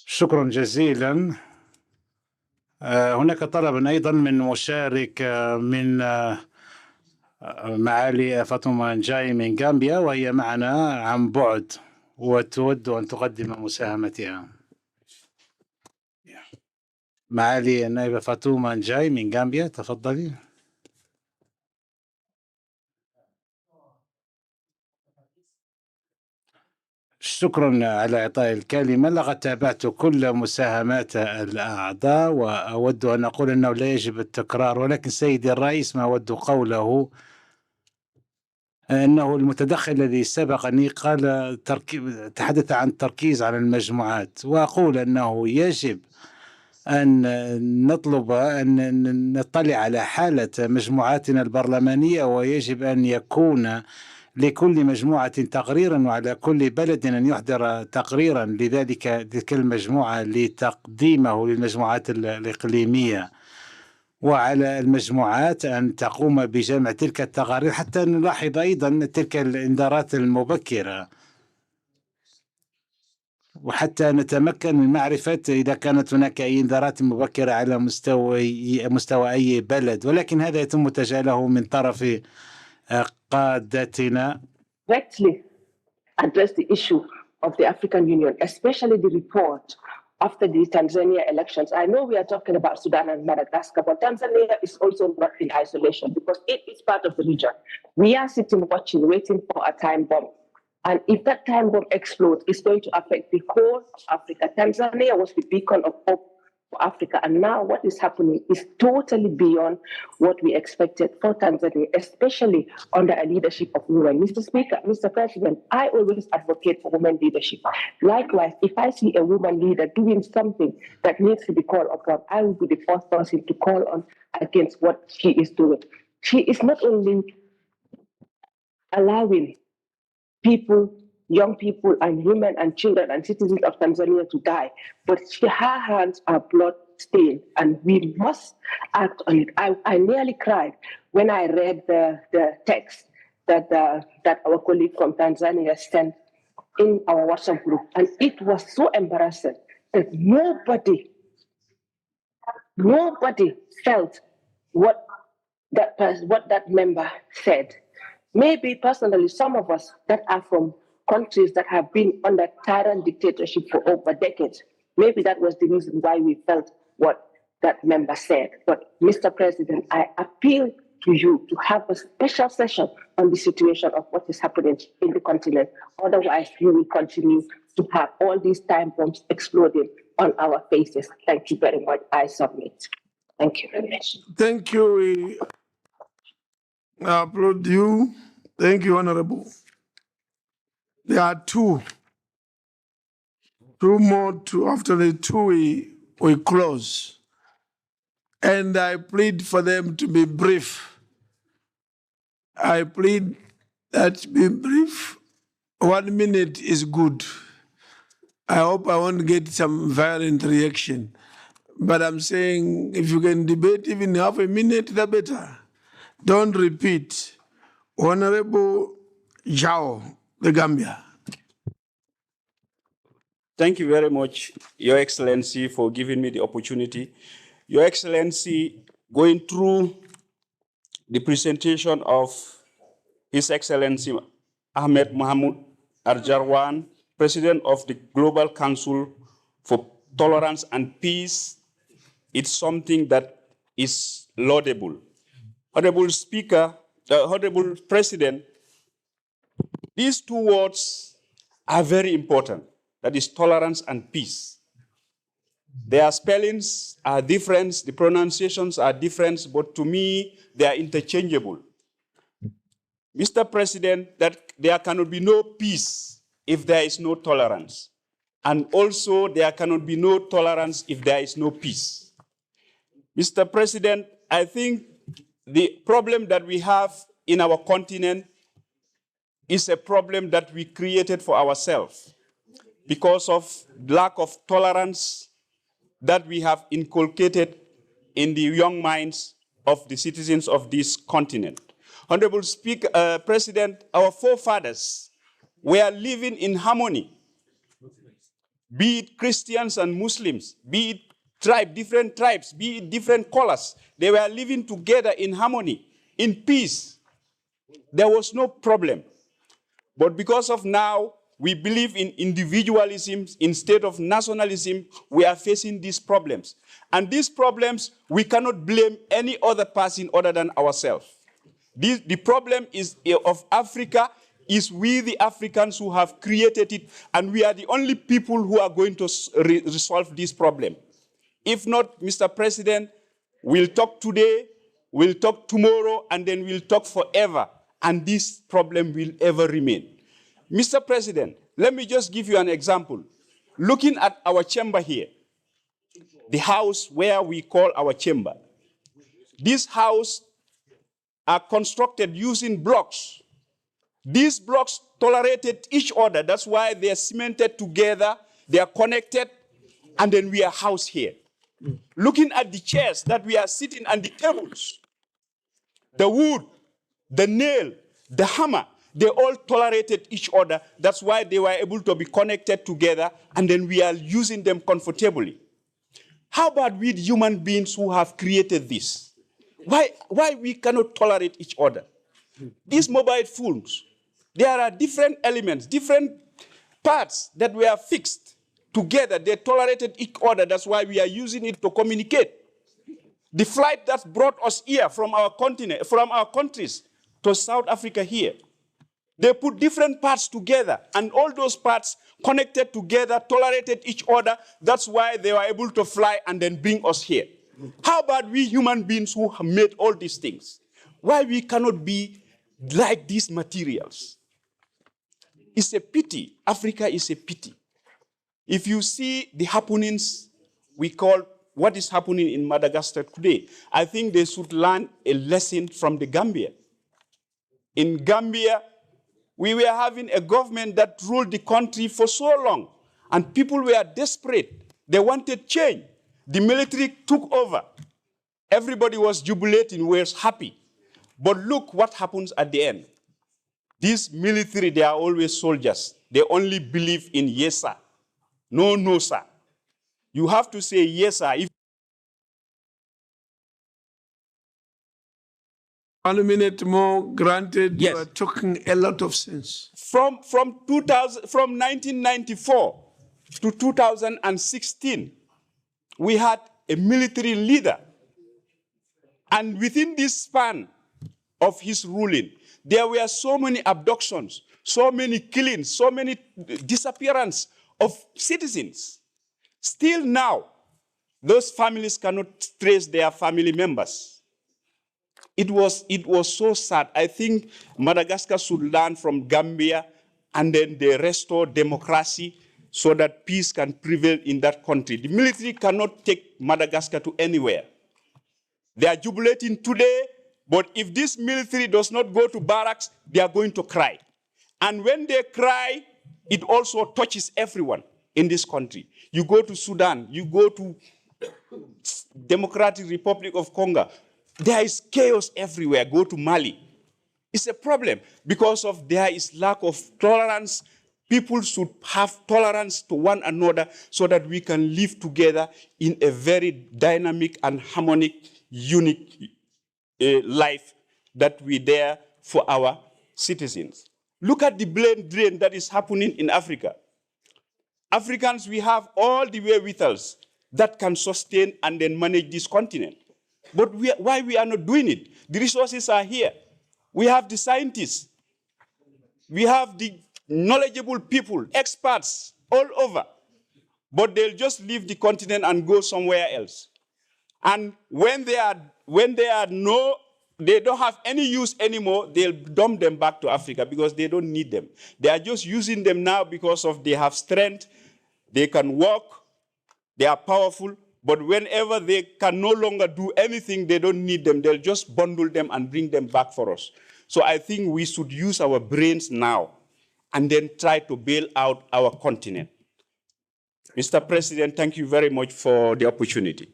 S1: شكرا جزيلا. هناك طلب أيضا من مشارك من معالي فاطمة نجاي من غامبيا، وهي معنا عن بعد وتود أن تقدم مساهمتها. معالي النائبة فاطمة نجاي من غامبيا، تفضلي. شكرا على إعطاء الكلمة. لقد تابعت كل مساهمات الأعضاء وأود أن أقول أنه لا يجب التكرار، ولكن سيدي الرئيس ما أود قوله أنه المتدخل الذي سبقني قال تحدث عن التركيز على المجموعات، وأقول أنه يجب أن نطلب أن نطلع على حالة مجموعاتنا البرلمانية، ويجب أن يكون لكل مجموعة تقريرا وعلى كل بلد أن يحضر تقريرا لذلك تلك المجموعة لتقديمه للمجموعات الإقليمية، وعلى المجموعات أن تقوم بجمع تلك التقارير حتى نلاحظ أيضا تلك الإنذارات المبكرة، وحتى نتمكن من معرفة إذا كانت هناك أي إنذارات مبكرة على مستوى أي بلد، ولكن هذا يتم تجاهله من طرف قادتنا.
S22: Directly address the issue of the African Union, especially the report after the Tanzania elections. I know we are talking about Sudan and Madagascar, but Tanzania is also not in isolation because it is part of the region. We are sitting watching, waiting for a time bomb. And if that time bomb explodes, it's going to affect the whole of Africa. Tanzania was the beacon of hope for Africa. And now what is happening is totally beyond what we expected for Tanzania, especially under a leadership of women. Mr. Speaker, Mr. President, I always advocate for women leadership. Likewise, if I see a woman leader doing something that needs to be called upon, I will be the first person to call on against what she is doing. She is not only allowing people young people and women and children and citizens of Tanzania to die. But her hands are blood-stained, and we must act on it. I nearly cried when I read the text that our colleague from Tanzania sent in our WhatsApp group. And it was so embarrassing that nobody felt what that member said. Maybe personally, some of us that are from countries that have been under tyrant dictatorship for over decades, maybe that was the reason why we felt what that member said. But Mr. President, I appeal to you to have a special session on the situation of what is happening in the continent. Otherwise, we will continue to have all these time bombs exploding on our faces. Thank you very much. I submit. Thank you very much.
S5: Thank you. We applaud you. Thank you, Honorable. There are two more after the two we close. And I plead for them to be brief. I plead that be brief. 1 minute is good. I hope I won't get some violent reaction. But I'm saying if you can debate even half a minute, the better. Don't repeat. Honorable Jao, the Gambia.
S8: Thank you very much, Your Excellency, for giving me the opportunity. Your Excellency, going through the presentation of His Excellency Ahmed Mohamed Al-Jarwan, President of the Global Council for Tolerance and Peace, it's something that is laudable. Honorable Speaker, Honorable President, these two words are very important. That is tolerance and peace. Their spellings are different, the pronunciations are different, but to me, they are interchangeable. Mr. President, that there cannot be no peace if there is no tolerance. And also, there cannot be no tolerance if there is no peace. Mr. President, I think the problem that we have in our continent is a problem that we created for ourselves because of lack of tolerance that we have inculcated in the young minds of the citizens of this continent. Honorable Speaker, President, our forefathers were living in harmony, be it Christians and Muslims, be it different tribes, be it different colors. They were living together in harmony, in peace. There was no problem. But because of now, we believe in individualism instead of nationalism, we are facing these problems. And these problems, we cannot blame any other person other than ourselves. The problem of Africa is we, the Africans, who have created it, and we are the only people who are going to resolve this problem. If not, Mr. President, we'll talk today, we'll talk tomorrow, and then we'll talk forever, and this problem will ever remain. Mr. President, let me just give you an example. Looking at our chamber here, the house where we call our chamber, this house are constructed using blocks. These blocks tolerated each other. That's why they are cemented together, they are connected, and then we are housed here. Looking at the chairs that we are sitting and the tables, the wood, the nail, the hammer, they all tolerated each other. That's why they were able to be connected together, and then we are using them comfortably. How about we human beings who have created this? Why we cannot tolerate each other? These mobile phones, there are different elements, different parts that were fixed together. They tolerated each other. That's why we are using it to communicate. The flight that brought us here from our continent, from our countries to South Africa here, they put different parts together, and all those parts connected together, tolerated each other. That's why they were able to fly and then bring us here. How about we human beings who have made all these things? Why we cannot be like these materials? It's a pity. Africa is a pity. If you see the happenings we call what is happening in Madagascar today, I think they should learn a lesson from the Gambia. In Gambia, We were having a government that ruled the country for so long, and people were desperate. They wanted change. The military took over. Everybody was jubilating, was happy. But look what happens at the end. These military, they are always soldiers. They only believe in yes, sir. No, no, sir. You have to say yes, sir. If
S5: 1 minute more granted, you are talking a lot of sense.
S8: From 1994 to 2016, we had a military leader. And within this span of his ruling, there were so many abductions, so many killings, so many disappearances of citizens. Still now, those families cannot trace their family members. It was so sad. I think Madagascar should learn from Gambia, and then they restore democracy so that peace can prevail in that country. The military cannot take Madagascar to anywhere. They are jubilating today, but if this military does not go to barracks, they are going to cry. And when they cry, it also touches everyone in this country. You go to Sudan, you go to Democratic Republic of Congo, there is chaos everywhere. Go to Mali. It's a problem because of there is lack of tolerance. People should have tolerance to one another so that we can live together in a very dynamic and harmonic, unique life that we dare for our citizens. Look at the brain drain that is happening in Africa. Africans, we have all the wherewithals that can sustain and then manage this continent. But why we are not doing it? The resources are here. We have the scientists. We have the knowledgeable people, experts all over. But they'll just leave the continent and go somewhere else. And when they don't have any use anymore, they'll dump them back to Africa because they don't need them. They are just using them now because they have strength, they can walk, they are powerful. But whenever they can no longer do anything, they don't need them. They'll just bundle them and bring them back for us. So I think we should use our brains now and then try to bail out our continent. Mr. President, thank you very much for the opportunity.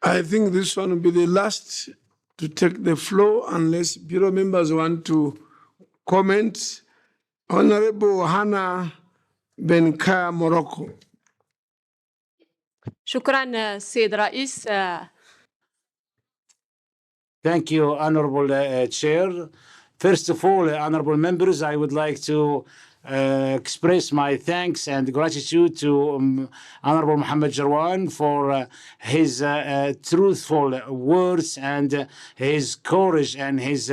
S5: I think this one will be the last to take the floor unless Bureau members want to comment. Honorable Hannah Benka Morocco.
S13: شكرا سيد رئيس.
S1: Thank you, Honorable Chair. First of all, honorable members, I would like to express my thanks and gratitude to Honorable Mohammed Jarwan for his truthful words and his courage and his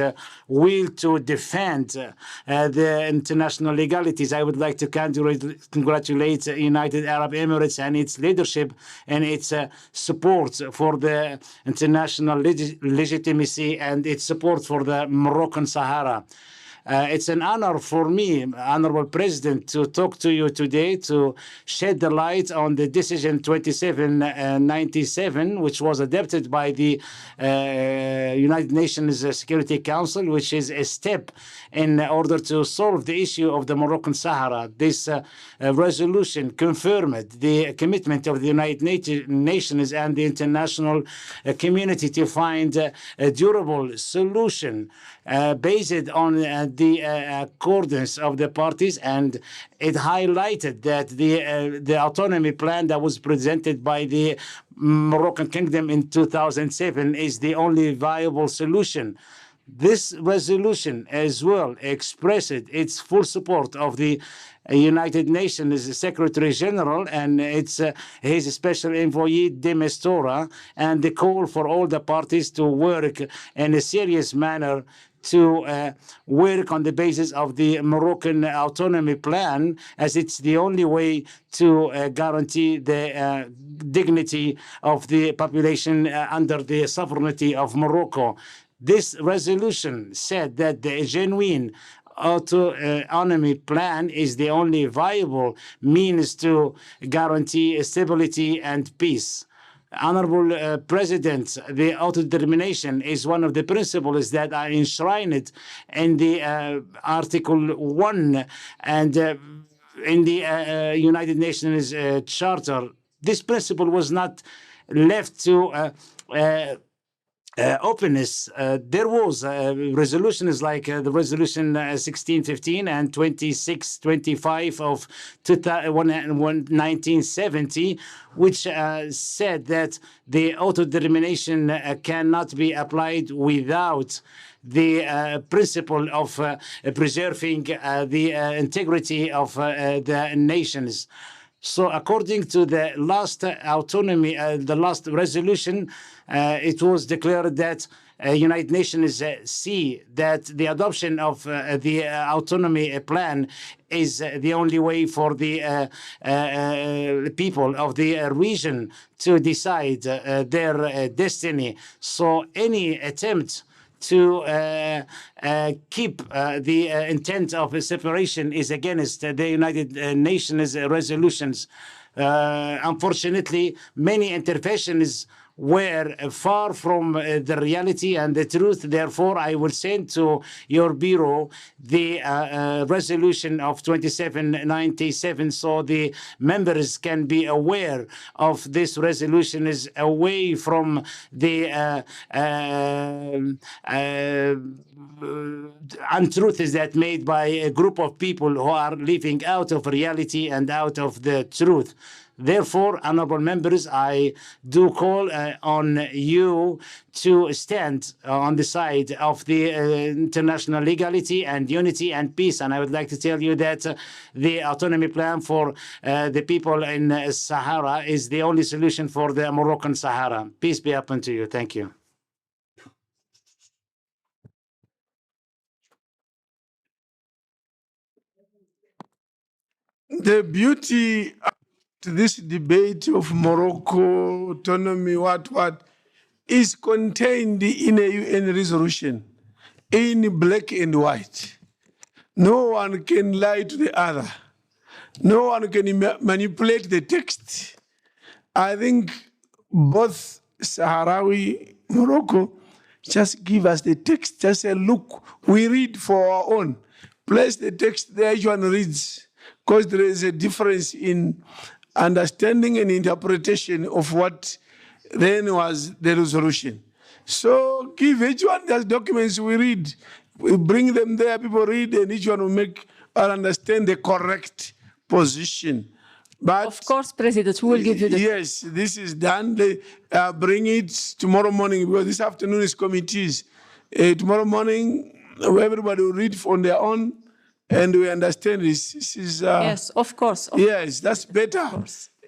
S1: will to defend the international legalities. I would like to congratulate United Arab Emirates and its leadership and its support for the international legitimacy and its support for the Moroccan Sahara. It's an honor for me, Honorable President, to talk to you today to shed the light on the decision 2797, which was adopted by the United Nations Security Council, which is a step in order to solve the issue of the Moroccan Sahara. This resolution confirmed the commitment of the United Nations and the international community to find a durable solution based on the accordance of the parties, and it highlighted that the autonomy plan that was presented by the Moroccan Kingdom in 2007 is the only viable solution. This resolution as well expressed its full support of the United Nations Secretary General and his special envoy de Mistura, and the call for all the parties to work in a serious manner to work on the basis of the Moroccan autonomy plan, as it's the only way to guarantee the dignity of the population under the sovereignty of Morocco. This resolution said that the genuine autonomy plan is the only viable means to guarantee stability and peace. Honorable President, the autodetermination is one of the principles that are enshrined in the Article 1 and in the United Nations Charter. This principle was not left to openness. There was resolutions like the resolution 1615 and 2625 of 1970, which said that the autodetermination cannot be applied without the principle of preserving the integrity of the nations. So according to the last autonomy, the last resolution, it was declared that United Nations see that the adoption of the autonomy plan is the only way for the people of the region to decide their destiny. So any attempt to keep the intent of separation is against the United Nations resolutions. Unfortunately, many interventions were far from the reality and the truth. Therefore, I will send to your bureau the resolution of 2797 so the members can be aware of this resolution is away from the untruths that made by a group of people who are living out of reality and out of the truth. Therefore, honorable members, I do call on you to stand on the side of the international legality and unity and peace. And I would like to tell you that the autonomy plan for the people in Sahara is the only solution for the Moroccan Sahara. Peace be upon to you. Thank you.
S5: The beauty of this debate of Morocco, autonomy, what, is contained in a UN resolution in black and white. No one can lie to the other. No one can manipulate the text. I think both Sahrawi, Morocco, just give us the text, just say, look, we read for our own. Place the text there, each one reads, because there is a difference in understanding and interpretation of what then was the resolution. So give each one those documents we read. We bring them there, people read, and each one will make or understand the correct position. But
S13: of course, President, we will give you the...
S5: Yes, this is done. They bring it tomorrow morning, because this afternoon is committees. Tomorrow morning, everybody will read on their own, and we understand this. This is
S13: yes, of course.
S5: Yes, that's better.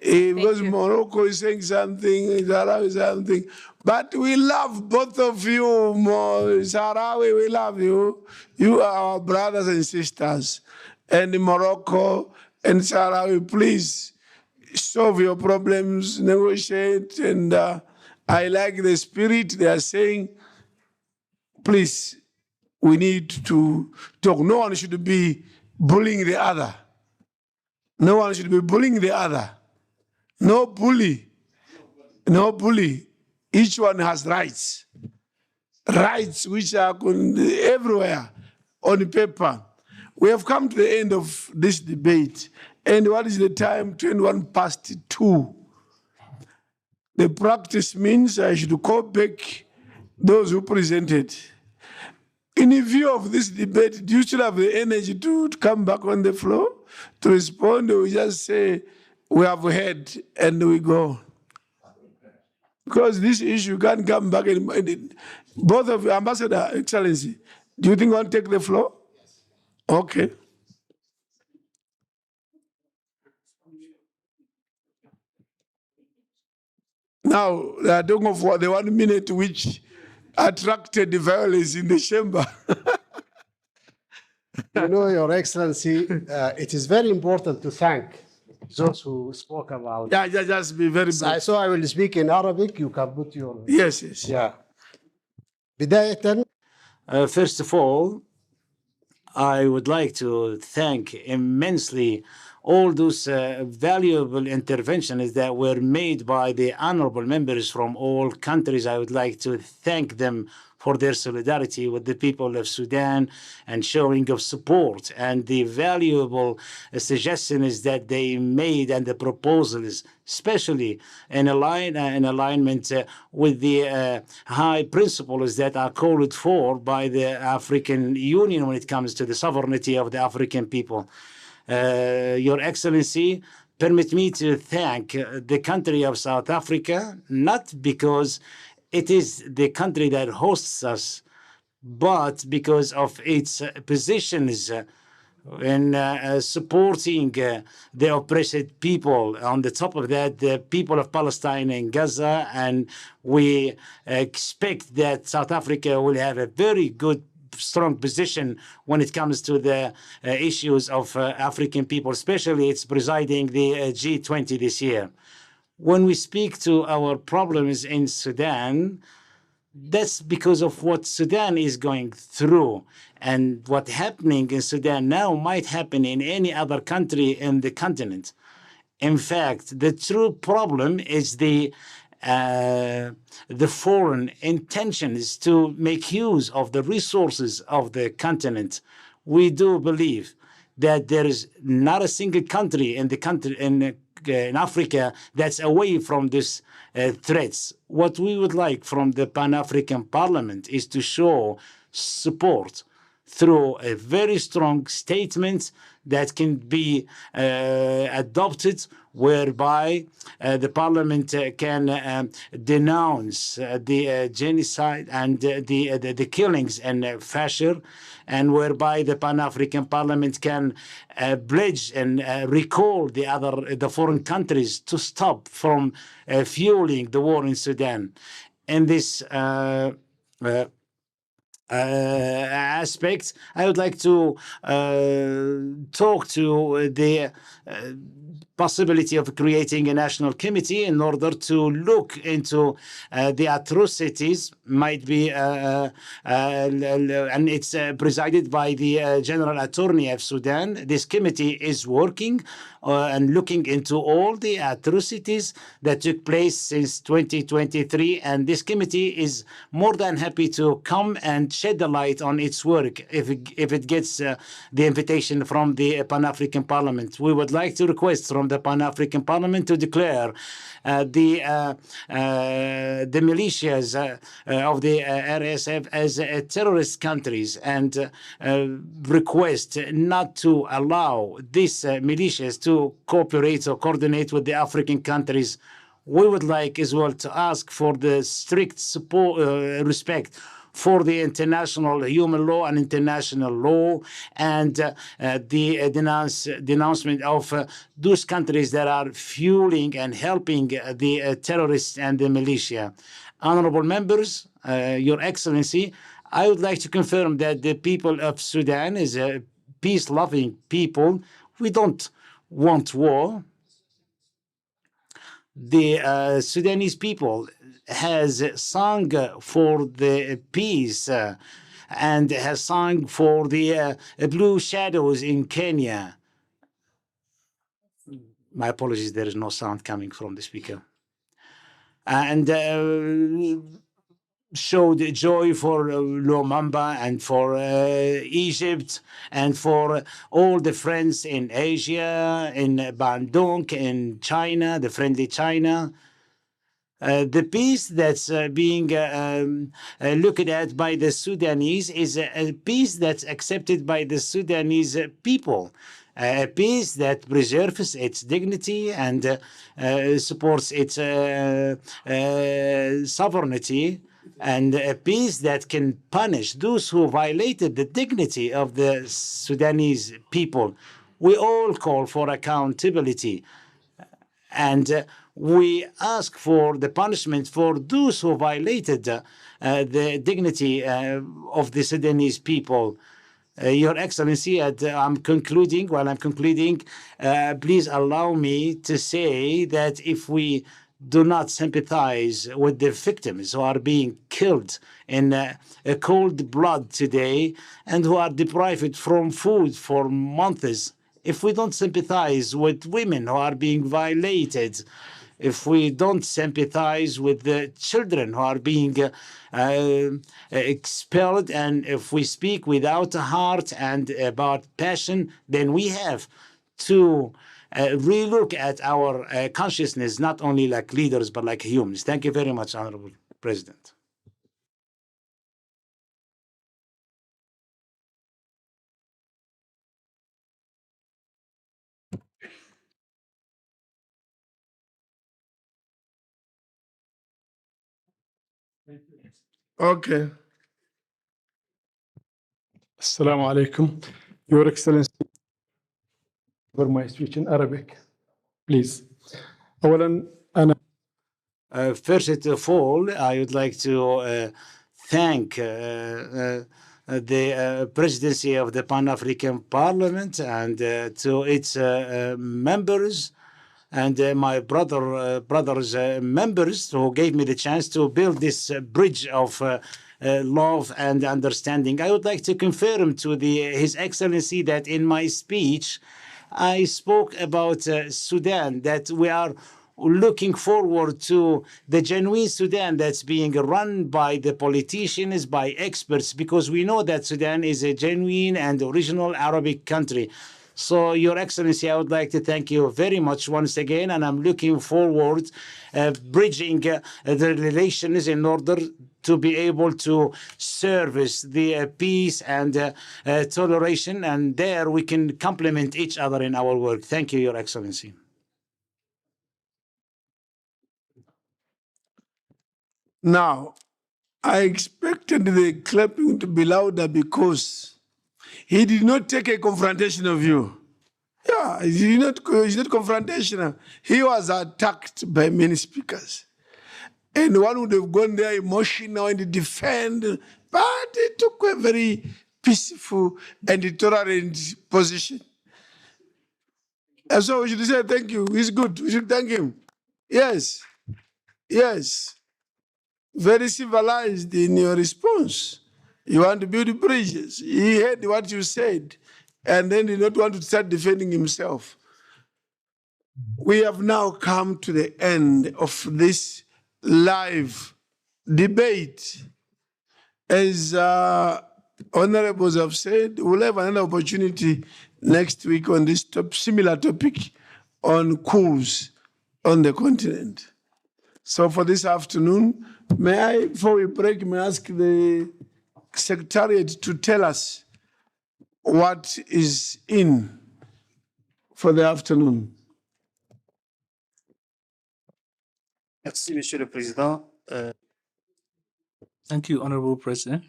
S5: Because Morocco is saying something, Sahrawi is something. But we love both of you, Sahrawi, we love you. You are our brothers and sisters. And in Morocco and Sahrawi, please solve your problems, negotiate. And I like the spirit they are saying. Please, we need to talk. No one should be bullying the other. No one should be bullying the other. No bully. No bully. Each one has rights. Rights which are everywhere on paper. We have come to the end of this debate. And what is the time? 2:21. The practice means I should call back those who presented. In view of this debate, do you still have the energy to come back on the floor to respond? Or we just say, we have heard and we go? Because this issue can't come back. Both of you, Ambassador, Excellency, do you think you want to take the floor? Okay. Now, they are talking of the 1 minute which attracted the violence in the chamber.
S11: You know, Your Excellency, it is very important to thank those who spoke about.
S5: Yeah, just be very brief.
S11: So I will speak in Arabic. You can put your.
S5: Yes, yes.
S11: Yeah. بداية.
S1: First of all, I would like to thank immensely all those valuable interventions that were made by the honorable members from all countries. I would like to thank them for their solidarity with the people of Sudan and showing of support and the valuable suggestions that they made and the proposals, especially in alignment with the high principles that are called for by the African Union when it comes to the sovereignty of the African people. Your Excellency, permit me to thank the country of South Africa, not because it is the country that hosts us, but because of its positions in supporting the oppressed people. On the top of that, the people of Palestine and Gaza, and we expect that South Africa will have a very good strong position when it comes to the issues of African people, especially it's presiding the G20 this year. When we speak to our problems in Sudan, that's because of what Sudan is going through. And what's happening in Sudan now might happen in any other country in the continent. In fact, the true problem is the foreign intentions to make use of the resources of the continent. We do believe that there is not a single country in Africa that's away from these threats. What we would like from the Pan-African Parliament is to show support through a very strong statement that can be adopted, whereby the Parliament can denounce the genocide and the killings in Fasher, and whereby the Pan-African Parliament can pledge and recall the foreign countries to stop from fueling the war in Sudan. In this aspect, I would like to talk to the possibility of creating a national committee in order to look into the atrocities might be, and it's presided by the General Attorney of Sudan. This committee is working and looking into all the atrocities that took place since 2023, and this committee is more than happy to come and shed the light on its work if it gets the invitation from the Pan-African Parliament. We would like to request from the Pan-African Parliament to declare the militias of the RSF as terrorist countries, and request not to allow these militias to cooperate or coordinate with the African countries. We would like as well to ask for the strict support, respect for the international human law and international law, and the denouncement of those countries that are fueling and helping the terrorists and the militia. Honorable members, Your Excellency, I would like to confirm that the people of Sudan is a peace-loving people. We don't want war. The Sudanese people has sung for the peace and has sung for the blue shadows in Kenya. My apologies, there is no sound coming from the speaker. And showed joy for Lumumba and for Egypt and for all the friends in Asia, in Bandung, in China, the friendly China. The peace that's being looked at by the Sudanese is a peace that's accepted by the Sudanese people. A peace that preserves its dignity and supports its sovereignty, and a peace that can punish those who violated the dignity of the Sudanese people. We all call for accountability, and we ask for the punishment for those who violated the dignity of the Sudanese people. Your Excellency, I'm concluding. While I'm concluding, please allow me to say that if we do not sympathize with the victims who are being killed in cold blood today and who are deprived from food for months if we don't sympathize with women who are being violated, if we don't sympathize with the children who are being expelled, and if we speak without a heart and about passion, then we have to relook at our consciousness, not only like leaders, but like humans. Thank you very much, Honorable President.
S5: Okay.
S12: Assalamu alaikum. Your Excellency, for my speech in Arabic, please. أولاً أنا
S1: First of all, I would like to thank the presidency of the Pan-African Parliament and to its members and my brothers members who gave me the chance to build this bridge of love and understanding. I would like to confirm to His Excellency that in my speech, I spoke about Sudan, that we are looking forward to the genuine Sudan that's being run by the politicians, by experts, because we know that Sudan is a genuine and original Arabic country. So, Your Excellency, I would like to thank you very much once again, and I'm looking forward bridging the relations in order to be able to service the peace and toleration, and there we can complement each other in our work. Thank you, Your Excellency.
S5: Now, I expected the clapping to be louder because he did not take a confrontation of you. Yeah, he's not confrontational. He was attacked by many speakers. And one would have gone there emotional and defend, but he took a very peaceful and tolerant position. And so we should say thank you. He's good. We should thank him. Yes. Yes. Very civilized in your response. You want to build bridges. He heard what you said, and then did not want to start defending himself. We have now come to the end of this live debate. As honorables have said, we'll have another opportunity next week on this similar topic on coups on the continent. So for this afternoon, may I, before we break, may I ask the Secretariat to tell us what is in for the afternoon.
S14: Merci, Monsieur le Président.
S21: Thank you, Honorable President.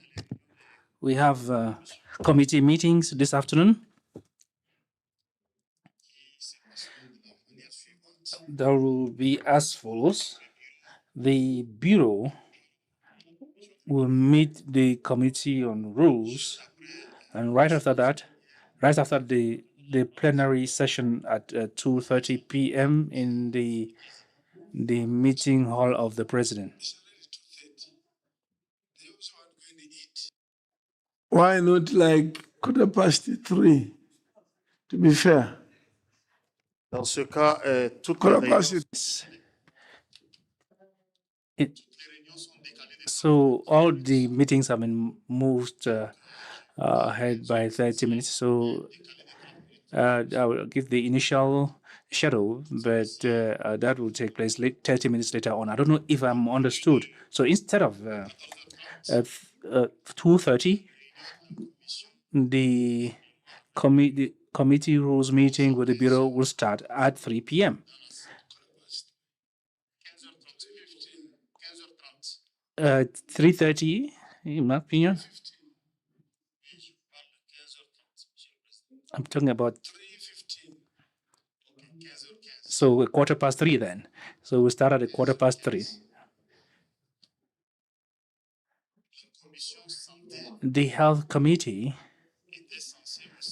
S21: We have committee meetings this afternoon. There will be as follows. The Bureau will meet the Committee on Rules, and right after that, right after the plenary session at 2:30 p.m. in the meeting hall of the President.
S5: Why not like 3:15, to be fair?
S14: Dans ce cas, toutes les réunions...
S21: So all the meetings have been moved ahead by 30 minutes. So I will give the initial schedule, but that will take place 30 minutes later on. I don't know if I'm understood. So instead of 2:30, the committee rules meeting with the Bureau will start at 3 p.m. 3:30, in my opinion. I'm talking about. So 3:15 then. So we start at 3:15. The Health Committee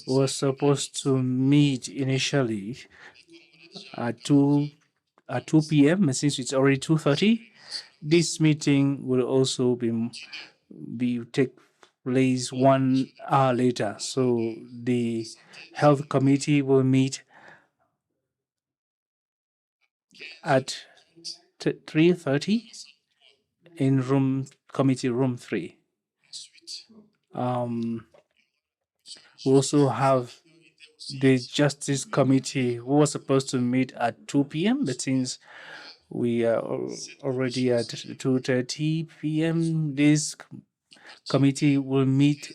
S21: was supposed to meet initially at 2 p.m. Since it's already 2:30. This meeting will also take place 1 hour later. So the health committee will meet at 3:30 in committee room 3. We also have the Justice Committee, who was supposed to meet at 2 p.m., but since we are already at 2:30 p.m., this committee will meet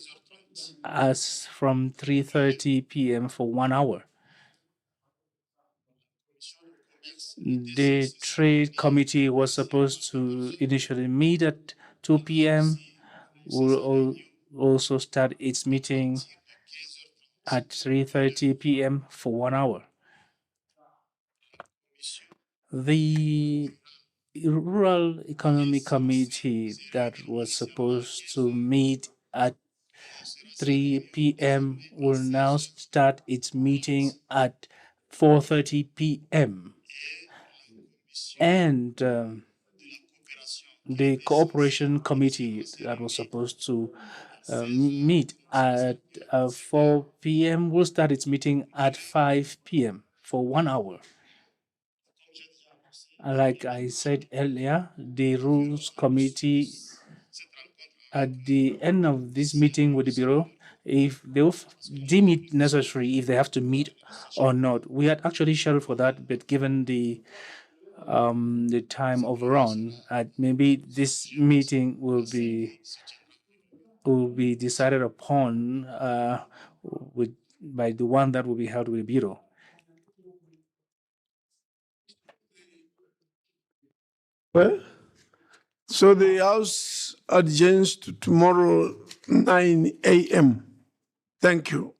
S21: us from 3:30 p.m. for 1 hour. The Trade Committee was supposed to initially meet at 2 p.m. Will also start its meeting at 3:30 p.m. for 1 hour. The Rural Economic Committee that was supposed to meet at 3 p.m. will now start its meeting at 4:30 p.m. And the Cooperation Committee that was supposed to meet at 4 p.m. will start its meeting at 5 p.m. for 1 hour. Like I said earlier, the Rules Committee, at the end of this meeting with the Bureau, if they will deem it necessary, if they have to meet or not. We had actually scheduled for that, but given the time overrun, maybe this meeting will be decided upon by the one that will be held with the Bureau.
S5: Well, so the House adjourns to tomorrow 9 a.m. Thank you.